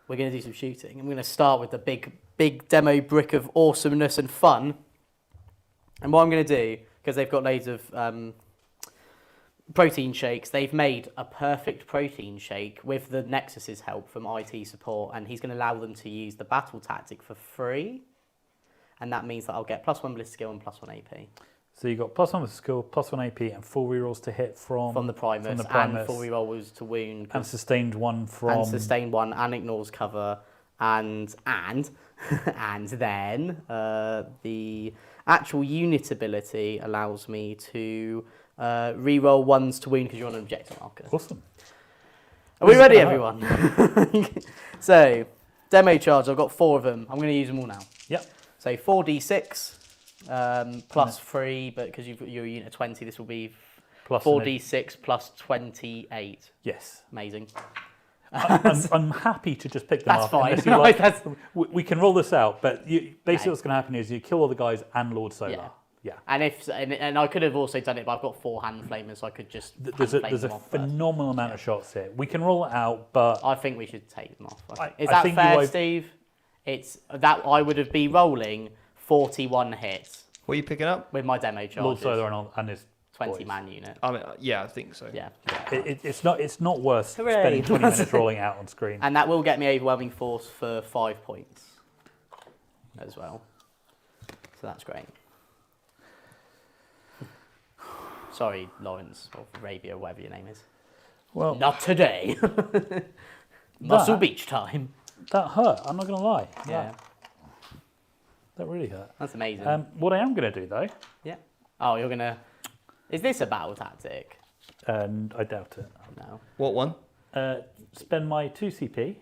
we're going to do some shooting. I'm going to start with the big demo brick of awesomeness and fun. And what I'm going to do, because they've got loads of protein shakes, they've made a perfect protein shake with the Nexus's help from IT support, and he's going to allow them to use the battle tactic for free. And that means that I'll get +1 ballistic skill and +1 AP. So you've got +1 with skill, +1 AP, and 4 rerolls to hit from The Primus, and 4 rerolls to wound. and sustained 1 from. And sustain 1 and ignores cover, and and then the actual unit ability allows me to reroll 1s to wound because you're on an objective marker. Awesome. Are we ready, everyone? So, demo charge. I've got 4 of them. I'm going to use them all now. Yep. So 4d6 plus 3, but because you're a unit of 20, this will be Plus 4d6 plus 28. Yes. Amazing. I'm happy to just pick them That's up. fine. unless you like- we can roll this out, but basically what's going to happen is you kill all the guys and Lord Solar. Yeah. And I could have also done it, but I've got 4 hand flamers, so I could just. There's a phenomenal amount of shots here. We can roll it out, but I think we should take them off. Is I that think fair, you Steve? It's that I would have been rolling 41 hits What are you picking up? with my demo Lord charges. Solar and his 20-man unit. I mean, yeah, I think so. Yeah. It's not worth Hooray. spending 20 minutes rolling out on screen. And that will get me overwhelming force for 5 points as well. So that's great. Sorry, Lawrence, or Arabia, whatever your name is. Well, Not today. Muscle That- Beach time. that hurt. I'm not going to lie. Yeah, That really hurt. that's amazing. What I am going to do though, Yeah. Oh, you're gonna. Is this a battle tactic? and I doubt it, No. What one? spend my 2 CP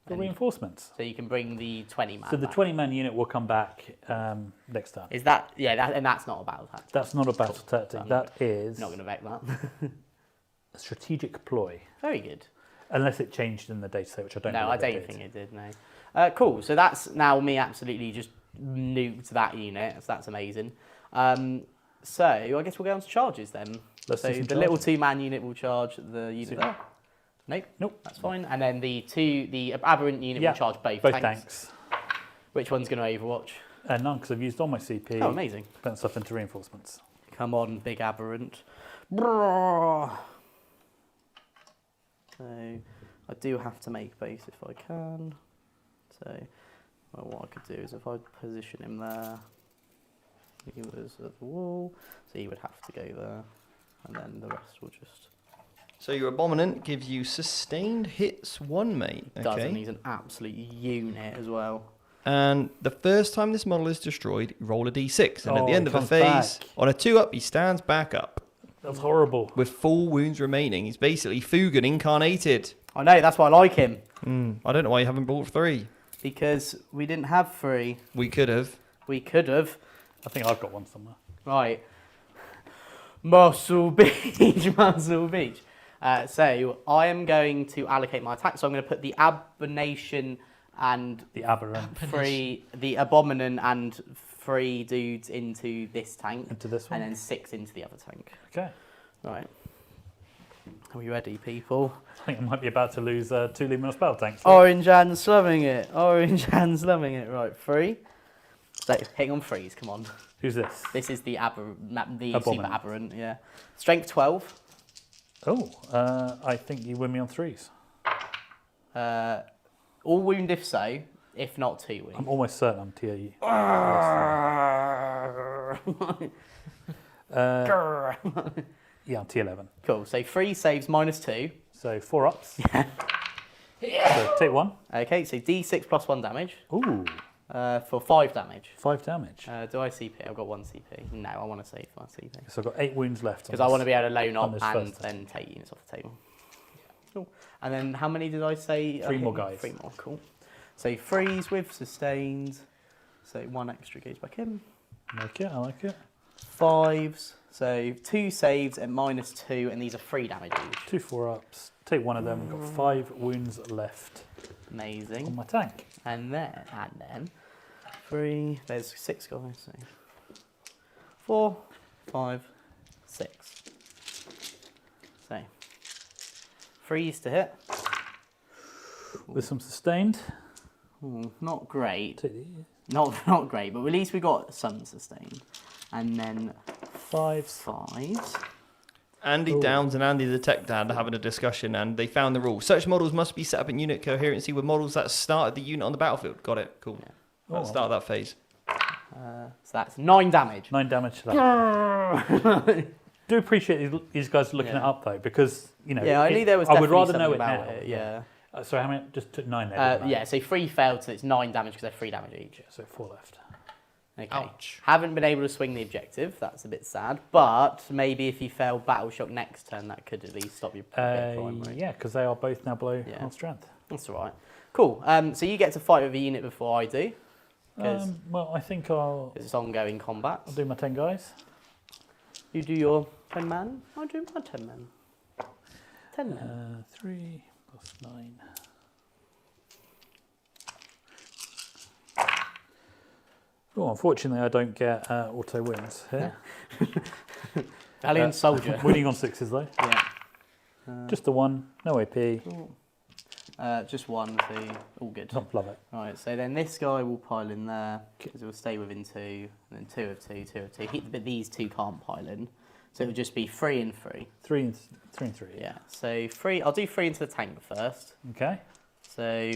for And- reinforcements. So you can bring the 20-man. So the back. 20-man unit will come back next time. Is that and that's not a battle tactic. That's not a battle tactic. I'm That is Not gonna vet that. a strategic ploy. Very good. Unless it changed in the dataset, which I don't. No, I don't think it did. No. Cool. So that's now me absolutely just nuked that unit. So that's amazing. So I guess we'll go on to charges then. Let's so do some the little charges. 2-man unit will charge the unit Super. there. Nope. Nope. That's fine. And then the aberrant unit will charge both tanks. Which one's going to Overwatch? None, because I've used all my CP. Oh, amazing. Spent stuff into reinforcements. Come on, big aberrant. Brrr. So I do have to make base if I can. So what I could do is if I position him there, he was at the wall, so he would have to go there, and then the rest will just... So your Abominant gives you sustained hits 1, mate. Does, and he's an absolute unit as well. And the first time this model is destroyed, you roll a d6. And at the end of a comes phase, back. on a 2-up, he stands back up. That's horrible. With 4 wounds remaining. He's basically Fugan incarnated. I know, that's why I like him. I don't know why you haven't brought 3. Because we didn't have 3. We could have. We could have. I think I've got one somewhere. Right. Muscle Beach, Muscle Beach. So I am going to allocate my attack. So I'm going to put the Abomination and The Aberrant. the Abominant and 3 dudes into this tank. Into this one? And then 6 into the other tank. Okay. Right. Are we ready, people? I think I might be about to lose 2 Luminous Spell tanks. Orange and slumming it. Orange and slumming it. Right, 3. So hitting on 3s, come on. Who's this? This is the super Abominant. aberrant, yeah. Strength 12. Oh, I think you win me on 3s. All wound if so, if not 2 wound. I'm almost certain I'm TAE. Yeah, I'm T11. Cool, so 3 saves -2. So 4 ups. So take 1. Okay, so D6 plus 1 damage Ooh, for 5 damage. 5 damage. Do I CP? I've got 1 CP. No, I want to save my CP. So I've got 8 wounds left. Because I want to be able to loan on up this and first then take units off the table. Cool. And then how many did I say? 3 more guys. 3 more, cool. So 3s with sustained. So 1 extra goes back in. I like it, I like it. 5s. So 2 saves at -2, and these are 3 damage each. 2 4 ups. Take 1 of them. We've got 5 wounds left on Amazing. my tank. And then 3. There's 6 guys. So 4, 5, 6. So 3s to hit. With some sustained. Ooh, not great. Take these. Not great, but at least we got some sustained. And then 5s. 5s. Andy Ooh. Downs and Andy the Tech Dad are having a discussion, and they found the rule. Such models must be set up in unit coherency with models that started the unit on the battlefield. Got it. Cool. Yeah. At the start of that phase. So that's 9 damage. 9 damage to that. Do appreciate these guys looking Yeah. it up though, because you know. Yeah, I knew there was. I would definitely rather know something it about now. it. Yeah. So how many? Just took 9 there. didn't I? Yeah. So 3 failed, so it's 9 damage because they're 3 damage each. So 4 left. Okay. Ouch. Haven't been able to swing the objective. That's a bit sad. But maybe if you fail Battle Shock next turn, that could at least stop your primary. Yeah, because they are both now below Yeah. half strength. That's all right. Cool. So you get to fight with a unit before I do, because Well, I think I'll it's ongoing combat. do my 10 guys. You do your 10 man. I do my 10 men. 10 men. 3 plus 9. Oh, unfortunately, I don't get auto wins here. Valiant soldier. Winning on 6s though. Yeah. Just the 1, no AP. Just 1, so all good. Love it. Right, so then this guy will pile in there because it will stay within 2, and then 2 of 2, 2 of 2. But these 2 can't pile in, so it will just be 3 and 3. 3 and 3. Yeah. So 3. I'll do 3 into the tank first. Okay. So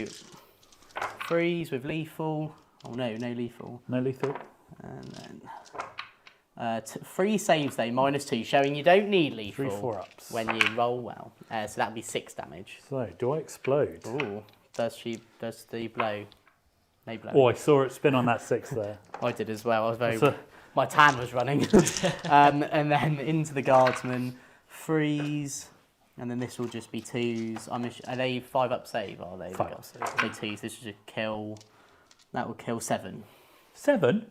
3s with lethal. Oh no, no lethal. No lethal. And then 3 saves though, -2, showing you don't need lethal 3 4 ups. when you roll well. So that'd be 6 damage. So, do I explode? Ooh, does the blow? No blow. Oh, I saw it spin on that 6 there. I did as well. I was very. So- My tan was running. And then into the guardsman, 3s, and then this will just be 2s. Are they 5 up save? Are they? 5 up save. So 2s. This should kill. That will kill 7. 7?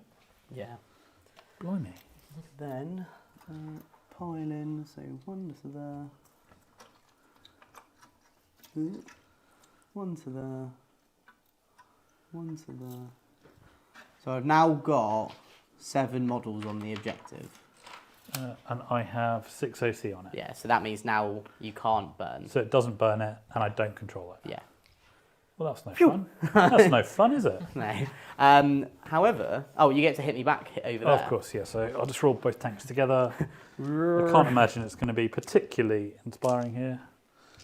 Yeah. Blimey. Then pile in. So 1 to there. One to there. One to there. So I've now got 7 models on the objective. And I have 6 OC on it. Yeah, so that means now you can't burn. So it doesn't burn it, and I don't control it. Yeah. Well, that's no fun. That's no fun, is it? No. However, you get to hit me back over there. Oh, of course, yeah. So I'll just roll both tanks together. I can't imagine it's going to be particularly inspiring here.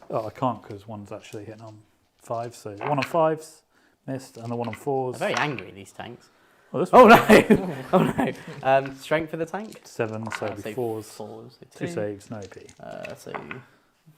Oh, I can't because one's actually hitting on 5. So 1 on 5s, missed, and the 1 on 4s. They're very angry, these tanks. Oh, this Oh, no. Oh, no. Strength for the tank? 7, so it'd be 4s. 4s. 2 saves, no AP. So,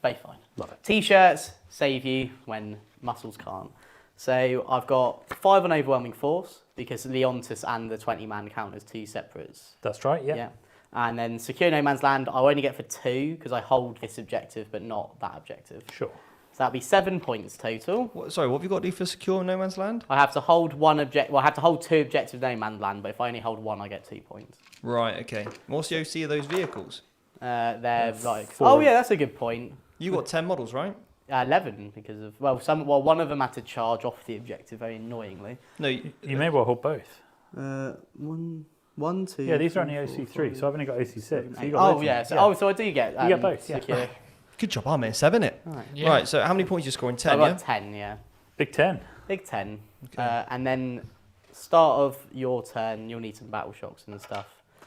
both fine. Love it. T-shirts save you when muscles can't. So I've got 5 on overwhelming force because Leontis and the 20-man count as 2 separates. That's right, yeah. Yeah. And then secure no man's land, I'll only get for 2 because I hold this objective but not that objective. Sure. So that'll be 7 points total. Sorry, what have you got to do for secure no man's land? I have to hold I have to hold 2 objectives no man's land, but if I only hold 1, I get 2 points. Right, okay. What's the OC of those vehicles? They're like 4. Oh yeah, that's a good point. You got 10 models, right? 11 because of one of them had to charge off the objective very annoyingly. No, You may well hold both. 1, 2. Yeah, these are only OC3, so I've only got OC6. So you got loads of them. So I do get You get both, yeah. secure. good job, I'm in 7, innit? Right. Yeah. Right, so how many points you scoring? 10, I yeah? got 10, yeah. Big 10. Big 10. Okay. And then start of your turn, you'll need some battle shocks and stuff.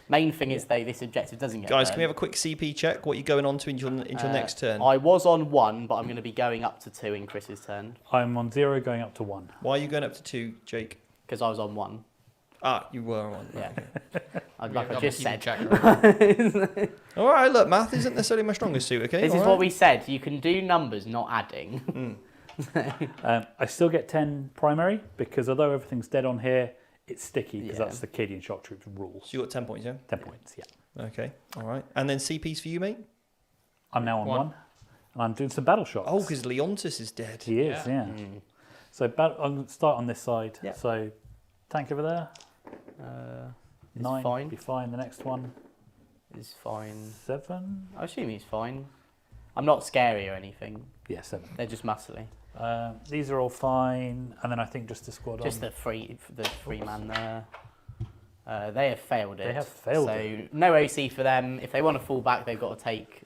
Main thing is though, this objective doesn't get Guys, burned. can we have a quick CP check? What you're going on to into your next turn? I was on 1, but I'm going to be going up to 2 in Chris's turn I'm on 0 going up to 1. Why are you going up to 2, Jake? because I was on 1. Ah, you were on. Yeah. Like Yeah, I just said. check. All right, look, math isn't necessarily my strongest suit, okay? This All is right. what we said. You can do numbers, not adding. I still get 10 primary because although everything's dead on here, it's sticky because Yeah. that's the Cadian shock troops rules. So you got 10 points, yeah? 10 points, yeah. Okay, all right. And then CPs for you, mate? I'm now on 1. 1, and I'm doing some battle shots. Oh, because Leontis is dead. He is, yeah. So I'm going to start on this side. Yeah. So tank over there. It's 9 fine. be fine. The next one, It's fine. 7. I assume he's fine. I'm not scary or anything. Yeah, 7. They're just muscly. These are all fine, and then I think just the squad Just on. the free man there. They have failed it. They have failed so it. no OC for them. If they want to fall back, they've got to take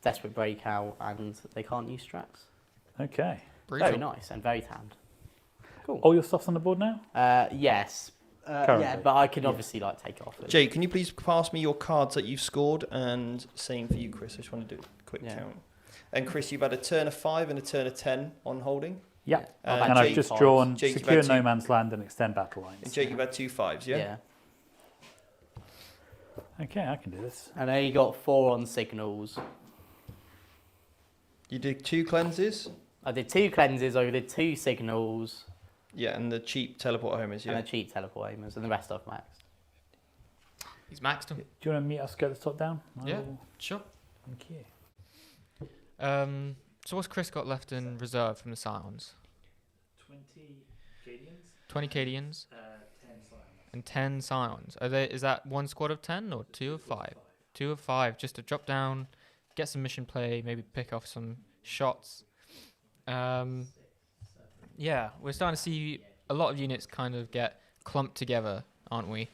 desperate breakout, and they can't use strats. Okay. Brutal. Very nice and very tanned. Cool. All your stuff's on the board now. Yes. Yeah, Currently. but I can obviously take it off. Jake, can you please pass me your cards that you've scored? And same for you, Chris. I just want to do a quick Yeah. count. And Chris, you've had a turn of 5 and a turn of 10 on holding. Yeah. I've had And I've Jake just fives. drawn Jake, you've secure had no 2. man's land and extend battle And lines. Jake, you've had 2 5s, yeah? Yeah. Okay, I can do this. And then you got 4 on signals. You did 2 cleanses. I did 2 cleanses. I did 2 signals. Yeah, and the cheap teleport homers, yeah. And a cheap teleport aimers, and the rest I've maxed. He's maxed them. Do you want to meet us? Go to the top down. I Yeah. will- Sure. Thank you. So what's Chris got left in reserve from the Scions? 20 Cadians, 20 Cadians 10 Scions. and 10 Scions. Is that one squad of 10 or 2 of 5? 2 of 5, just to drop down, get some mission play, maybe pick off some shots. Yeah, we're starting to see a lot of units kind of get clumped together, aren't we,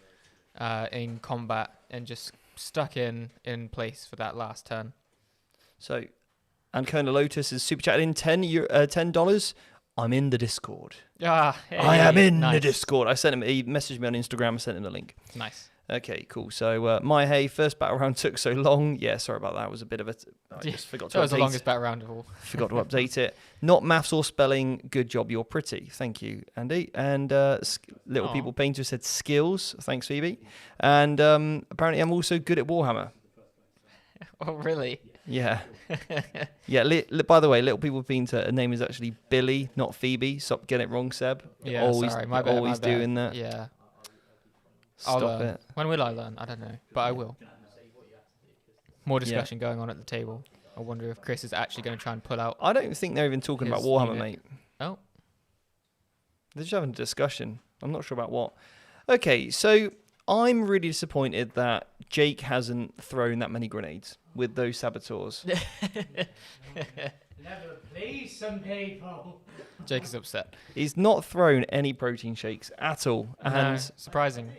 in combat and just stuck in place for that last turn. So, and Colonel Lotus is super chatted in $10. I'm in the Discord. Ah, I am in the nice. Discord. I sent him. He messaged me on Instagram. I sent him the link. Nice. Okay, cool. So, my hey, first battle round took so long. Yeah, sorry about that. It was a bit of a. I Yeah, just forgot to That was the update. longest battle round of all. Forgot to update it. Not maths or spelling. Good job. You're pretty. Thank you, Andy. And Little Aw. People Painter said skills. Thanks, Phoebe. And apparently, I'm also good at Warhammer. Oh, really? Yeah. Yeah. By the way, Little People Painter, her name is actually Billy, not Phoebe. Stop getting it wrong, Seb. Yeah, always, sorry. My bad. always my bad. doing that. Yeah. Stop I'll learn. it. When will I learn? I don't know, but I will. More discussion going on at the table. I wonder if Chris is actually going to try and pull out. I don't think they're even talking about His Warhammer, unit. mate. Oh, They're just having a discussion. I'm not sure about what. Okay, so I'm really disappointed that Jake hasn't thrown that many grenades with those saboteurs. Never please some people. Jake is upset. He's not thrown any protein shakes at all, No, and surprising.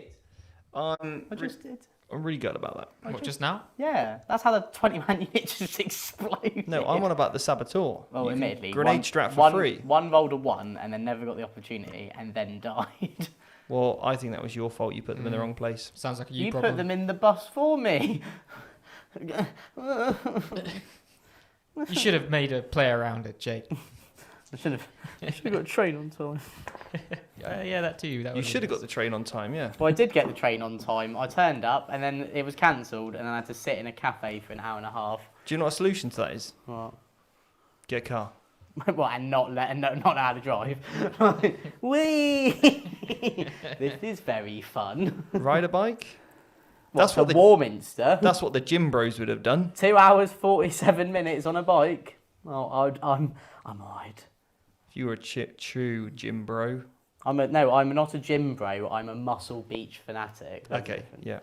I'm I just did. really good about that. What, just now? Yeah, that's how the 20-man unit just exploded. No, I'm on about the Saboteur. Well, You can admittedly, grenade strap for free. One rolled a 1 and then never got the opportunity and then died. Well, I think that was your fault. You put them in the wrong place. Sounds like a You problem. put them in the bus for me. You should have made a play around it, Jake. I should have got a train on time. Yeah, that too. That You was should have got the train on time, yeah. Well, I did get the train on time. I turned up and then it was cancelled and then I had to sit in a cafe for an hour and a half. Do you know what a solution to that is? What? Get a car. Well, and not know how to drive. Whee! This is very fun. Ride a bike? That's what the Warminster. That's what the gym bros would have done. 2 hours 47 minutes on a bike. Well, I'm alright. If you were a true gym bro. I'm not a gym bro. I'm a Muscle Beach fanatic. That's Okay, different. yeah.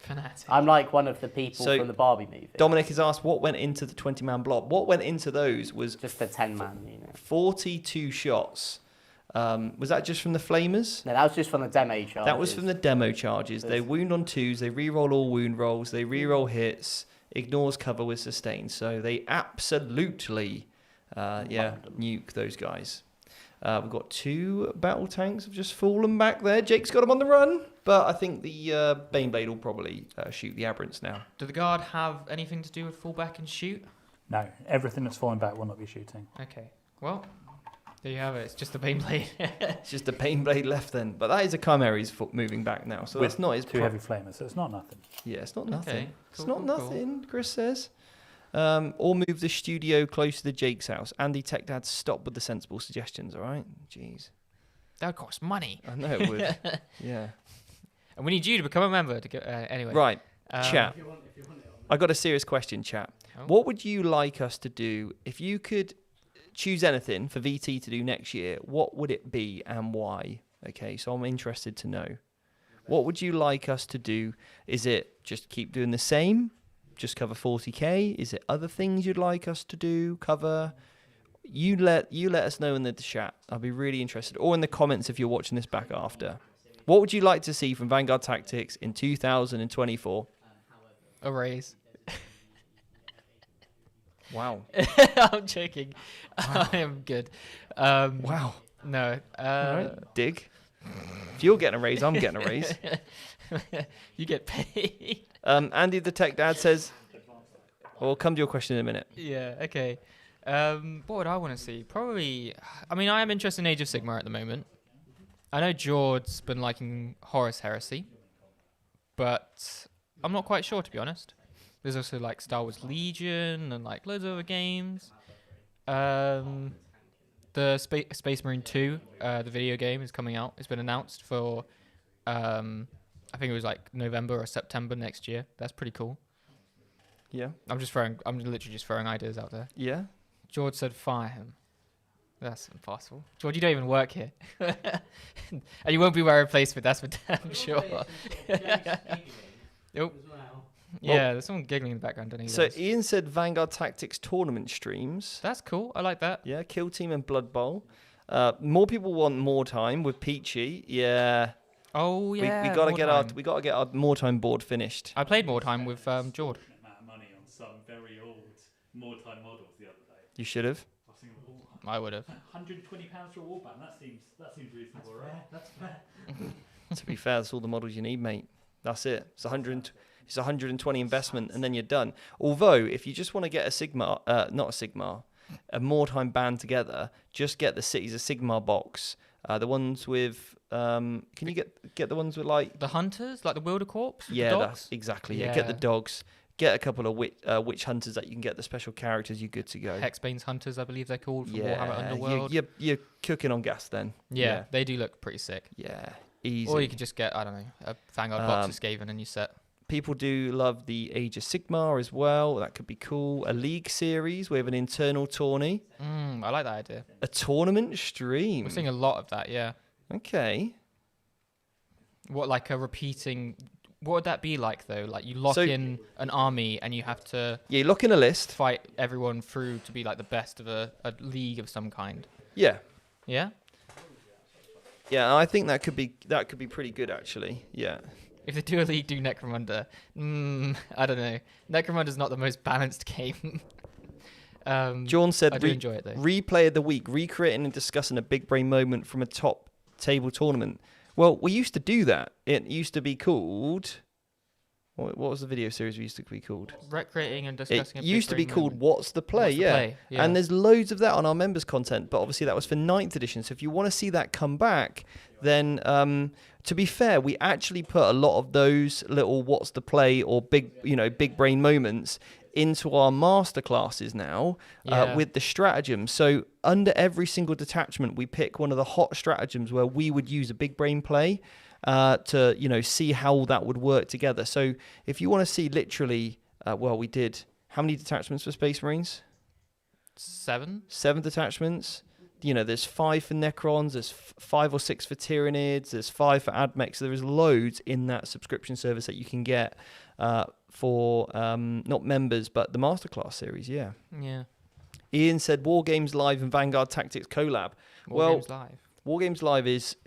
fanatic. I'm like one of the people So, from the Barbie movie. Dominic has asked what went into the 20-man blob. What went into those was Just the 10-man unit. 42 shots. Was that just from the flamers? No, that was just from the demo charges. That was from the demo charges. They wound on 2s, they re-roll all wound rolls, they re-roll hits, ignores cover with sustain. So they absolutely, nuke those guys. We've got 2 battle tanks have just fallen back there. Jake's got them on the run, but I think the Baneblade will probably shoot the Aberrants now. Do the guard have anything to do with fall back and shoot? No, everything that's falling back will not be shooting. Okay. Well, there you have it. It's just the Baneblade. It's just a Baneblade left then. But that is a Chimera's foot moving back now, so that's not his 2 heavy flamers, so it's not nothing. Yeah, it's not nothing. Okay, It's cool, not cool, nothing, Chris says. Or move the studio close to the Jake's house. Andy Tech Dad, stop with the sensible suggestions, all right? Jeez. That would cost money. I know it would. Yeah. And we need you to become a member to go. Anyway. Right, Um, chat. I got a serious question, chat. Oh. What would you like us to do if you could choose anything for VT to do next year? What would it be and why? Okay, so I'm interested to know. What would you like us to do? Is it just keep doing the same? Just cover 40k? Is it other things you'd like us to do? Cover? You let us know in the chat. I'll be really interested. Or in the comments if you're watching this back after. What would you like to see from Vanguard Tactics in 2024? A raise. Wow. I'm joking. I am good. Wow. No. All right. Dig. If you're getting a raise, I'm getting a raise. You get paid. Andy the Tech Dad says, we'll come to your question in a minute. Yeah, okay. What would I want to see? Probably, I mean, I am interested in Age of Sigmar at the moment. I know George's been liking Horus Heresy, but I'm not quite sure, to be honest. There's also like Star Wars Legion and like loads of other games. The Space Marine 2, the video game, is coming out. It's been announced for, I think it was like November or September next year. That's pretty cool. Yeah. I'm literally just throwing ideas out there. Yeah. George said fire him. That's impossible. George, you don't even work here. And you won't be wearing placement, that's for damn sure. Nope. Yeah, there's someone giggling in the background, don't he? So Ian said Vanguard Tactics tournament streams. That's cool. I like that. Yeah, Kill Team and Blood Bowl. More people want more time with Peachy. Yeah. Oh yeah. we gotta get our more time board finished. I played more time with George. Amount of money on some very old more time models the other day. You should have. I would have. £120 for a warband. That seems reasonable, right? That's fair. To be fair, that's all the models you need, mate. That's it. It's 120 investment, and then you're done. Although, if you just want to get a more time band together, just get the Cities of Sigmar box. The ones with, can you get the ones with like The hunters, like the Wilder Corps? Yeah, the that's dogs? exactly. Yeah, get the dogs. Get a couple of witch hunters that you can get the special characters. You're good to go. Hexbane's hunters, I believe they're called, from Yeah, Warhammer Underworld. you're cooking on gas then. Yeah, they do look pretty sick. Yeah, easy. Or you could just get, I don't know, a Vanguard box of Skaven and you set. People do love the Age of Sigmar as well. That could be cool. A league series with an internal tourney. I like that idea. A tournament stream. We're seeing a lot of that, yeah. Okay. What, like a repeating What would that be like though? Like you lock in an army and you have to you lock in a list, fight everyone through to be like the best of a league of some kind. Yeah. Yeah. Yeah, I think that could be pretty good actually. Yeah. If they do a league, do Necromunda. I don't know. Necromunda's not the most balanced game. John said, I do enjoy it though. Replay of the week, recreating and discussing a big brain moment from a top table tournament. Well, we used to do that. It used to be called... What was the video series we used to be called? Recreating and discussing It used to be called What's the Play, What's the Play? Yeah. And there's loads of that on our members' content, but obviously that was for 9th edition. So if you want to see that come back, then to be fair, we actually put a lot of those little What's the Play or big brain moments into our masterclasses now with the stratagems. So under every single detachment, we pick one of the hot stratagems where we would use a big brain play to see how that would work together. So if you want to see literally, we did how many detachments for Space Marines? 7 detachments. There's 5 for Necrons, there's 5 or 6 for Tyranids, there's 5 for Admech. So there is loads in that subscription service that you can get for not members, but the Masterclass series, yeah. Ian said War Games Live and Vanguard Tactics collab. War Games Live. War Games Live is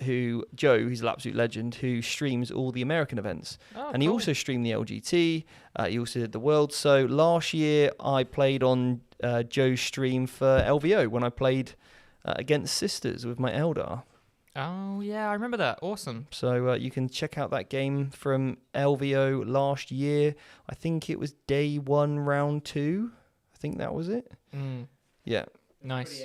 Joe, he's an absolute legend, who streams all the American events. And he also streamed the LGT, he also did the World. So last year I played on Joe's stream for LVO when I played against Sisters with my Eldar. Oh, yeah, I remember that. Awesome. So you can check out that game from LVO last year. I think it was day 1, round 2. I think that was it. Yeah. Nice.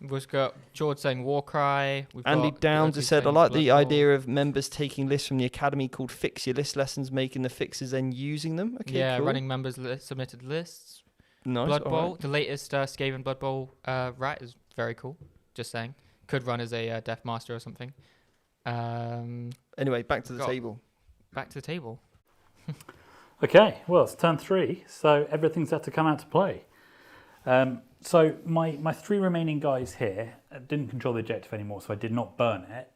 We've got George saying Warcry. Andy Downs has said, I like the idea of members taking lists from the academy called Fix Your List Lessons, making the fixes and using them. Okay, yeah, cool. running members submitted lists. Nice. Blood Bowl. Right. The latest Skaven Blood Bowl rat is very cool. Just saying. Could run as a Death Master or something. Anyway, back to the table. Back to the table. Okay, well, it's turn 3, so everything's had to come out to play. So my 3 remaining guys here didn't control the objective anymore, so I did not burn it.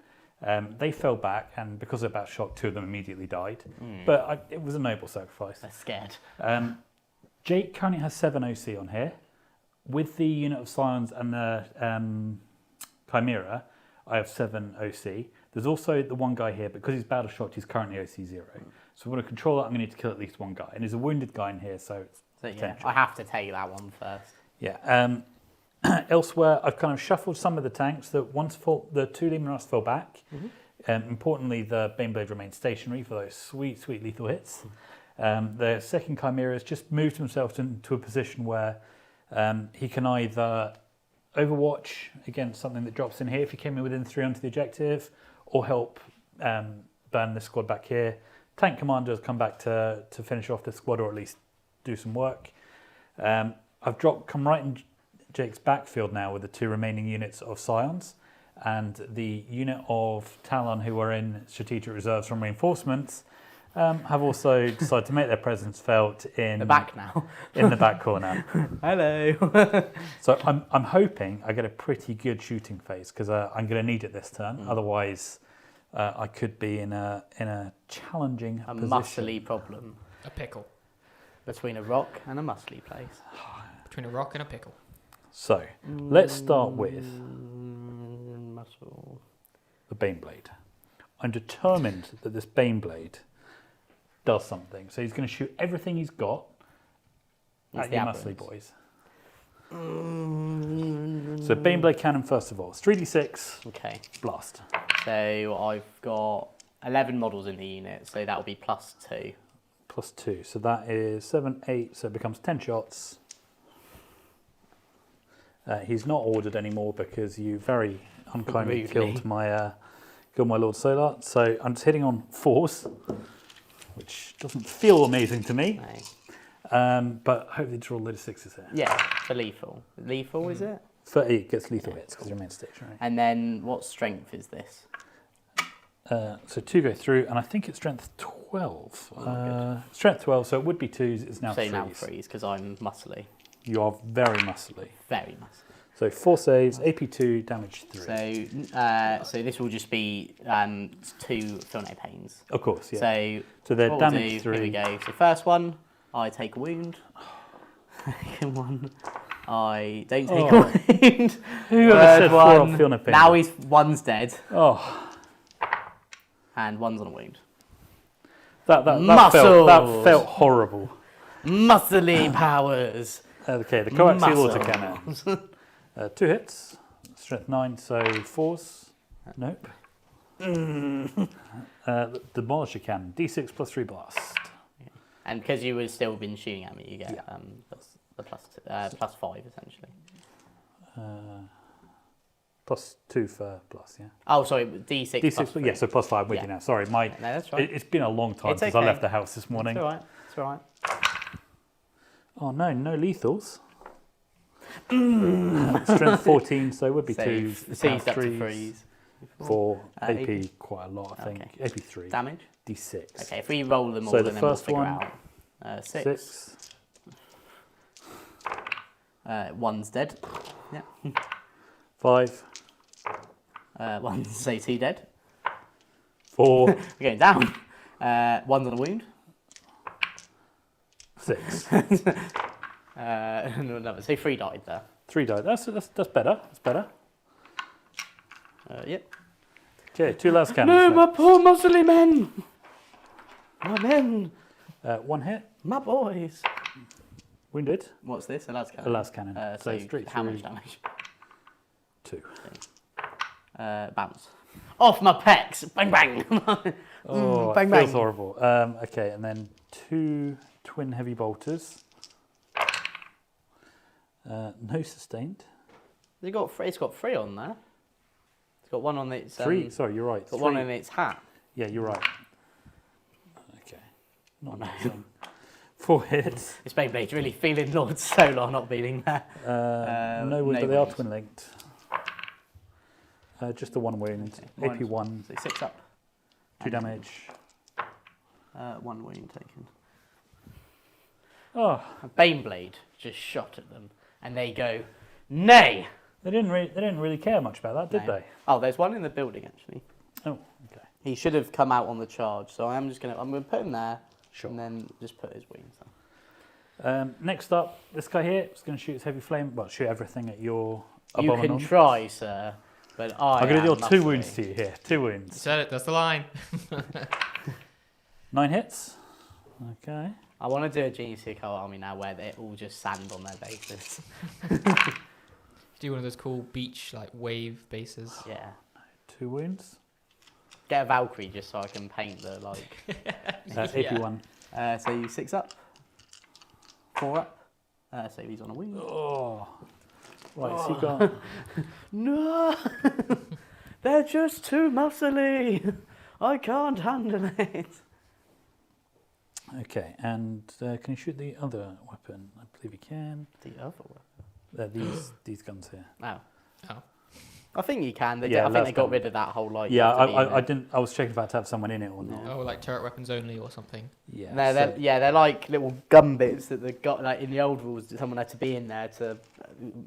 They fell back, and because of that shock, 2 of them immediately died. But it was a noble sacrifice. They're scared. Jake currently has 7 OC on here. With the unit of Scions and the Chimera, I have 7 OC. There's also the one guy here, because he's battle shocked, he's currently OC 0. So if I want to control that, I'm going to need to kill at least one guy. And there's a wounded guy in here, so it's potential. I have to take that one first. Yeah. Elsewhere, I've kind of shuffled some of the tanks. The 2 Leman Russ fell back. Importantly, the Baneblade remained stationary for those sweet, sweet lethal hits. The second Chimera has just moved himself into a position where he can either overwatch against something that drops in here if he came in within 3 onto the objective, or help burn this squad back here. Tank commander has come back to finish off this squad, or at least do some work. I've come right in Jake's backfield now with the 2 remaining units of Scions, and the unit of Talon who are in strategic reserves from reinforcements have also decided to make their presence felt in the back now. In the back corner. Hello. So I'm hoping I get a pretty good shooting phase, because I'm going to need it this turn. Otherwise, I could be in a challenging position. Muscly problem. A pickle. Between a rock and a muscly place. Between a rock and a pickle. So let's start with muscle. the Baneblade. I'm determined that this Baneblade does something. So he's going to shoot everything he's got at your muscly boys. So Baneblade cannon first of all. It's 3d6. Okay. Blast. So I've got 11 models in the unit, so that will be +2. +2. So that is 7, 8. So it becomes 10 shots. He's not ordered anymore because you very unkindly killed my Lord Solar. So I'm just hitting on 4s, which doesn't feel amazing to me. No. But hopefully draw a load of 6s here. Yeah, for lethal. Lethal, is it? It gets lethal hits because you remain stationary. And then what strength is this? So 2 go through, and I think it's strength 12. Strength 12, so it would be 2s. It's now 3s. So now 3s, because I'm muscly. You are very muscly. Very muscly. So 4 saves, AP 2, damage 3. So this will just be 2 Filnet Pains. Of course, yeah. So they're what we'll damage do, 3. Here we go. So first one, I take a wound. Second one, I don't take a wound. Whoever said 4 off Filnet Pains? Now one's dead. Oh. And one's on a wound. That felt horrible. Muscly powers. Okay, the coaxial autocannon. 2 hits, strength 9, so 4s. Nope. The demolisher cannon, d6 plus 3 blast. And because you would still been shooting at me, you get the plus 5 essentially. Plus 2 for plus, yeah. Oh, sorry, d6. D6, plus 3. yeah, so plus 5 with you now. Sorry, No, that's right. it's been a long time It's since I okay. left the house this morning. It's all right. It's all right. Oh no, no lethals. Strength 14, so it would be 2. Seized up to 3s. 4, AP AP. quite a lot, I think. Okay. AP 3. Damage? D6. Okay, if we roll them all, So and the then we'll first figure one, out. 6. 6. One's dead. Yeah. 5. One's, say, 2 dead. 4. We're going down. One's on a wound. 6. Another. So 3 died there. 3 died. That's better. That's better. Yep. Okay, 2 las No, cannons. my poor muscly men. My men. 1 hit. My boys. Wounded. What's this? A las cannon. A las cannon. So straight how through. much damage? 2. Bounce. Off my pecs. Bang bang. Oh, bang, it feels bang. horrible. Okay, and then 2 twin heavy bolters. No sustained. It's got 3 on there. It's got 1 on its. 3. Sorry, you're right. It's got 3. 1 on its hat. Yeah, you're right. Okay. Not amazing. 4 hits. This Beyblade's really feeling Lord Solar not being there. No wound, no but they are wounds. twin linked. Just the 1 wound. Okay, AP 1, So 6 up. 2 damage. 1 wound taken. Oh, A Baneblade just shot at them, and they go, nay. they didn't really care much about that, did No. they? Oh, there's one in the building actually. Oh, okay. He should have come out on the charge, so I'm gonna put him there, Sure. and then just put his wings on. Next up, this guy here is going to shoot his heavy flame. Well, shoot everything at your You can abominable. try, sir, but I'm going to deal am 2 muscly. wounds to you here. 2 You wounds. said it. That's the line. 9 hits. Okay. I want to do a Genestealer Cult army now where they all just sand on their bases. Do one of those cool beach like wave bases. Yeah. 2 wounds. Get a Valkyrie just so I can paint the like. AP 1. So you 6 up, 4 up. So he's on a wing. Oh. Right, so you got. No, they're just too muscly. I can't handle it. Okay, and can you shoot the other weapon? I believe you can. The other one. These guns here. Oh. Oh. I think you can. I Yeah, think they that's got fine. rid of that whole like. you Yeah, have to be in I it. didn't. I was checking if I had to have someone in it or not. Oh, like turret weapons only or something. Yeah. No, so- they're like little gun bits that they got like in the old rules. That someone had to be in there to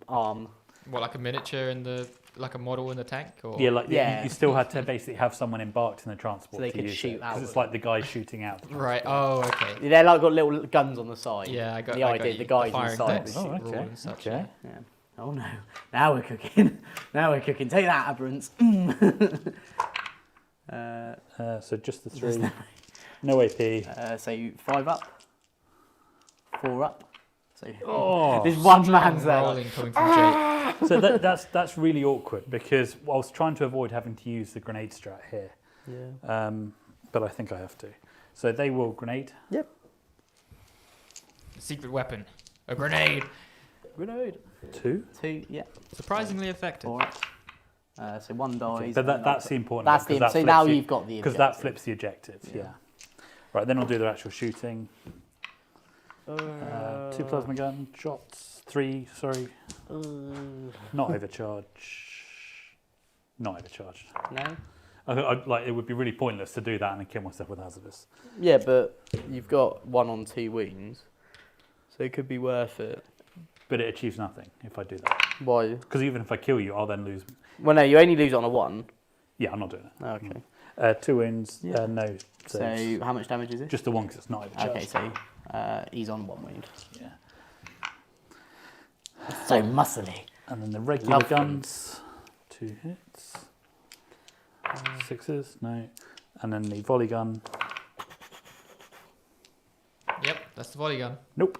arm. What, like a miniature in the like a model in the tank? Or Yeah, like Yeah. You still had to basically have someone embarked in the transport So they to could use shoot it, out 'cause it's of like the guy shooting out. Right. Oh, okay. They're like got little guns on the side. Yeah, I got the I idea. got The you. guys Firing inside. dex Oh, rule okay. and such, Okay. Yeah. Oh no! Now we're cooking. Now we're cooking. Take that, Aberrants. So just the 3. No AP. So 5 up, 4 up. So Oh. there's one man's there. rolling coming from Jake. So that's really awkward because I was trying to avoid having to use the grenade strat here, Yeah. but I think I have to. So they will grenade. Yep. Secret weapon. A grenade. Grenade. 2. 2. Yeah. Surprisingly effective. 4 up. So 1 dies. But that's the important. That's bit, the. 'cause that So flips now you- you've got the. because that objective. flips the objective. Yeah. Yeah. Right. Then I'll do their actual shooting. 2 Uh, plasma gun shots. 3. Sorry. Not overcharge. Not overcharged. No. Like it would be really pointless to do that and then kill myself with hazardous. Yeah, but you've got 1 on 2 wounds, so it could be worth it. but it achieves nothing if I do that. Why? Because even if I kill you, I'll then lose. Well, no, you only lose it on a 1. Yeah, I'm not doing it. Oh, okay. 2 wounds, Yeah. no saves. So how much damage is it? Just the 1 because it's not overcharged. Okay, so he's on 1 wound. Yeah. So muscly. And then the regular Love them. guns, 2 hits. 6s, no. And then the volley gun, Yep, that's the volley gun. nope.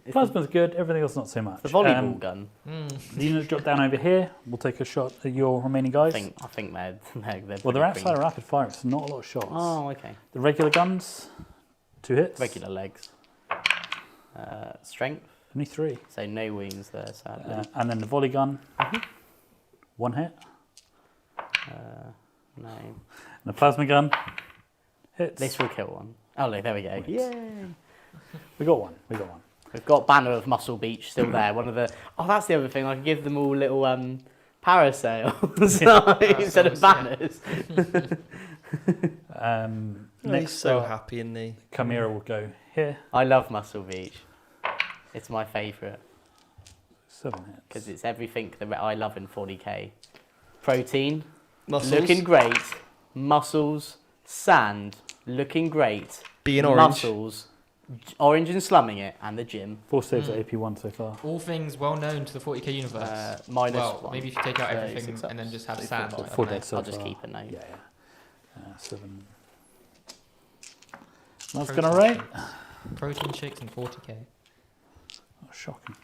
It's Plasma's good, everything else not so much. the volleyball gun. The units drop down over here. We'll take a shot at your remaining guys. I think they're Well, they're pretty outside green. of rapid fire. It's not a lot of shots. Oh, okay. The regular guns, 2 hits. Regular legs. Strength. Only 3. So no wounds there, sadly. And then the volley gun, 1 hit. No. And the plasma gun, hits. This will kill one. Oh, look, there we go. Wins. Yay! We got one. We've got Banner of Muscle Beach still there. One of the. Oh, that's the other thing. I can give them all little parasails instead of banners. He's Next so up, happy in the. Chimera will go here. I love Muscle Beach. It's my favourite 7 hits. because it's everything that I love in 40k. Protein, Muscles. looking great. Muscles, sand, looking great. Being orange. Muscles, orange and slumming it, and the gym. 4 saves at AP1 so far. All things well known to the 40k universe. Minus well, 1. maybe if you take out So everything 6 and then ups. just have So sand. four I dead. Four don't know. dead so I'll just far. keep a note. Yeah. 7. That's going to rate. Protein shakes and 40k. Oh, shocking.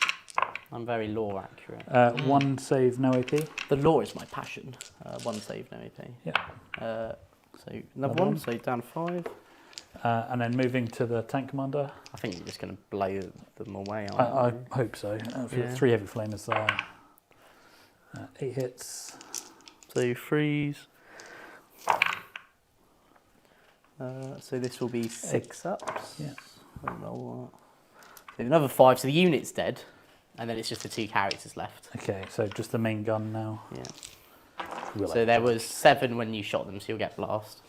I'm very lore accurate. 1 save, no AP. The lore is my passion. 1 save, no AP. Yeah. So another Another one, one. so down 5. And then moving to the tank commander. I think you're just going to blow them away, I aren't you? hope so. Yeah. 3 heavy flamers there. 8 hits. So freeze. So this will be 6 ups. Yeah. I'll roll that. So another 5, so the unit's dead. And then it's just the 2 characters left. Okay, so just the main gun now. Yeah. We'll So there was 7 when you shot them, so you'll get blast.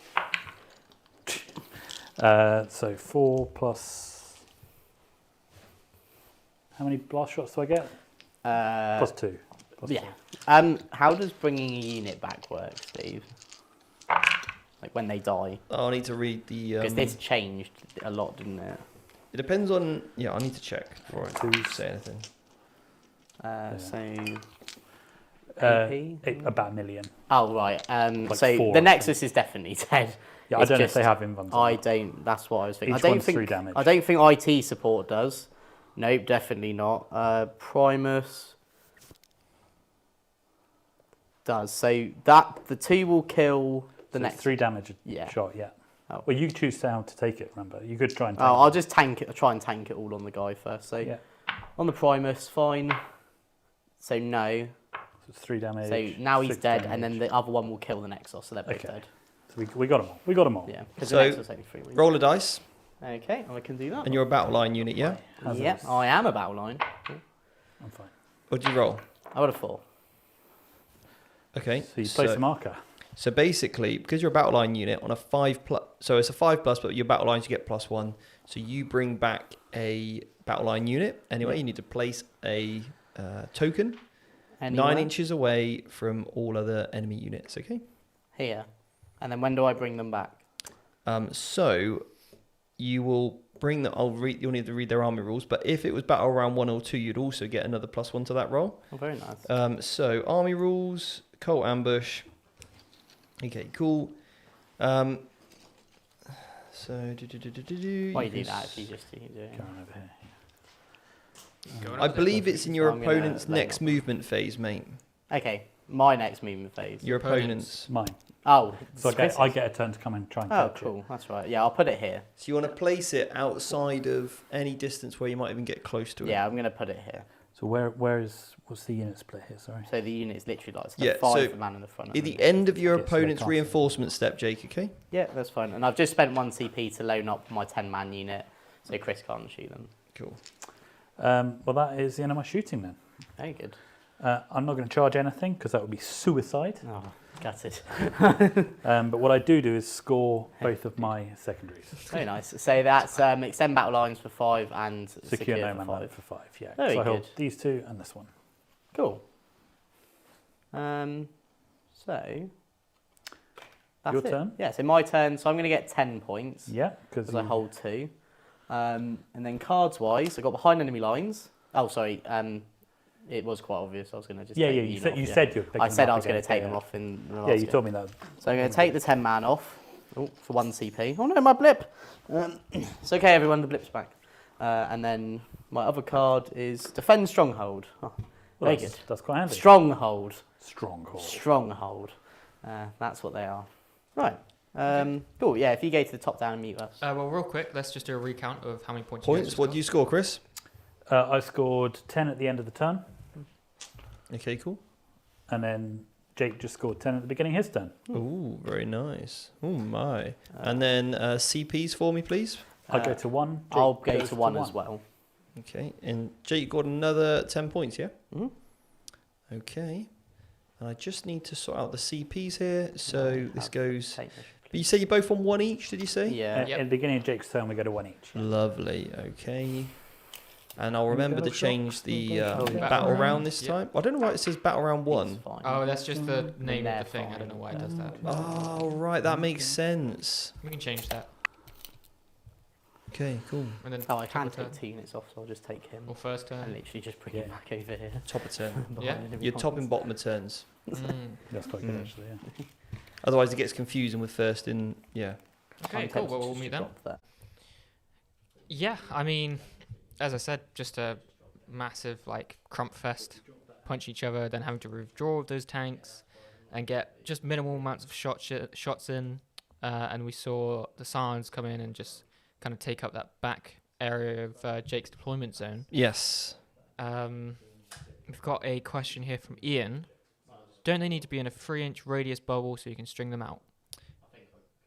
So 4 plus. How many blast shots do I get? Plus 2. Plus Yeah. 2. How does bringing a unit back work, Steve? Like when they die? Oh, I need to read the. Because this changed a lot, didn't it? It depends on. Yeah, I need to check before I Twos. say anything. So. About 1 million. Oh, right. Like So 4, the I Nexus is definitely dead. Yeah, It's I don't know if just- they have invulns. I don't. That's what I was thinking. Each one's 3 damage. I don't think IT support does. Nope, definitely not. Primus does. So that the 2 will kill the So next. 3 damage a Yeah. shot, yeah. Oh. Well, you choose how to take it, remember. You could try and take Oh, I'll just tank it. I'll try and tank it all on the guy first. So Yeah. on the Primus, fine. So no. So it's 3 damage. So now he's 6 dead, damage. and then the other one will kill the Nexus. So they're both Okay. dead. So we got them all. We got them all. Yeah. Because So, the Nexus only 3 wins. Roll a dice, Okay, I can do that. and you're a battle line unit, yeah? How's Yeah, this? I am a battle line. I'm fine. What do you roll? I got a 4. Okay. So you place a marker. So basically, because you're a battle line unit on a 5+, so it's a 5+, but your battle lines you get +1. So you bring back a battle line unit. Anyway, you need to place a token Anywhere? 9 inches away from all other enemy units. Okay. Here. And then when do I bring them back? So you will bring them. You'll need to read their army rules. But if it was battle round 1 or 2, you'd also get another +1 to that roll. Oh, very nice. So army rules, cult ambush. Okay, cool. So Why you do that if you just do it? Going over here. I believe it's in your I'm gonna opponent's lay next movement phase, mate. Okay, my next movement phase. Your opponent's. Mine. Oh, So Chris's. I get a turn to come and try and Oh, catch it. cool. That's right. Yeah, I'll put it here. So you want to place it outside of any distance where you might even get close to it. Yeah, I'm going to put it here. So what's the unit split here, sorry? So the unit is literally like Yeah, 5 so the man in the front. At and the then- end of your Yeah, so they opponent's can't see. reinforcement step, Jake, okay? Yeah, that's fine. And I've just spent 1 CP to loan up my 10-man unit, so Chris can't shoot them. Cool. Well, that is the end of my shooting then. Very good. I'm not going to charge anything because that would be suicide. Oh. Gutted. But what I do is score both of my secondaries. Very nice. So that's extend battle lines for 5 and Secure no for man 5. land for 5, yeah. Very so I hold good. these two and this one. Cool. So that's Your it. turn? Yeah, so my turn. So I'm going to get 10 points Yeah, because I hold 2. And then cards wise, I got behind enemy lines. Oh, sorry. It was quite obvious. I was going to just yeah, take yeah. the You unit said off, you yeah. said you were picking I said them I up was going to again, take yeah, them off in the last Yeah, you game. told me that. So I'm going to take the 10 man off for 1 CP. Oh no, my blip. It's okay, everyone. The blip's back. And then my other card is defend stronghold. Oh, Well, very good. That's quite handy. Stronghold. Stronghold. Stronghold. That's what they are. Right. Cool. Yeah. If you go to the top down and mute us. Well, real quick, let's just do a recount of how many points. Points. What do you score, Chris? I scored 10 at the end of the turn, Okay, cool. and then Jake just scored 10 at the beginning of his turn. Ooh, very nice. Oh my. And then CPs for me, please. I go to 1. Jake I'll go goes to 1 as well. Okay, and Jake got another 10 points, yeah? Mhm. Okay. And I just need to sort out the CPs here. So this goes. Take this, But you say you're both on 1 each, did you say? Yeah. Yep. At the beginning of Jake's turn, we go to 1 each. Lovely. Okay. And I'll remember to Battle change the shot. battle Battle round round, this yep. time. I don't know why it says battle round 1. It's fine. Oh, that's just the name They're of the thing. I don't know why it does that. Oh, right. That makes sense. We can change that. Okay, cool. And then Oh, I top can of turn. take 2 units off, so I'll just take him. Or first And turn. literally just bring Yeah. him back over here. Top of turn. behind Yeah. enemy You're top and lines. bottom of turns. That's quite good, actually, yeah. Otherwise, it gets confusing with first in. Yeah. Okay, I'm cool. tempted Well, to we'll just meet then. drop that. Yeah, I mean, as I said, just a massive like crump fest, punch each other, then having to withdraw with those tanks, and get just minimal amounts of shots in, and we saw the Sarns come in and just kind of take up that back area of Jake's deployment zone. Yes. We've got a question here from Ian. Don't they need to be in a 3-inch radius bubble so you can string them out?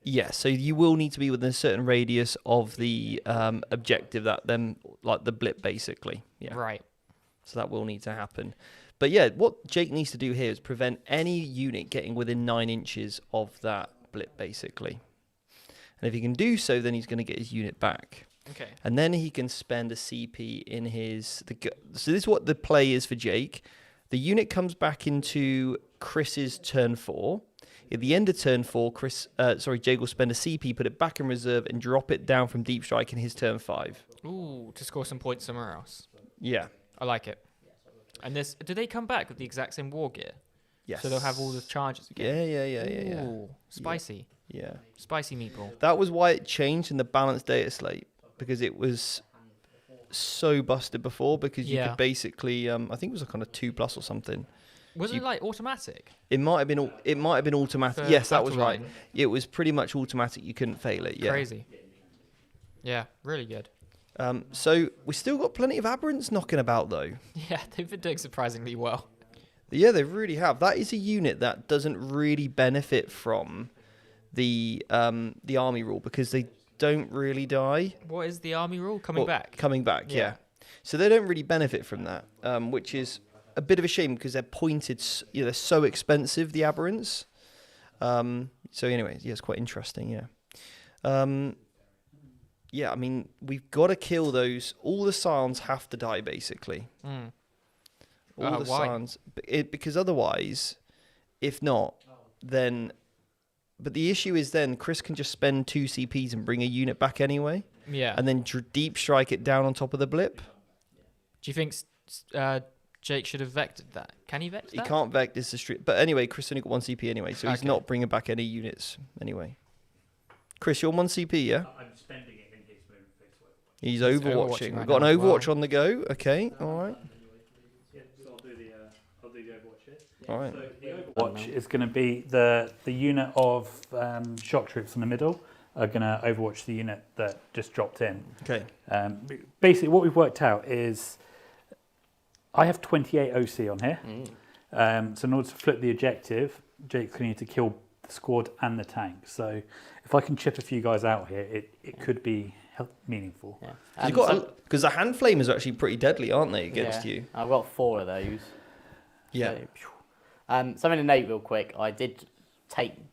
Yeah, so you will need to be within a certain radius of the objective that them like the blip basically. Yeah. Right. So that will need to happen. But yeah, what Jake needs to do here is prevent any unit getting within 9 inches of that blip basically. And if he can do so, then he's going to get his unit back. Okay. And then he can spend a CP in his. So this is what the play is for Jake. The unit comes back into Chris's turn 4. At the end of turn 4, Jake will spend a CP, put it back in reserve, and drop it down from deep strike in his turn 5. Ooh, to score some points somewhere else. Yeah. I like it. And do they come back with the exact same war gear? Yes. So they'll have all the charges again? Yeah. Ooh, spicy. Yeah. Spicy meatball. That was why it changed in the balanced data slate, because it was so busted before, because you Yeah. could basically, I think it was a kind of 2+ or something. Was it like automatic? It might have been. It might have been automatic. For Yes, that was battle right. line? It was pretty much automatic. You couldn't fail it. Yeah. Crazy. Yeah, really good. So we still got plenty of aberrants knocking about though. Yeah, they've been doing surprisingly well. Yeah, they really have. That is a unit that doesn't really benefit from the army rule because they don't really die. What is the army rule? Coming back? Coming back, Yeah. yeah. So they don't really benefit from that, which is a bit of a shame because they're pointed. They're so expensive, the aberrants. So anyway, yeah, it's quite interesting. Yeah. Yeah, I mean, we've got to kill those. All the Sarns have to die, basically. Mm. All the why? Sarns. Because otherwise, if not, then... But the issue is then Chris can just spend 2 CPs and bring a unit back anyway. Yeah. And then deep strike it down on top of the blip. Do you think Jake should have vectored that? Can he vector He that? can't vect this. But anyway, Chris only got 1 CP anyway, so he's Okay. not bringing back any units anyway. Chris, you're on 1 CP, yeah? I'm spending it in his move. He's Overwatching overwatching. right We've got now an as well. Overwatch on the go. Okay, all right. Yeah, so I'll do the Overwatch here. All right. So the Overwatch is going to be the unit of shock troops in the middle are going to Overwatch the unit that just dropped in. Okay. Basically, what we've worked out is I have 28 OC on here. So in order to flip the objective, Jake's going to need to kill the squad and the tank. So if I can chip a few guys out here, it could be meaningful. Yeah. Because the hand flamers are actually pretty deadly, aren't they, against yeah, you? I've got 4 of those. Yeah. So, something to note real quick. I did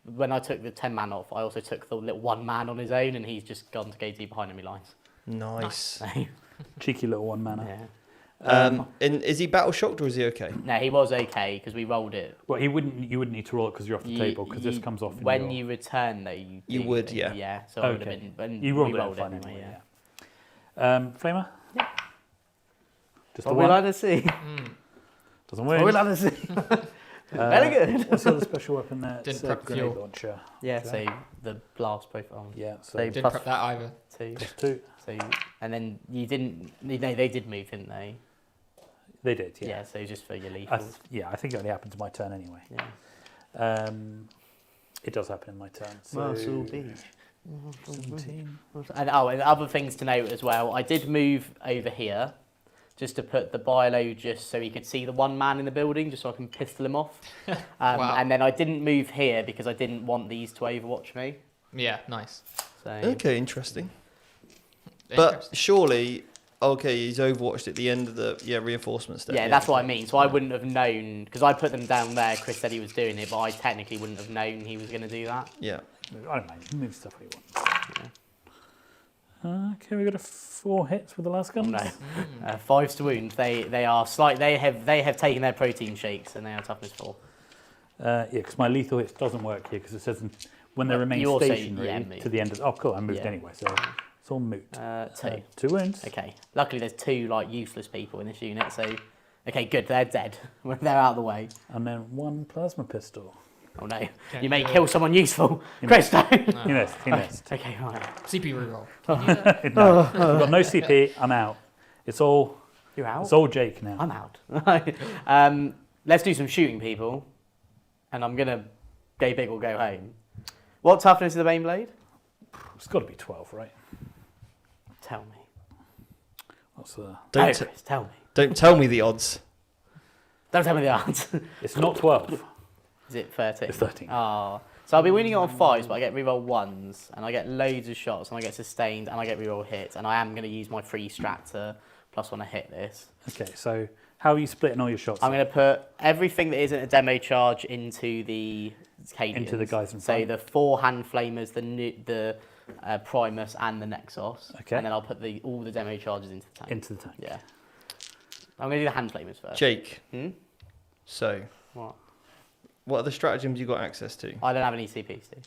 when I took the 10 man off, I also took the little 1 man on his own, and he's just gone to go deep behind enemy lines. Nice. So, Cheeky little 1 mana. yeah. And is he battle shocked or is he okay? No, he was okay because we rolled it. Well, you wouldn't need to roll it because you're off the table because this comes off. When you return, though, you would, do, yeah. Yeah, so I would have been. But you rolled, we rolled it it fine anyway. Yeah. Flamer. Yeah. Just What the we one. like to see. Doesn't What we win. like to see. Very good. What's the other special weapon there? Didn't It's a prep grenade fuel. launcher. Yeah, Okay. so the blast profile. Yeah. So They- Didn't Plus- prep that either. 2. plus 2. So, and then you didn't. No, they did move, didn't they? They did. Yeah. Yeah. So just for your I lethals. I think it only happened to my turn anyway. Yeah. It does happen in my turn. So Muscle Beach. 17. And other things to note as well. I did move over here, just to put the Bilo just so he could see the 1 man in the building, just so I can pistol him off. Wow. And then I didn't move here because I didn't want these to overwatch me. Yeah, nice. So Okay, interesting. But Interesting. surely, okay, he's overwatched at the end of the reinforcement step. yeah, that's what I mean. So I wouldn't have known because I put them down there. Chris said he was doing it, but I technically wouldn't have known he was going to do that. Yeah. I don't know. You can move stuff how you want. Okay, we got a 4 hits with the last guns. No, 5s to wound. They are slight. They have taken their protein shakes and they are toughness 4. Yeah, because my lethal hits doesn't work here because it says when they remain you also- stationary yeah, moved. to the end of. Oh, cool! I moved Yeah. anyway, so it's all moot. 2. 2 wounds. Okay. Luckily, there's 2 like useless people in this unit. So, okay, good. They're dead. They're out of the way. And then 1 plasma pistol. Oh no! Okay, You may good. kill someone useful, Chris. Don't. He missed. He missed. Okay, right. CP reroll. No, I've got no CP. I'm out. It's all. You're out. It's all Jake now. I'm out. Let's do some shooting, people. And I'm gonna go big or go home. What toughness is the Baneblade? It's got to be 12, right? Tell me. What's the? Don't Chris, tell me. don't tell me the odds. Don't tell me the answer. It's not 12. Is it 13? It's 13. Oh. So I'll be winning it on 5s, but I get reroll 1s, and I get loads of shots, and I get sustained, and I get reroll hits, and I am going to use my free strat to +1 to hit this. Okay, so how are you splitting all your shots? I'm going to put everything that isn't a demo charge into the Cadians. Into the guys in So front. the 4 hand flamers, the Primus, and the Nexus. Okay. And then I'll put all the demo charges into the tank. Into the tank. Yeah. I'm going to do the hand flamers first. Jake. Hmm? So, What? what are the stratagems you got access to? I don't have any CP, Steve.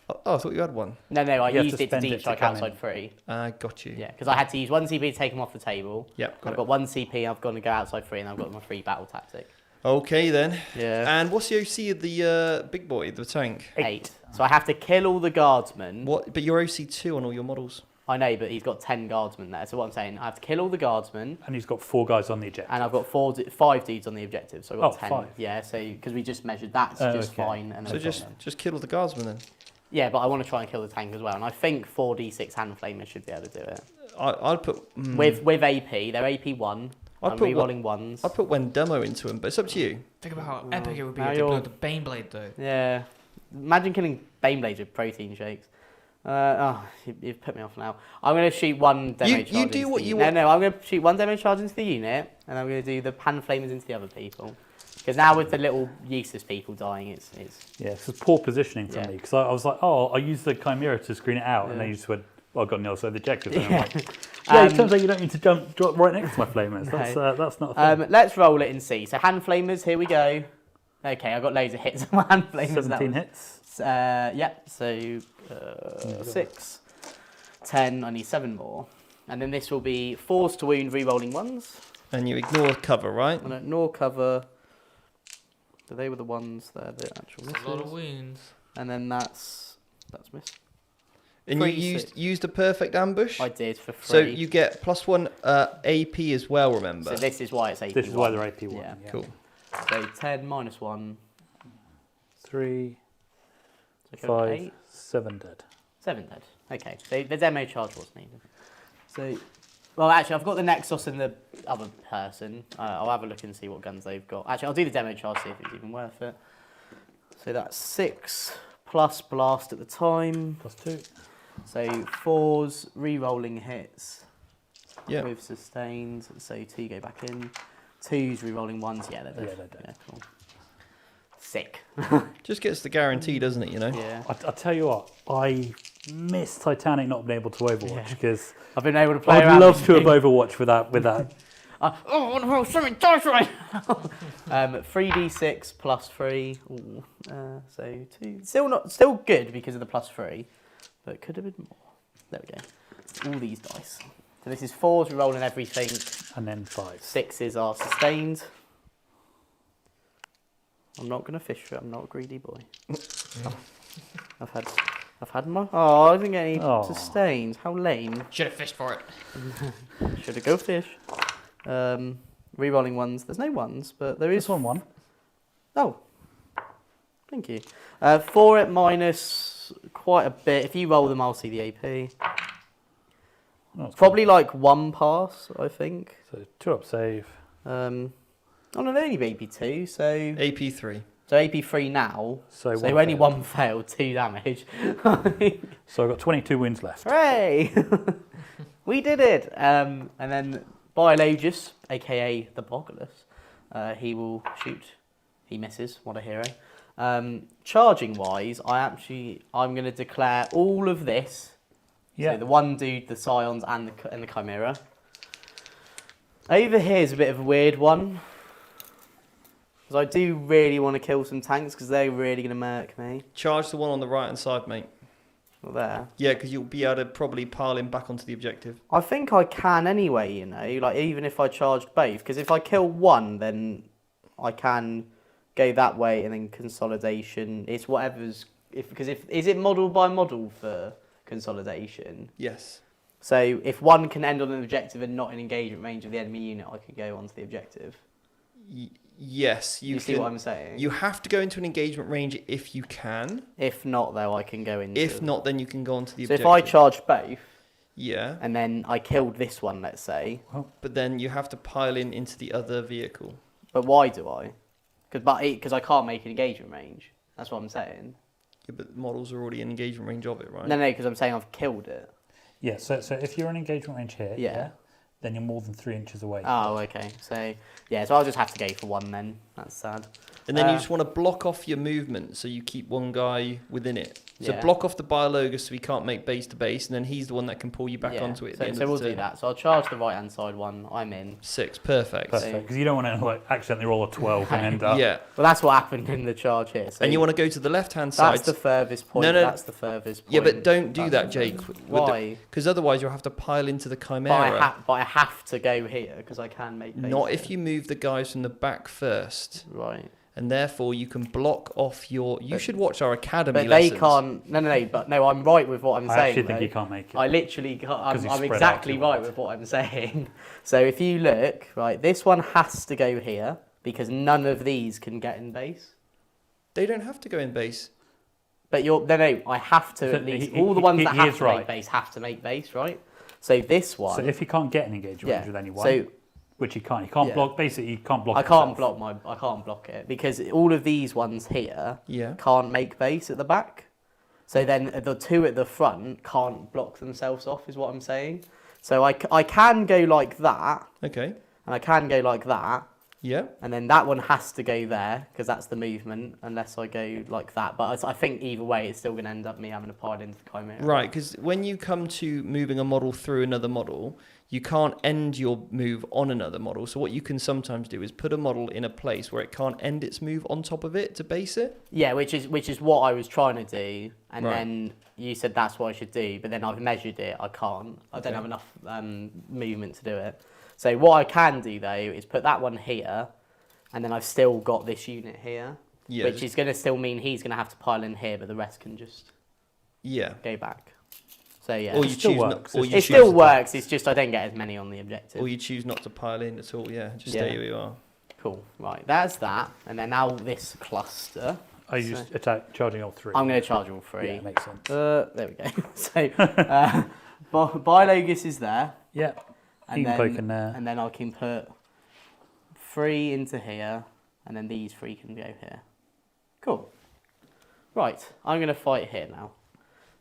Oh, I thought you had one. No, I You have used to it to spend it deep to strike come outside in. 3. Got you. Yeah, because I had to use 1 CP to take them off the table. Yep, got I've it. got 1 CP, I've got to go outside 3, and I've got my free battle tactic. Okay then. Yeah. And what's the OC of the big boy, the tank? 8. So I have to kill all the guardsmen. What? But you're OC 2 on all your models. I know, but he's got 10 guardsmen there. So what I'm saying, I have to kill all the guardsmen, And he's got 4 guys on the eject. and I've got 5 dudes on the objective. So I've got Oh, 10. 5. Yeah, so because we just measured that's Oh, just okay. fine. And So then just kill the guardsmen then. yeah, but I want to try and kill the tank as well. And I think 4d6 hand flamers should be able to do it. I'd put With AP, they're AP1. I'd I'm put rerolling 1s. I'd put when demo into him, but it's up to you. Think about how epic it would be Now if they you're- blew the Baneblade though. Yeah. Imagine killing Baneblades with protein shakes. You've put me off now. I'm going to shoot 1 demo You charge. do into what the you unit. want. No, I'm going to shoot 1 demo charge into the unit, and I'm going to do the pan flamers into the other people. Because now with the little useless people dying, it's Yeah, it's poor positioning from Yeah. me because I was like, oh, I used the Chimera to screen it out, and Yeah. then you just went, well, I've got no other objectives. And I'm Yeah. like, yeah, it turns out you don't need to drop right next to my flamers. No. That's not a thing. Let's roll it and see. So hand flamers, here we go. Okay, I got loads of hits on my hand flamers. 17 hits. Yep, so 6, 10, I need 7 more. And then this will be 4s to wound, re-rolling 1s. And you ignore cover, right? And ignore cover. So they were the ones that are the actual That's a lot of misses. wounds. And then that's missed. And you 3, 6. used a perfect ambush. I did for free. So you get +1 AP as well. Remember. So this is why it's AP1. This is why they're AP1. Yeah. Yeah. Cool. So 10 minus 1. 3, So go 5, 8. 7 dead. 7 dead. Okay, so the demo charge was needed. So, well, actually, I've got the Nexus and the other person. I'll have a look and see what guns they've got. Actually, I'll do the demo charge, see if it's even worth it. So that's 6 plus blast at the time. +2. So 4s, re-rolling hits Yeah. with sustained. So 2 go back in. 2s, re-rolling 1s. Yeah, they're dead. Yeah, they're dead. Yeah, cool. sick. Just gets the guarantee, doesn't it? You know. Yeah. I'll tell you what, I miss Titanic not being able to Overwatch because I've been able to play I'd around love with to have things. Overwatch with that. I want to roll something dice right now. 3d6 plus 3. Ooh, so 2. Still good because of the plus 3, but could have been more. There we go. All these dice. So this is 4s, we're rolling everything. And then 5. 6s are sustained. I'm not going to fish for it, I'm not a greedy boy. I've had my... Oh, I didn't get any sustained. How lame. Should have fished for it. Should have go fish. Rerolling ones. There's no ones, but there is... This one. Oh. Thank you. 4 at minus quite a bit. If you roll them, I'll see the AP. Probably like 1 pass, I think. So 2 up save. Oh no, they only AP 2, so... AP 3. So AP 3 now. So only failed. 1 failed, 2 damage. So I've got 22 wounds left. Hooray! We did it! And then Biologus, aka the Bogulus, he will shoot. He misses. What a hero. Charging wise, I'm going to declare all of this. Yeah. So the one dude, the Scions, and the Chimera. Over here is a bit of a weird one. Because I do really want to kill some tanks because they're really going to murk me. Charge the one on the right hand side, mate. Not there. Yeah, because you'll be able to probably pile him back onto the objective. I think I can anyway, you know, like even if I charged both. Because if I kill one, then I can go that way and then consolidation. It's whatever's... Is it model by model for consolidation? Yes. So if one can end on an objective and not in engagement range of the enemy unit, I could go onto the objective. Yes, You see what I'm saying? You have to go into an engagement range if you can. If not, though, I can go into... If not, then you can go onto the So objective. if I charged both, Yeah, and then I killed this one, let's say. but then you have to pile in into the other vehicle. But why do I? Because I can't make an engagement range. That's what I'm saying. Yeah, but models are already in engagement range of it, right? No, because I'm saying I've killed it. Yeah, so if you're in engagement range here, Yeah. then you're more than 3 inches away. Oh, okay. So I'll just have to go for 1 then. That's sad. And then you just want to block off your movement so you keep one guy within it. So Yeah. block off the Biologus so he can't make base to base, and then he's the one that can pull you back onto it. At the end So of we'll the do turn. that. So I'll charge the right-hand side one. I'm in. 6, perfect. Perfect, because you don't want to accidentally roll a 12 and end up... Yeah, Well, that's what happened in the charge here. So and you want to go to the left-hand side. That's the furthest point. No. That's the furthest point. Yeah, but don't do That's that, the Jake. furthest. Why? Because otherwise you'll have to pile into the Chimera. But I have to go here because I can make base Not here. if you move the guys from the back first. Right. And therefore you can block off your... You should watch our academy But lessons. they can't... No, I'm right with what I'm I saying. actually think though. you can't make it. I literally can't... 'Cause you I'm spread out exactly too right wide. with what I'm saying. So if you look, right, this one has to go here because none of these can get in base. They don't have to go in base. But I have to So at least... he- all the ones he- that he have is to right. make base have to make base, right? So this one... So if you can't get an engagement range with anyone, So which you can't Yeah. block, basically you can't block I can't yourself. I can't block it because all of these ones here Yeah. can't make base at the back. So then the 2 at the front can't block themselves off, is what I'm saying. So I can go like that, Okay. and I can go like that, Yeah. and then that one has to go there because that's the movement, unless I go like that. But I think either way, it's still going to end up me having to pile into the Chimera. Right, because when you come to moving a model through another model, you can't end your move on another model. So what you can sometimes do is put a model in a place where it can't end its move on top of it to base it. Yeah, which is what I was trying to do, and Right. then you said that's what I should do, but then I've measured it. I can't. I don't Okay. have enough movement to do it. So what I can do though is put that one here, and then I've still got this unit here, Yeah. which is going to still mean he's going to have to pile in here, but the rest can just Yeah. go back. So yeah, Or you still choose works. not, or you it choose still to- works. It's just I don't get as many on the objective. Or you choose not to pile in at all. Yeah. Just Yeah. stay where you are. Cool. Right, that's that, and then now this cluster. Are you just charging all 3? I'm going to charge all 3. Yeah, makes sense. There we go. So, Biologus is there. Yeah, And you can then, poke in there. And then I can put 3 into here, and then these 3 can go here. Cool. Right, I'm going to fight here now.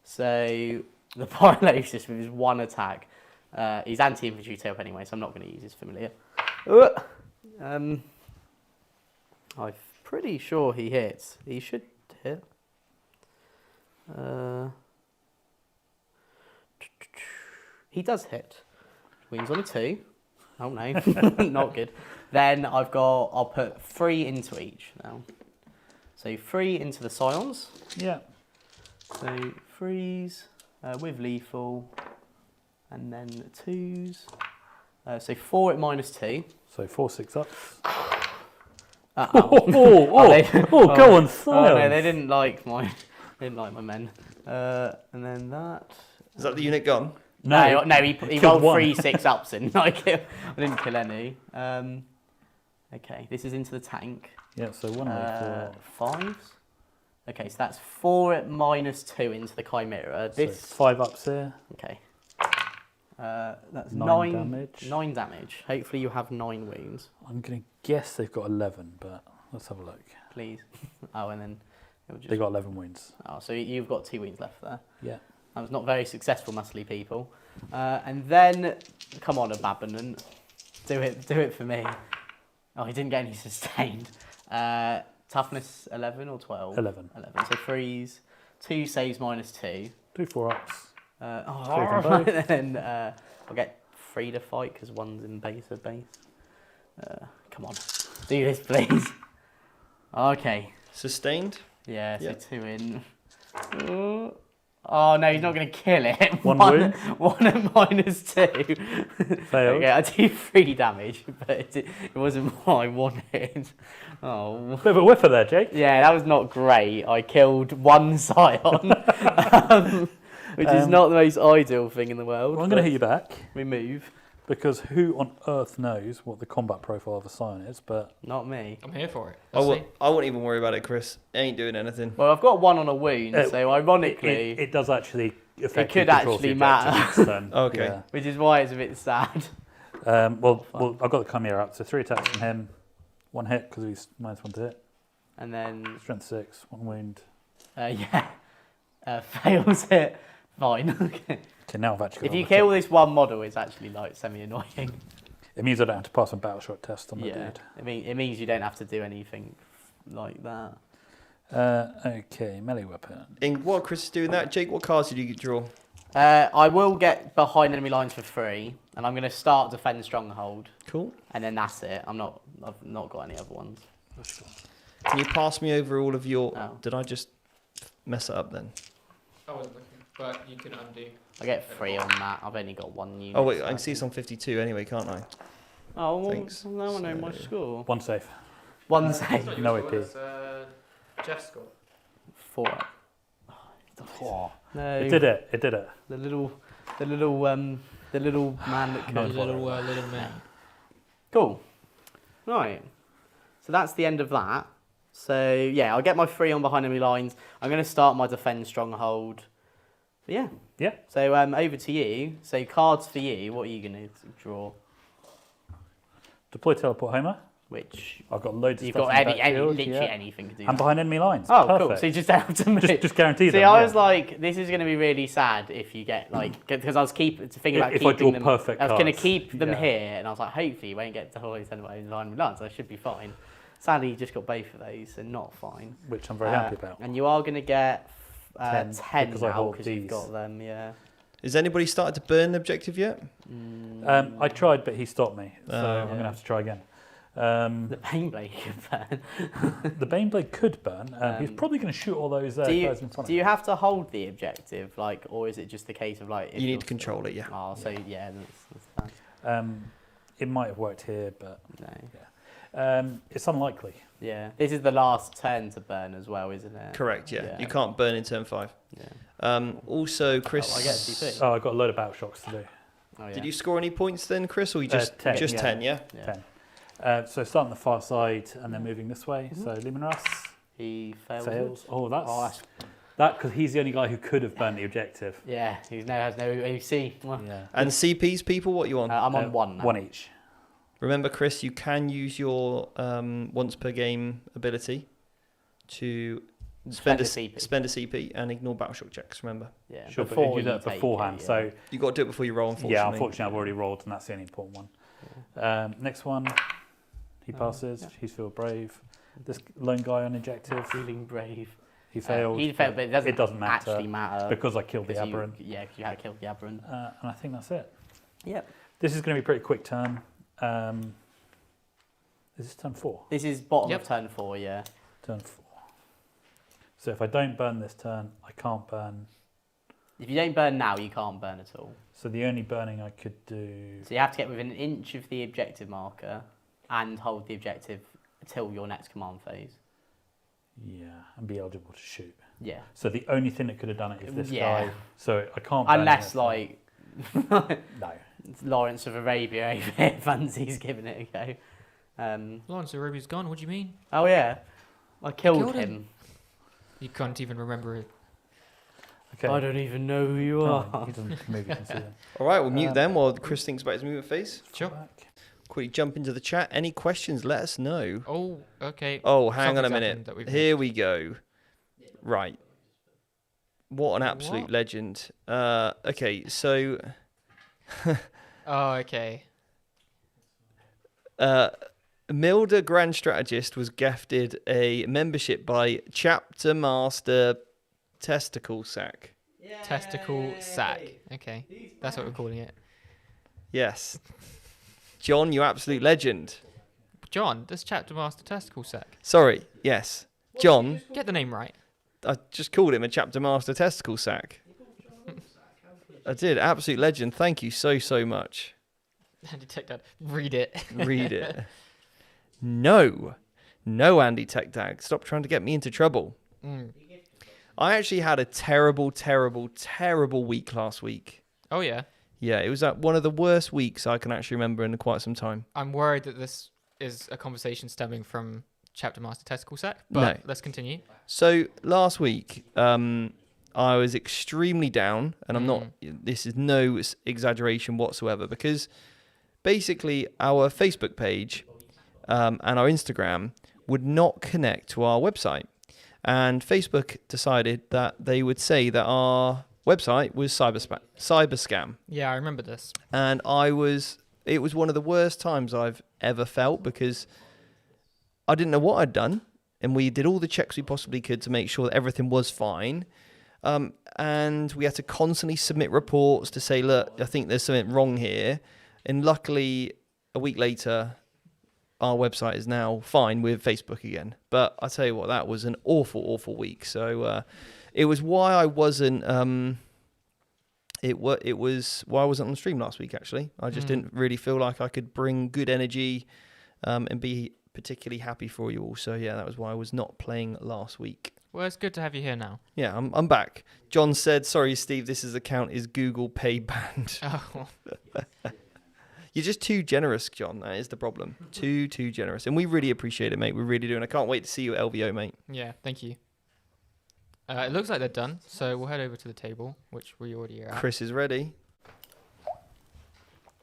So, the Biologus with his 1 attack. He's anti-infantry tail anyway, so I'm not going to use his familiar. I've pretty sure he hits. He should hit. He does hit. Wings on a 2. Oh no, not good. Then I'll put 3 into each now. So 3 into the Scions. Yeah. So 3s with lethal, and then 2s. So 4 at -2. So 4 6-ups. Go on, Scions. Oh no, they didn't like my men. And then that. Is that the unit gone? No, he Killed rolled 3 1. 6-ups in. I didn't kill any. Okay, this is into the tank. Yeah, so 1 lethal. 5s. Okay, so that's 4 at -2 into the Chimera. This So 5 ups here. okay. That's 9 9 damage. 9 damage. Hopefully you have 9 wounds, I'm going to guess they've got 11, but let's have a look. please. Oh, and then it'll just. They got 11 wounds. Oh, so you've got 2 wounds left there. Yeah. That was not very successful, muscly people. And then, come on, Ababanant. Do it for me. Oh, he didn't get any sustained. Toughness 11 or 12? 11. 11. So 3s, 2 saves -2. Do 4 ups. And then I'll get 3 to fight because 1's in base of base. Come on, do this, please. Okay. Sustained. Yeah, so Yep. 2 in. Oh no, he's not going to kill it. 1 wound. 1 at -2. Failed. Okay, I do 3 damage, but it wasn't what I wanted. Oh. Bit of a whiffer there, Jake. Yeah, that was not great. I killed 1 Scion, which is not the most ideal thing in the world. Well, I'm going to hit you back, We move. because who on earth knows what the combat profile of a Scion is, but Not me. I'm here for it. I Let's see. wouldn't even worry about it, Chris. It ain't doing anything. Well, I've got 1 on a wound, so ironically, it does actually affect could who controls actually the matter. objectives, then, Okay. yeah. which is why it's a bit sad. Well, I've got the Chimera up, so 3 attacks from him, 1 hit because he's -1 to hit, And then, strength 6, 1 wound. fails it. Fine. Okay. Okay, now I've actually got If you all the kill this 1 model, it's actually like semi-annoying. It means I don't have to pass a battle shot test on the Yeah. dude. It means you don't have to do anything like that. Okay, melee weapon. In what Chris is doing that, Jake, what cards did you draw? I will get behind enemy lines for 3, and I'm going to start defend stronghold, Cool. and then that's it. I've not got any other ones. Can you pass me over all of your... Oh. Did I just mess it up then? I wasn't looking, but you can undo. I get 3 on that. I've only got 1 unit. Oh, wait, I so can see it's on 52 anyway, can't I? Oh, well, Thanks. now I know my So- score. 1 safe. 1 save. No AP. Jeff's score. 4. Oh, No. it did it. It did it. The little man that No, could. little, little man. Cool. Right. So that's the end of that. So yeah, I'll get my 3 on behind enemy lines. I'm going to start my defend stronghold. But yeah. Yeah. So over to you. So cards for you. What are you going to draw? Deploy teleport Homer. Which I've got loads of you've stuff got in the backfield, literally yeah. anything to do. And behind enemy lines. Oh, Perfect. cool. So you just don't have to move. Just guarantee See, them. I yeah. was like, this is going to be really sad if you get because I was thinking about If I keeping draw them. perfect I was going to cards, keep them yeah. here, and I was like, hopefully you won't get to always send my own lines. I should be fine. Sadly, you just got both of those, so not fine. Which I'm very happy about. And you are going to get 10 because I now hold because you've these. got them. Yeah. Has anybody started to burn the objective yet? I tried, but he stopped me, so I'm going yeah. to have to try again. The Baneblade can burn. The Baneblade could burn. He's probably going to shoot all those guys in front of Do you have to hold the objective, like, or is it just the case of like? if You need you're to control it, yeah. Oh, so yeah, that's that. It might have worked here, but No. it's unlikely. Yeah, this is the last turn to burn as well, isn't it? Correct, yeah. Yeah. You can't burn in turn 5. Yeah. Also, Chris... Oh, I get CP. Oh, I've got a load of battle shocks to do. Oh, yeah. Did you score any points then, Chris, or you just 10, just yeah. 10, yeah? Yeah. 10. So starting the far side and then moving this way. So Luminous He fails. fails. Oh, that's Oh, that's- that because he's the only guy who could have burnt the objective. Yeah, he now has no AC. Yeah. And CPs, people, what you on? I'm on 1 now. One each. Remember, Chris, you can use your once per game ability to spend a CP and ignore battle shock checks, remember? Yeah, Sure, but before you do that take it, beforehand. yeah. So You got to do it before you roll, unfortunately. yeah, unfortunately, I've already rolled, and that's the only important one. Next one, he passes. yeah. He's feel brave. This lone guy on objective. Feeling brave. He failed. He failed, but it doesn't matter. actually matter. Because I killed the Because aberrant. because you had killed the aberrant. And I think that's it. Yep. This is going to be a pretty quick turn. Is this turn 4? This is bottom of turn 4, yeah. Turn 4. So if I don't burn this turn, I can't burn. If you don't burn now, you can't burn at all. So the only burning I could do... So you have to get within an inch of the objective marker and hold the objective until your next command phase. Yeah, and be eligible to shoot. Yeah. So the only thing that could have done it is this guy. So I can't. Unless like no, Lawrence of Arabia over here fancies giving it a go. Lawrence of Arabia's gone. What do you mean? Oh yeah, I killed Killed him. him. You can't even remember it. okay. I don't even know who you Oh, are. he doesn't move. You can see him. All right, we'll mute them while Chris thinks about his movement phase. Sure. Back. Quickly jump into the chat. Any questions? Let us know. Oh, okay. Oh, hang on a Something's minute. happened that we've Here we go. Right. What an absolute What? legend. Okay, so Oh, okay. Milda Grand Strategist was gifted a membership by Chapter Master Testicle Sack. Testicle sack. Okay. That's what we're calling it. Yes. John, you absolute legend. John, does Chapter Master Testicle sack? Sorry, yes. John, Get the name right. I just called him a Chapter Master Testicle Sack. I did. Absolute legend. Thank you so, so much. Andy Tech Dad, read it. Read it. No, Andy Tech Dag. Stop trying to get me into trouble. I actually had a terrible, terrible, terrible week last week. Oh, yeah. Yeah, it was one of the worst weeks I can actually remember in quite some time. I'm worried that this is a conversation stemming from Chapter Master Testicle Sack, but No. let's continue. So last week, I was extremely down, and I'm not. This is no exaggeration whatsoever, because basically our Facebook page and our Instagram would not connect to our website, and Facebook decided that they would say that our website was cyber scam. Yeah, I remember this. And it was one of the worst times I've ever felt, because I didn't know what I'd done, and we did all the checks we possibly could to make sure that everything was fine. And we had to constantly submit reports to say, look, I think there's something wrong here. And luckily, a week later, our website is now fine with Facebook again. But I tell you what, that was an awful, awful week. So it was why I wasn't. It was why I wasn't on the stream last week. Actually, I just didn't really feel like I could bring good energy and be particularly happy for you all. So yeah, that was why I was not playing last week. Well, it's good to have you here now. Yeah, I'm back. John said, "Sorry, Steve, this account is Google Pay banned." Oh, You're just too generous, John. That is the problem. Too generous, and we really appreciate it, mate. We really do, and I can't wait to see you at LVO, mate. yeah, thank you. It looks like they're done, so we'll head over to the table, which we already are at. Chris is ready.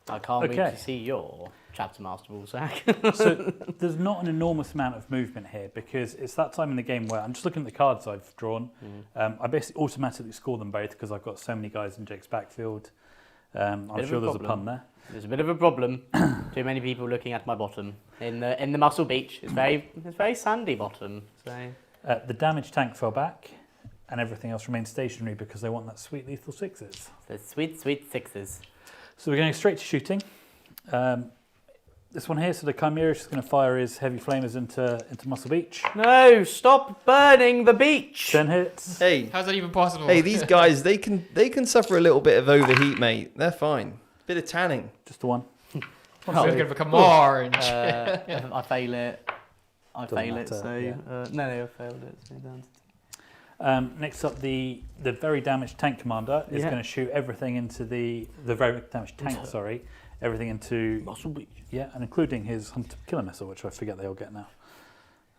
I can't wait Okay. to see your Chapter Master Ball Sack. So there's not an enormous amount of movement here, because it's that time in the game where I'm just looking at the cards I've drawn. I basically automatically score them both because I've got so many guys in Jake's backfield. I'm Bit of sure a there's a problem. pun there. There's a bit of a problem. Too many people looking at my bottom in the Muscle Beach. It's very sandy bottom. So The damage tank fell back, and everything else remained stationary because they want that sweet lethal sixes. the sweet sixes. So we're going straight to shooting. This one here, so the Chimera is just going to fire his heavy flamers into Muscle Beach. No, stop burning the beach. 10 hits. Hey, How's that even possible? hey, these guys, they can suffer a little bit of overheat, mate. They're fine. Bit of tanning. Just the one. I'm going to become orange. I fail it. I Doesn't fail it. matter, So yeah. no, I failed it. So down. Next up, the very damaged tank commander is going to shoot everything into the very damaged tank. Sorry, everything into Muscle Beach. yeah, and including his hunter killer missile, which I forget they all get now.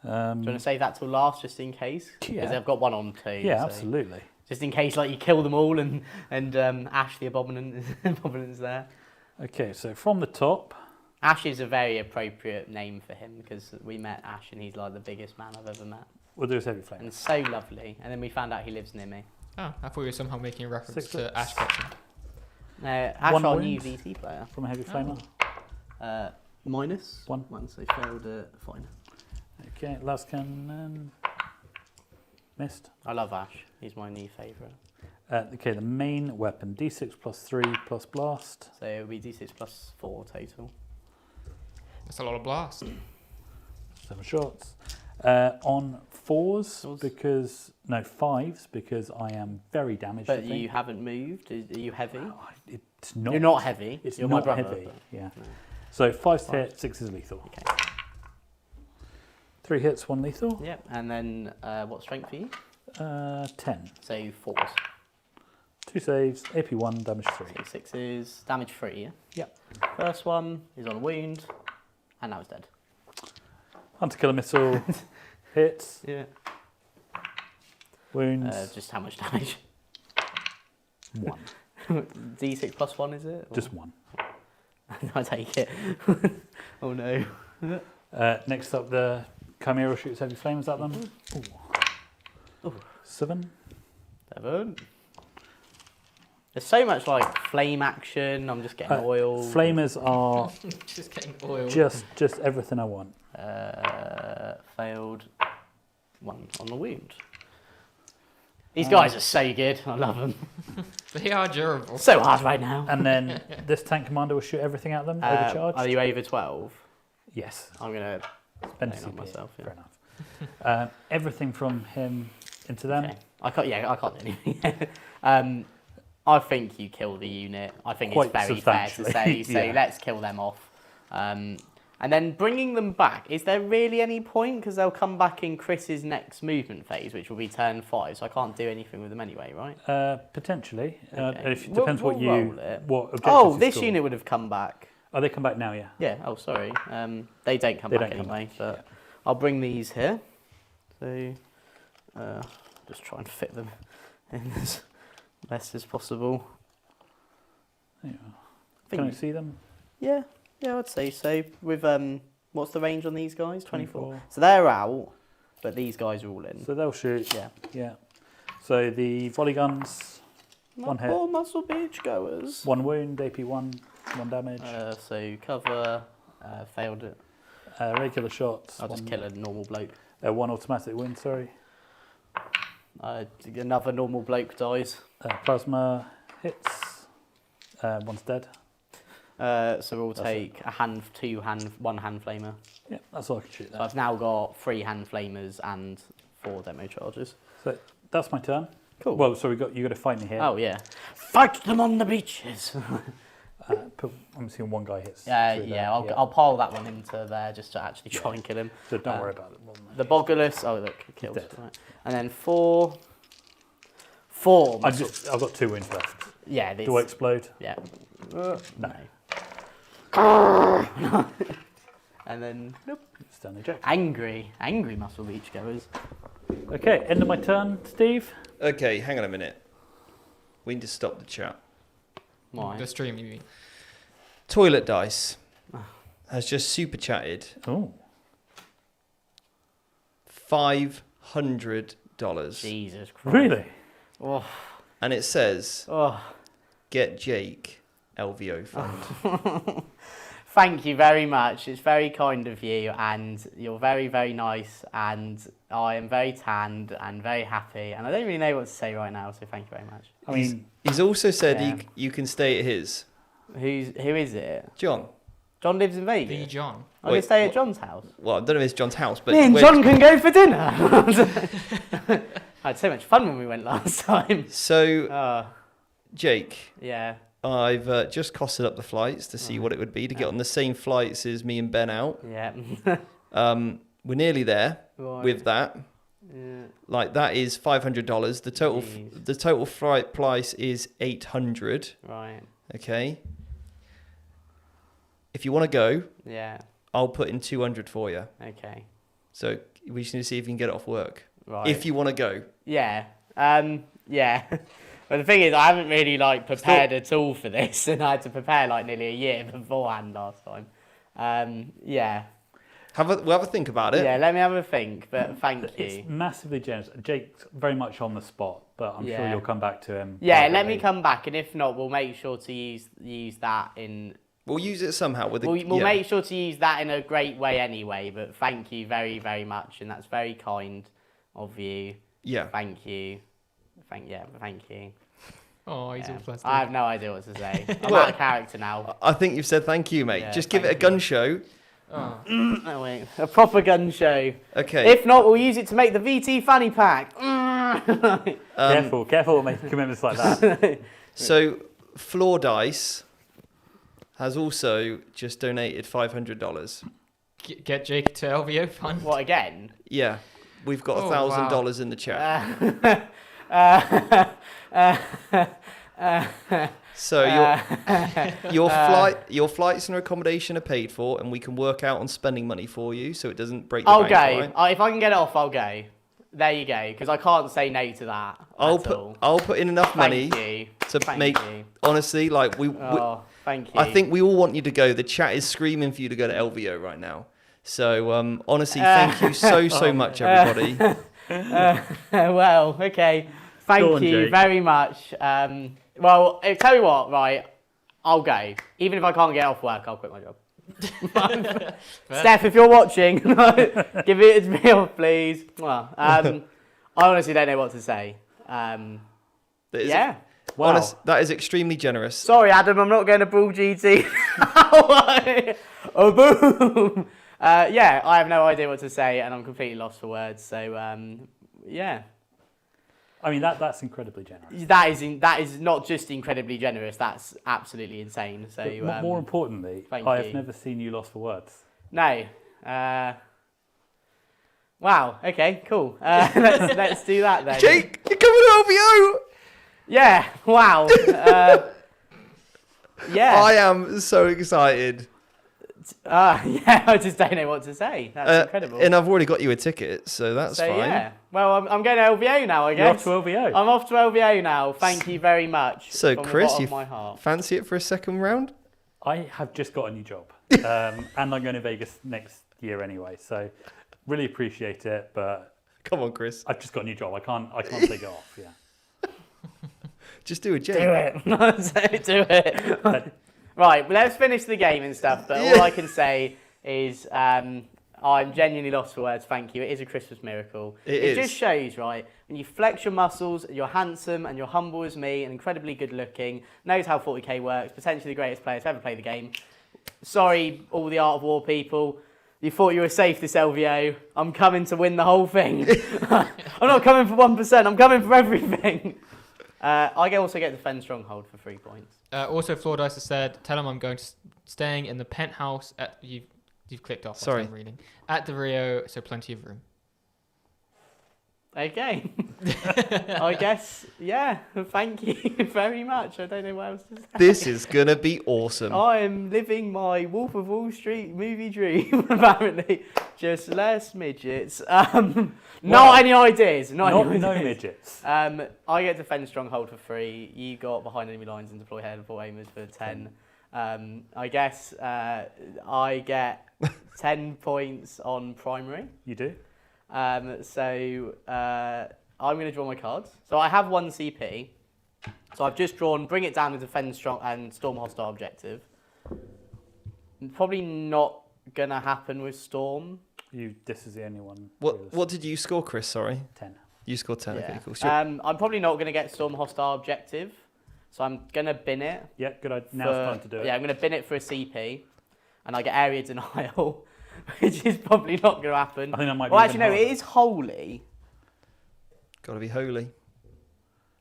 Do you want to save that till last, just in case? Yeah. Because they've got one on too. Yeah, so absolutely. Just in case, like you kill them all, and Ash the Abominant's there. Okay, so from the top, Ash is a very appropriate name for him because we met Ash and he's like the biggest man I've ever met. we'll do his heavy flame. And so lovely. And then we found out he lives near me. Oh, I thought you were somehow making a reference 6 to hits. Ash Ketchum. Ash, One our wound. new VT player. From a heavy flamer. Minus One. so failed it. Fine. last cannon. Missed. I love Ash. He's my new favourite. Okay, the main weapon, D6 plus 3 plus blast. So it'll be D6 plus 4 total. That's a lot of blast. 7 shots. On 4s, fives, because I am very damaged. But you haven't moved. Are you heavy? It's not. You're not heavy. It's You're not my brother. heavy. But- Yeah. No. So 5's hit, 6 is lethal. Okay. 3 hits, 1 lethal. Yep. And then what strength for you? 10. So 4s. 2 saves, AP 1, damage 3. So 6s, damage 3. Yeah. Yep. First one is on a wound, and now it's dead. Hunter killer missile hits, Yeah. wounds. Just how much damage? 1. D6 plus 1 is it? Or- Just 1. I take it. Oh no. Next up, the Chimera shoots heavy flames at them. Ooh. 7. 7. There's so much like flame action. I'm just getting oil. Flamers are Just getting oil. just everything I want. Failed. 1 on the wound. These guys are so good. I love them. They are durable. So hard right now. And then this tank commander will shoot everything at them, overcharged. Are you over 12? Yes. I'm gonna Spend play on CP. myself. Yeah. Fair enough. Everything from him into them. Okay. I can't do anything. I think you kill the unit. I think Quite it's very fair to say. So yeah. let's kill them off. And then bringing them back, is there really any point? Because they'll come back in Chris's next movement phase, which will be turn 5. So I can't do anything with them anyway, right? Potentially. Okay. It depends We'll what roll it. objectives Oh, you this score. unit would have come back. Oh, they come back now, yeah. Yeah. Oh, sorry. They don't come They back don't come anyway. back, But yeah. I'll bring these here. So just try and fit them in as best as possible. There you are. I Can I think- see them? Yeah, I'd say so. With what's the range on these guys? 24. 24. So they're out, but these guys are all in. So they'll shoot. Yeah. Yeah. So the volley guns, My one hit. poor muscle beach goers. 1 wound, AP 1, 1 damage. So cover, failed it. Regular shots. I'll just kill a normal bloke. 1 automatic wound, sorry. Another normal bloke dies. Plasma hits. 1's dead. So we'll That's take a hand, 1 hand flamer. Yeah, that's all I can shoot So there. I've now got 3 hand flamers and 4 demo charges. So that's my turn. Cool. Well, so you got to fight me here. Oh yeah, fight them on the beaches. I'm seeing 1 guy hits. Yeah, through yeah. there. I'll pile that one into there just to actually try and kill him. So don't worry about it. More than that. The Bogulus. Oh look, he killed. dead. Right. And then 4. 4. I've got 2 wounds left. Yeah. This, Do I explode? Yeah. No. And then nope. Stand eject. Angry muscle beach goers. Okay, end of my turn, Steve. Okay, hang on a minute. We need to stop the chat. Why? The stream, you mean? Toilet Dice has just super chatted Oh. $500. Jesus Christ. Really? Oh. And it says, Oh. get Jake LVO fund. Thank you very much. It's very kind of you, and you're very, very nice, and I am very tanned and very happy, and I don't really know what to say right now, so thank you very much. I mean, He's also said Yeah. you can stay at his. Who is it? John. John lives in The Vegas. John. I'm going Wait, to stay what? at John's house. Well, I don't know if it's John's house, but Me and where- John can go for dinner. I had so much fun when we went last time. So, Jake, Yeah. I've just costed up the flights to see what it would be to get on the same flights as me and Ben out. Yeah. We're nearly there Right. with that. Yeah. Like that is $500. Jeez. The total flight price is $800. Right. Okay. If you want to go, Yeah. I'll put in 200 for you. Okay. So we just need to see if you can get it off work. Right. If you want to go. Yeah. Yeah. But the thing is, I haven't really prepared at all for this, and I had to prepare nearly a year beforehand last time. Yeah. We'll have a think about it. Yeah. Let me have a think. But thank you. it's massively generous. Jake's very much on the spot, but I'm sure Yeah. you'll come back to him. Yeah. Let privately. me come back, and if not, we'll make sure to use that in We'll use it somehow. We'll make sure to use that in a great way anyway. But thank you very, very much, and that's very kind of you. Yeah. Thank you. Thank you. Oh, he's all flustered. I have no idea what to say. I'm out of character now. I think you've said thank you, mate. Yeah, Just give it a gun show. Oh. Oh, wait. A proper gun show. Okay. If not, we'll use it to make the VT fanny pack. Careful with making commitments like that. So, Floor Dice has also just donated $500. Get Jake to LVO fund. What, again? Yeah, we've got Oh, $1,000 in the chat. So your flights and accommodation are paid for, and we can work out on spending money for you, so it doesn't break the I'll bank. go. Right? If I can get it off, I'll go. There you go, because I can't say no to that. I'll put in enough money to make. Honestly, like thank you. I think we all want you to go. The chat is screaming for you to go to LVO right now. So honestly, thank you so much, everybody. Well, okay. Thank you very much. Well, tell you what, right? I'll go. Even if I can't get off work, I'll quit my job. Steph, if you're watching, give it to me, please. Well, I honestly don't know what to say. Yeah. Wow. Honest, that is extremely generous. Sorry, Adam, I'm not going to Brawl GT. Oh, boom. Yeah, I have no idea what to say, and I'm completely lost for words. So, yeah. I mean, that's incredibly generous. That is not just incredibly generous. That's absolutely insane. So, more importantly, I have never seen you lost for words. No. Wow. Okay. Cool. Let's do that then. Jake, you're coming to LVO. Yeah. Wow. Yeah. I am so excited. Yeah, I just don't know what to say. That's incredible. And I've already got you a ticket, so that's fine. Yeah. Well, I'm going to LVO now, I guess. You're off to LVO. I'm off to LVO now. Thank you very much. So, from Chris, the you bottom of my heart. fancy it for a second round? I have just got a new job, and I'm going to Vegas next year anyway. So, really appreciate it, but come on, Chris. I've just got a new job. I can't take it off. Yeah. Just do it, Jake. Do it. Do it. Right, well, let's finish the game and stuff, but all I can say is I'm genuinely lost for words, thank you. It is a Christmas miracle. It just shows, right, when you flex your muscles, you're handsome and you're humble as me and incredibly good looking, knows how 40k works, potentially the greatest player to ever play the game. Sorry, all the Art of War people. You thought you were safe this LVO. I'm coming to win the whole thing. I'm not coming for 1%, I'm coming for everything. I also get Defend Stronghold for 3 points. Also, Floor Dice has said, tell him I'm going to staying in the penthouse at you've clicked off. Sorry. I'm reading at the Rio, so plenty of room. Okay. I guess, yeah. Thank you very much. I don't know what else to say. This is going to be awesome. I am living my Wolf of Wall Street movie dream, apparently. Just less midgets. Not any ideas. No midgets. I get Defend Stronghold for 3. You got Behind Enemy Lines and Deploy Head for Aimers for 10. I guess I get 10 points on primary. You do? So I'm going to draw my cards. So I have 1 CP. So I've just drawn Bring It Down to Defend Strong and Storm Hostile Objective. Probably not going to happen with Storm. This is the only one. What did you score, Chris? Sorry. 10. You scored 10. Yeah. Okay, cool. Sure. I'm probably not going to get Storm Hostile Objective. So I'm going to bin it. Yeah, good idea. Now's time to do it. Yeah, I'm going to bin it for a CP. And I get Area Denial, which is probably not going to happen. I think that might be. Well, actually, no, it is Holy. Got to be holy.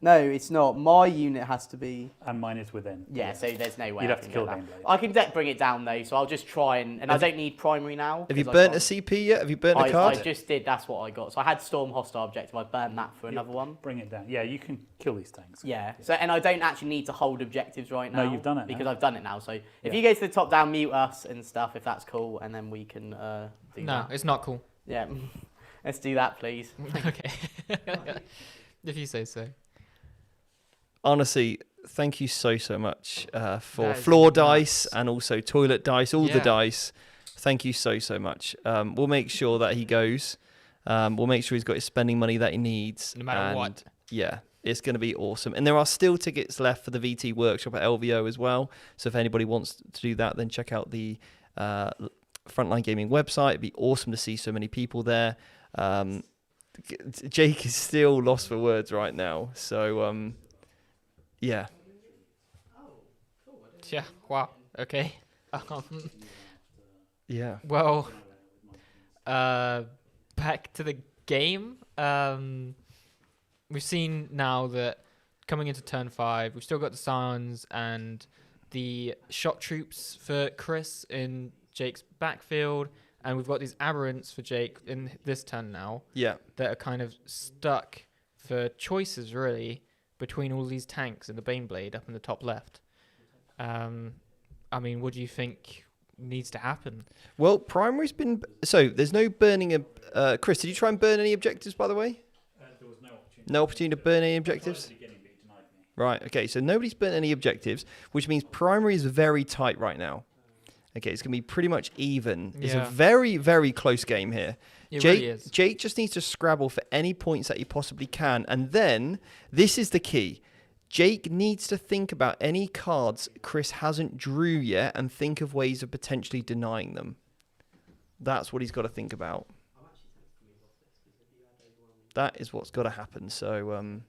No, it's not. My unit has to be... And mine is within. Yeah, so there's no way You'd I have to can kill get Daneblade. that. I can Bring It Down, though, so I'll just try and I don't need primary now. Have you burnt a CP yet? Have you burnt a card? I just did, that's what I got. So I had Storm Hostile Objective, I burned that for another one. Bring it down. Yeah, you can kill these things. Yeah, so and I don't actually need to hold objectives right now. No, you've done it because now. I've done it now. So if you go to the top down, mute us and stuff, if that's cool, and then we can do that. No, it's not cool. Yeah, let's do that, please. Okay. If you say so. Honestly, thank you so much for Floor Dice and also Toilet Dice, all the dice. Thank you so much. We'll make sure that he goes. We'll make sure he's got his spending money that he needs. No matter what. Yeah. It's going to be awesome. And there are still tickets left for the VT workshop at LVO as well. So if anybody wants to do that, then check out the Frontline Gaming website. It'd be awesome to see so many people there. Jake is still lost for words right now. So, yeah. Yeah, wow. Okay. Yeah. Well, back to the game. We've seen now that coming into turn 5, we've still got the Scions and the shock troops for Chris in Jake's backfield, and we've got these aberrants for Jake in this turn now. Yeah. That are kind of stuck for choices, really, between all these tanks and the Baneblade up in the top left. I mean, what do you think needs to happen? Well, primary's been... So, there's no burning... Chris, did you try and burn any objectives, by the way? There was no opportunity. No opportunity to burn any objectives? At the beginning, but he denied me. Right, okay, so nobody's burnt any objectives, which means primary is very tight right now. Okay, it's going to be pretty much even. It's a Yeah. very, very close game here. It Jake, really is. Jake just needs to scrabble for any points that he possibly can. And then, this is the key. Jake needs to think about any cards Chris hasn't drew yet and think of ways of potentially denying them. That's what he's got to think about. That is what's got to happen. So,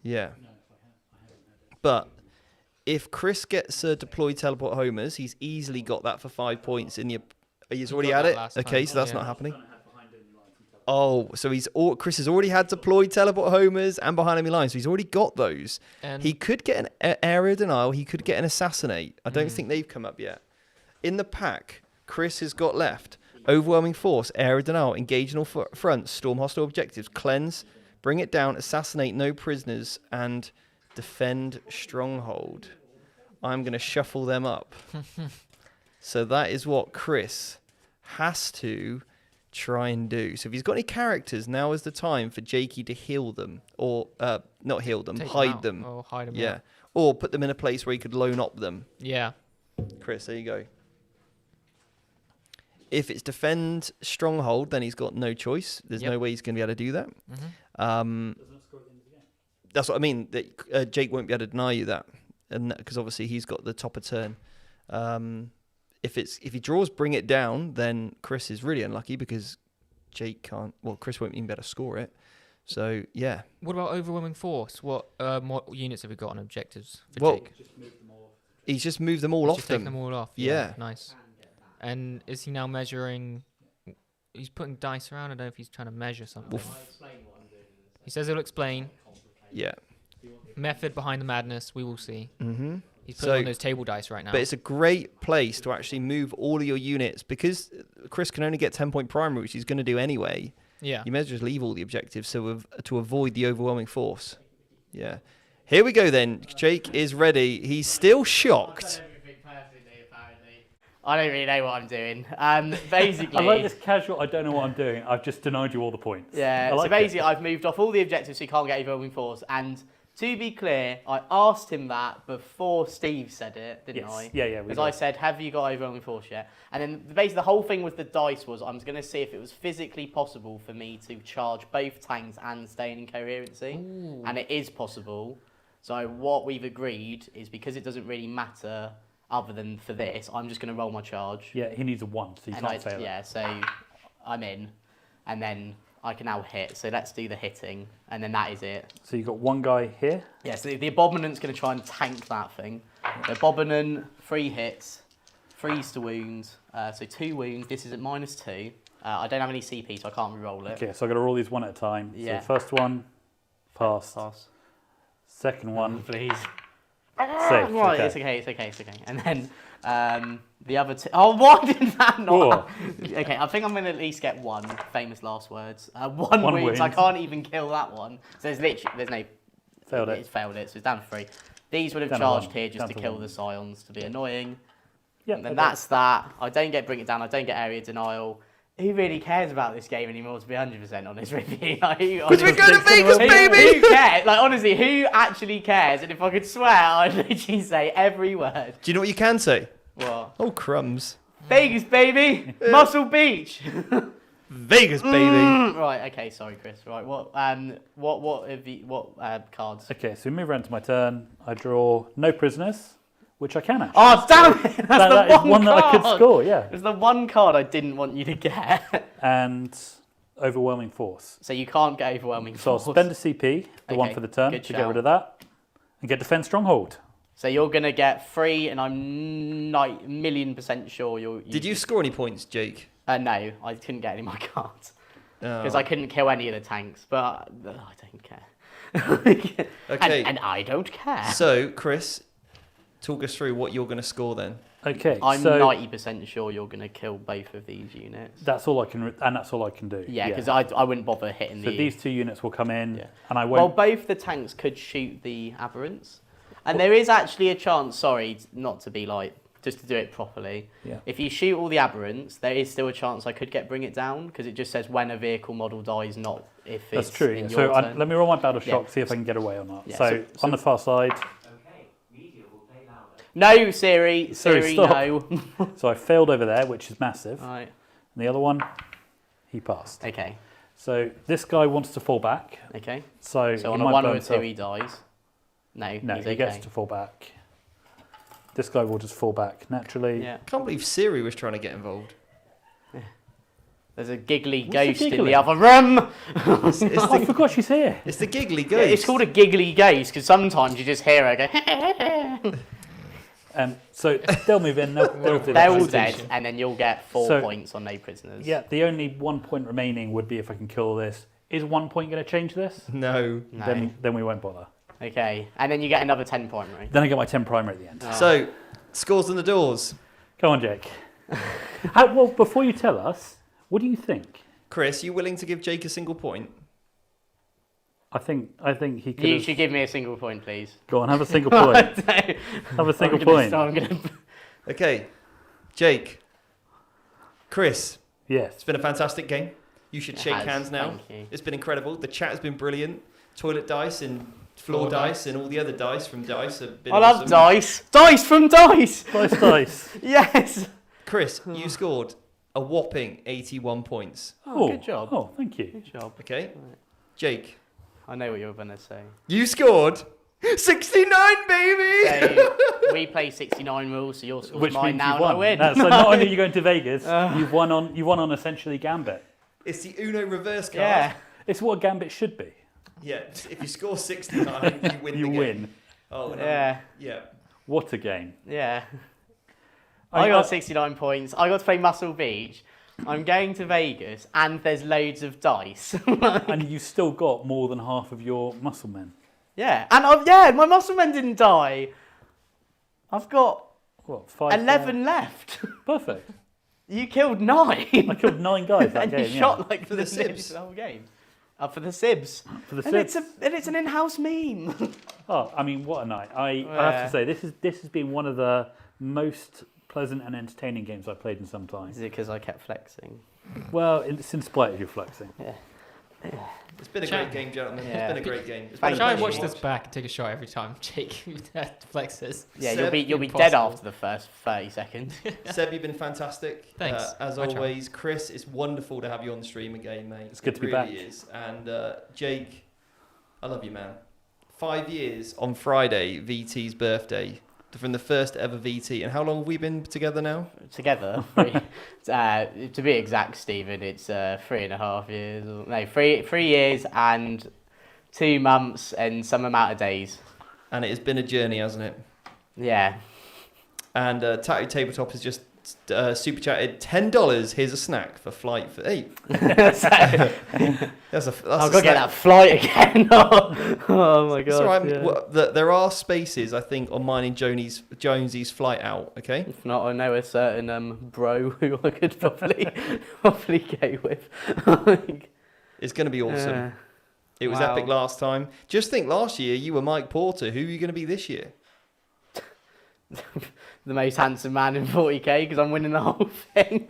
yeah. But if Chris gets deployed teleport homers, he's easily got that for 5 points in the... He's already got had that it? last Okay, time. so that's Yeah. not happening. Oh, so Chris has already had deployed teleport homers and behind enemy lines, so he's already got those. And He could get an area denial. He could get an assassinate. I don't think they've come up yet. In the pack, Chris has got left overwhelming force, area denial, engage in all fronts, storm hostile objectives, cleanse, bring it down, assassinate no prisoners, and defend stronghold. I'm going to shuffle them up. So that is what Chris has to try and do. So if he's got any characters, now is the time for Jakey to heal them, or not heal them, take hide out. them. Or hide them. Yeah, or put them in a place where he could loan up them. Yeah. Chris, there you go. If it's defend stronghold, then he's got no choice. There's no way he's going to be able to do that. That's what I mean. That Jake won't be able to deny you that, and because obviously he's got the top of turn. If he draws bring it down, then Chris is really unlucky because Jake can't. Well, Chris won't even be able to score it. So yeah. What about overwhelming force? What units have we got on objectives for Well, Jake? he's just moved them all He's off just taken them. them all off. Yeah. Nice. And is he now measuring? He's putting dice around. I don't know if he's trying to measure something. He says he'll explain. Yeah. Method behind the madness. We will see. Mm-hmm. He's putting on those table dice right now. But it's a great place to actually move all of your units because Chris can only get 10-point primary, which he's going to do anyway. Yeah. You may as well just leave all the objectives to avoid the overwhelming force. Yeah. Here we go then. Jake is ready. He's still shocked. I don't really know what I'm doing. Basically, I like this casual, I don't know what I'm doing. I've just denied you all the points. Yeah, I like so basically I've moved off all the objectives so you can't get overwhelming force. And to be clear, I asked him that before Steve said it, didn't I? Yeah. Because I said, have you got overwhelming force yet? And then basically the whole thing with the dice was I was going to see if it was physically possible for me to charge both tanks and stay in incoherency. Ooh. And it is possible. So what we've agreed is because it doesn't really matter other than for this, I'm just going to roll my charge. Yeah, he needs a 1, so you can't fail it. Yeah, so I'm in. And then I can now hit. So let's do the hitting. And then that is it. So you've got one guy here. Yeah, so the Abominant's going to try and tank that thing. The Abominant, 3 hits, freeze to wound. So 2 wounds. This is at -2. I don't have any CP, so I can't re-roll it. Okay, so I've got to roll these one at a time. Yeah. So first one, passed. Pass. Second one, Please. safe. Right, Okay. it's okay. And then the other 2... Oh, why did that not... Okay, I think I'm going to at least get 1. Famous last words. One wound. I can't even kill that one. So there's literally... There's no... Failed it. It's failed it, so it's down to 3. These would have Down to charged 1. here just Down to to kill 1. the Scions to be annoying. Yeah, And then okay. that's that. I don't get bring it down. I don't get area denial. Who really cares about this game anymore, to be 100% honest with you? Because we're going to Vegas, baby! Who cares? Like, honestly, who actually cares? And if I could swear, I'd literally say every word. Do you know what you can say? What? Oh, crumbs. Vegas, baby! Muscle Beach! Vegas, baby. Right. Okay. Sorry, Chris. Right. What cards? Okay, so we move around to my turn. I draw no prisoners, which I can actually. Oh damn it! That's that the is one that I could score. Yeah, It's the one card I didn't want you to get. and overwhelming force. So you can't get overwhelming So I'll force. spend a CP, the one Okay, for the turn, good to get shout. rid of that, and get defense stronghold. So you're gonna get 3, and I'm 1,000,000% sure you'll. Did you score any points, Jake? No, I couldn't get any of my cards because Oh. I couldn't kill any of the tanks. But I don't care. Okay. And I don't care. So, Chris, talk us through what you're going to score then. Okay, I'm so 90% sure you're gonna kill both of these units. that's all I can, and that's all I can do. Yeah, because I wouldn't bother hitting So the. these 2 units will come in, Yeah. and I Well, won't. both the tanks could shoot the aberrants, and there is actually a chance. Sorry, not to be like, just to do it properly. Yeah. If you shoot all the aberrants, there is still a chance I could get bring it down because it just says when a vehicle model dies, not if That's it's true. in So your turn. let me roll my battle shock, Yeah. see if I can get away or not. Yeah, so, so- on the far side, Okay, media will play louder. No, Siri, Siri, no. so I failed over there, which is massive. Right. And the other one, he passed. Okay. So this guy wants to fall back. Okay. So, So he on a might 1 or a burn 2, for- he dies. No, No, he's he okay. gets to fall back. This guy will just fall back naturally. Yeah. I can't believe Siri was trying to get involved. There's a giggly What's the ghost in giggling? the other room. It's, it's, Oh, I the, forgot she's here. it's the giggly Yeah, ghost. it's called a giggly ghost because sometimes you just hear her go. So they'll move in. They'll do They're that. all dead, and then you'll get 4 So- points on no prisoners. Yeah, the only 1 point remaining would be if I can kill this. Is 1 point going to change this? No. No. Then we won't bother. Okay, and then you get another 10 primary. Then I get my 10 primer at the end. Oh. So, scores on the doors. Come on, Jake. Well, before you tell us, what do you think? Chris, you willing to give Jake a single point? I think he could. You should give me a single point, please. Go on, have a single point. Have a single point. I'm gonna... Okay. Jake. Chris, Yes. it's been a fantastic game. You should It shake has, hands now. thank you. It's been incredible. The chat has been brilliant. Toilet dice and floor dice and all the other dice from dice have been I love awesome. dice. Dice from dice. Nice dice. Yes. Chris, you scored a whopping 81 points. Oh, good job. Oh, thank you. Good job. Okay. Jake, I know what you're gonna say. you scored 69, baby! So we play 69 rules, so your score's Which mine means now, you and I won. win. So not only are you going to Vegas, you've won on essentially Gambit. It's the Uno reverse card. Yeah. It's what a Gambit should be. Yeah, if you score 69, you win You the game. win. Oh, no. Yeah. Yeah. What a game. Yeah. I I got 69 points. I got to play Muscle Beach. I'm going to Vegas, and there's loads of dice. And you still got more than half of your muscle men. Yeah, and my muscle men didn't die. I've got What, 5? 11 left. Perfect. You killed 9. I killed 9 guys that and game. you shot like For the nearly Sibs. the whole game. For the Sibs. For the And it's Sibs. an in-house meme. Oh, I mean, what a night! I have Yeah. to say, this has been one of the most pleasant and entertaining games I've played in some time. Is it because I kept flexing? Well, it's in spite of your flexing. Yeah. It's been a Chat. great game, gentlemen. Yeah. It's been a great game. It's Thank been a Try you. and pleasure watch to this back and take a shot every time Jake flexes. Yeah, Seb, you'll be dead impossible. after the first 30 seconds. Seb, you've been fantastic. Thanks. As I try. always, Chris, it's wonderful to have you on the stream again, mate. It's good It to be really back. is. And Jake, I love you, man. 5 years on Friday, VT's birthday, from the first ever VT. And how long have we been together now? Together, to be exact, Stephen, it's 3.5 years. No, 3 years and 2 months and some amount of days. And it has been a journey, hasn't it? Yeah. And Tattoo Tabletop has just super chatted $10. Here's a snack for flight for 8. So, That's I've a got to snack. get that flight again. Oh my god. It's all right. yeah. Well, there are spaces, I think, on mine and Jonesy's flight out. Okay. If not, I know a certain bro who I could probably go with. It's going to be awesome. Uh, It was wow. epic last time. Just think, last year you were Mike Porter. Who are you going to be this year? the most handsome man in 40k because I'm winning the whole thing.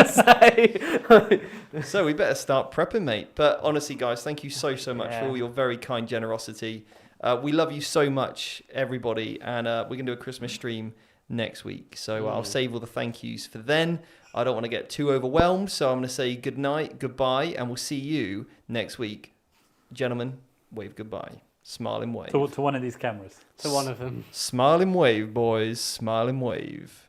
So, So we better start prepping, mate. But honestly, guys, thank you so much for Yeah. all your very kind generosity. We love you so much, everybody, and we're going to do a Christmas stream next week. So I'll save all the thank yous for then. I don't want to get too overwhelmed, so I'm going to say good night, goodbye, and we'll see you next week. Gentlemen, wave goodbye. Smile and wave. To one of these cameras. To one of them. Smile and wave, boys. Smile and wave.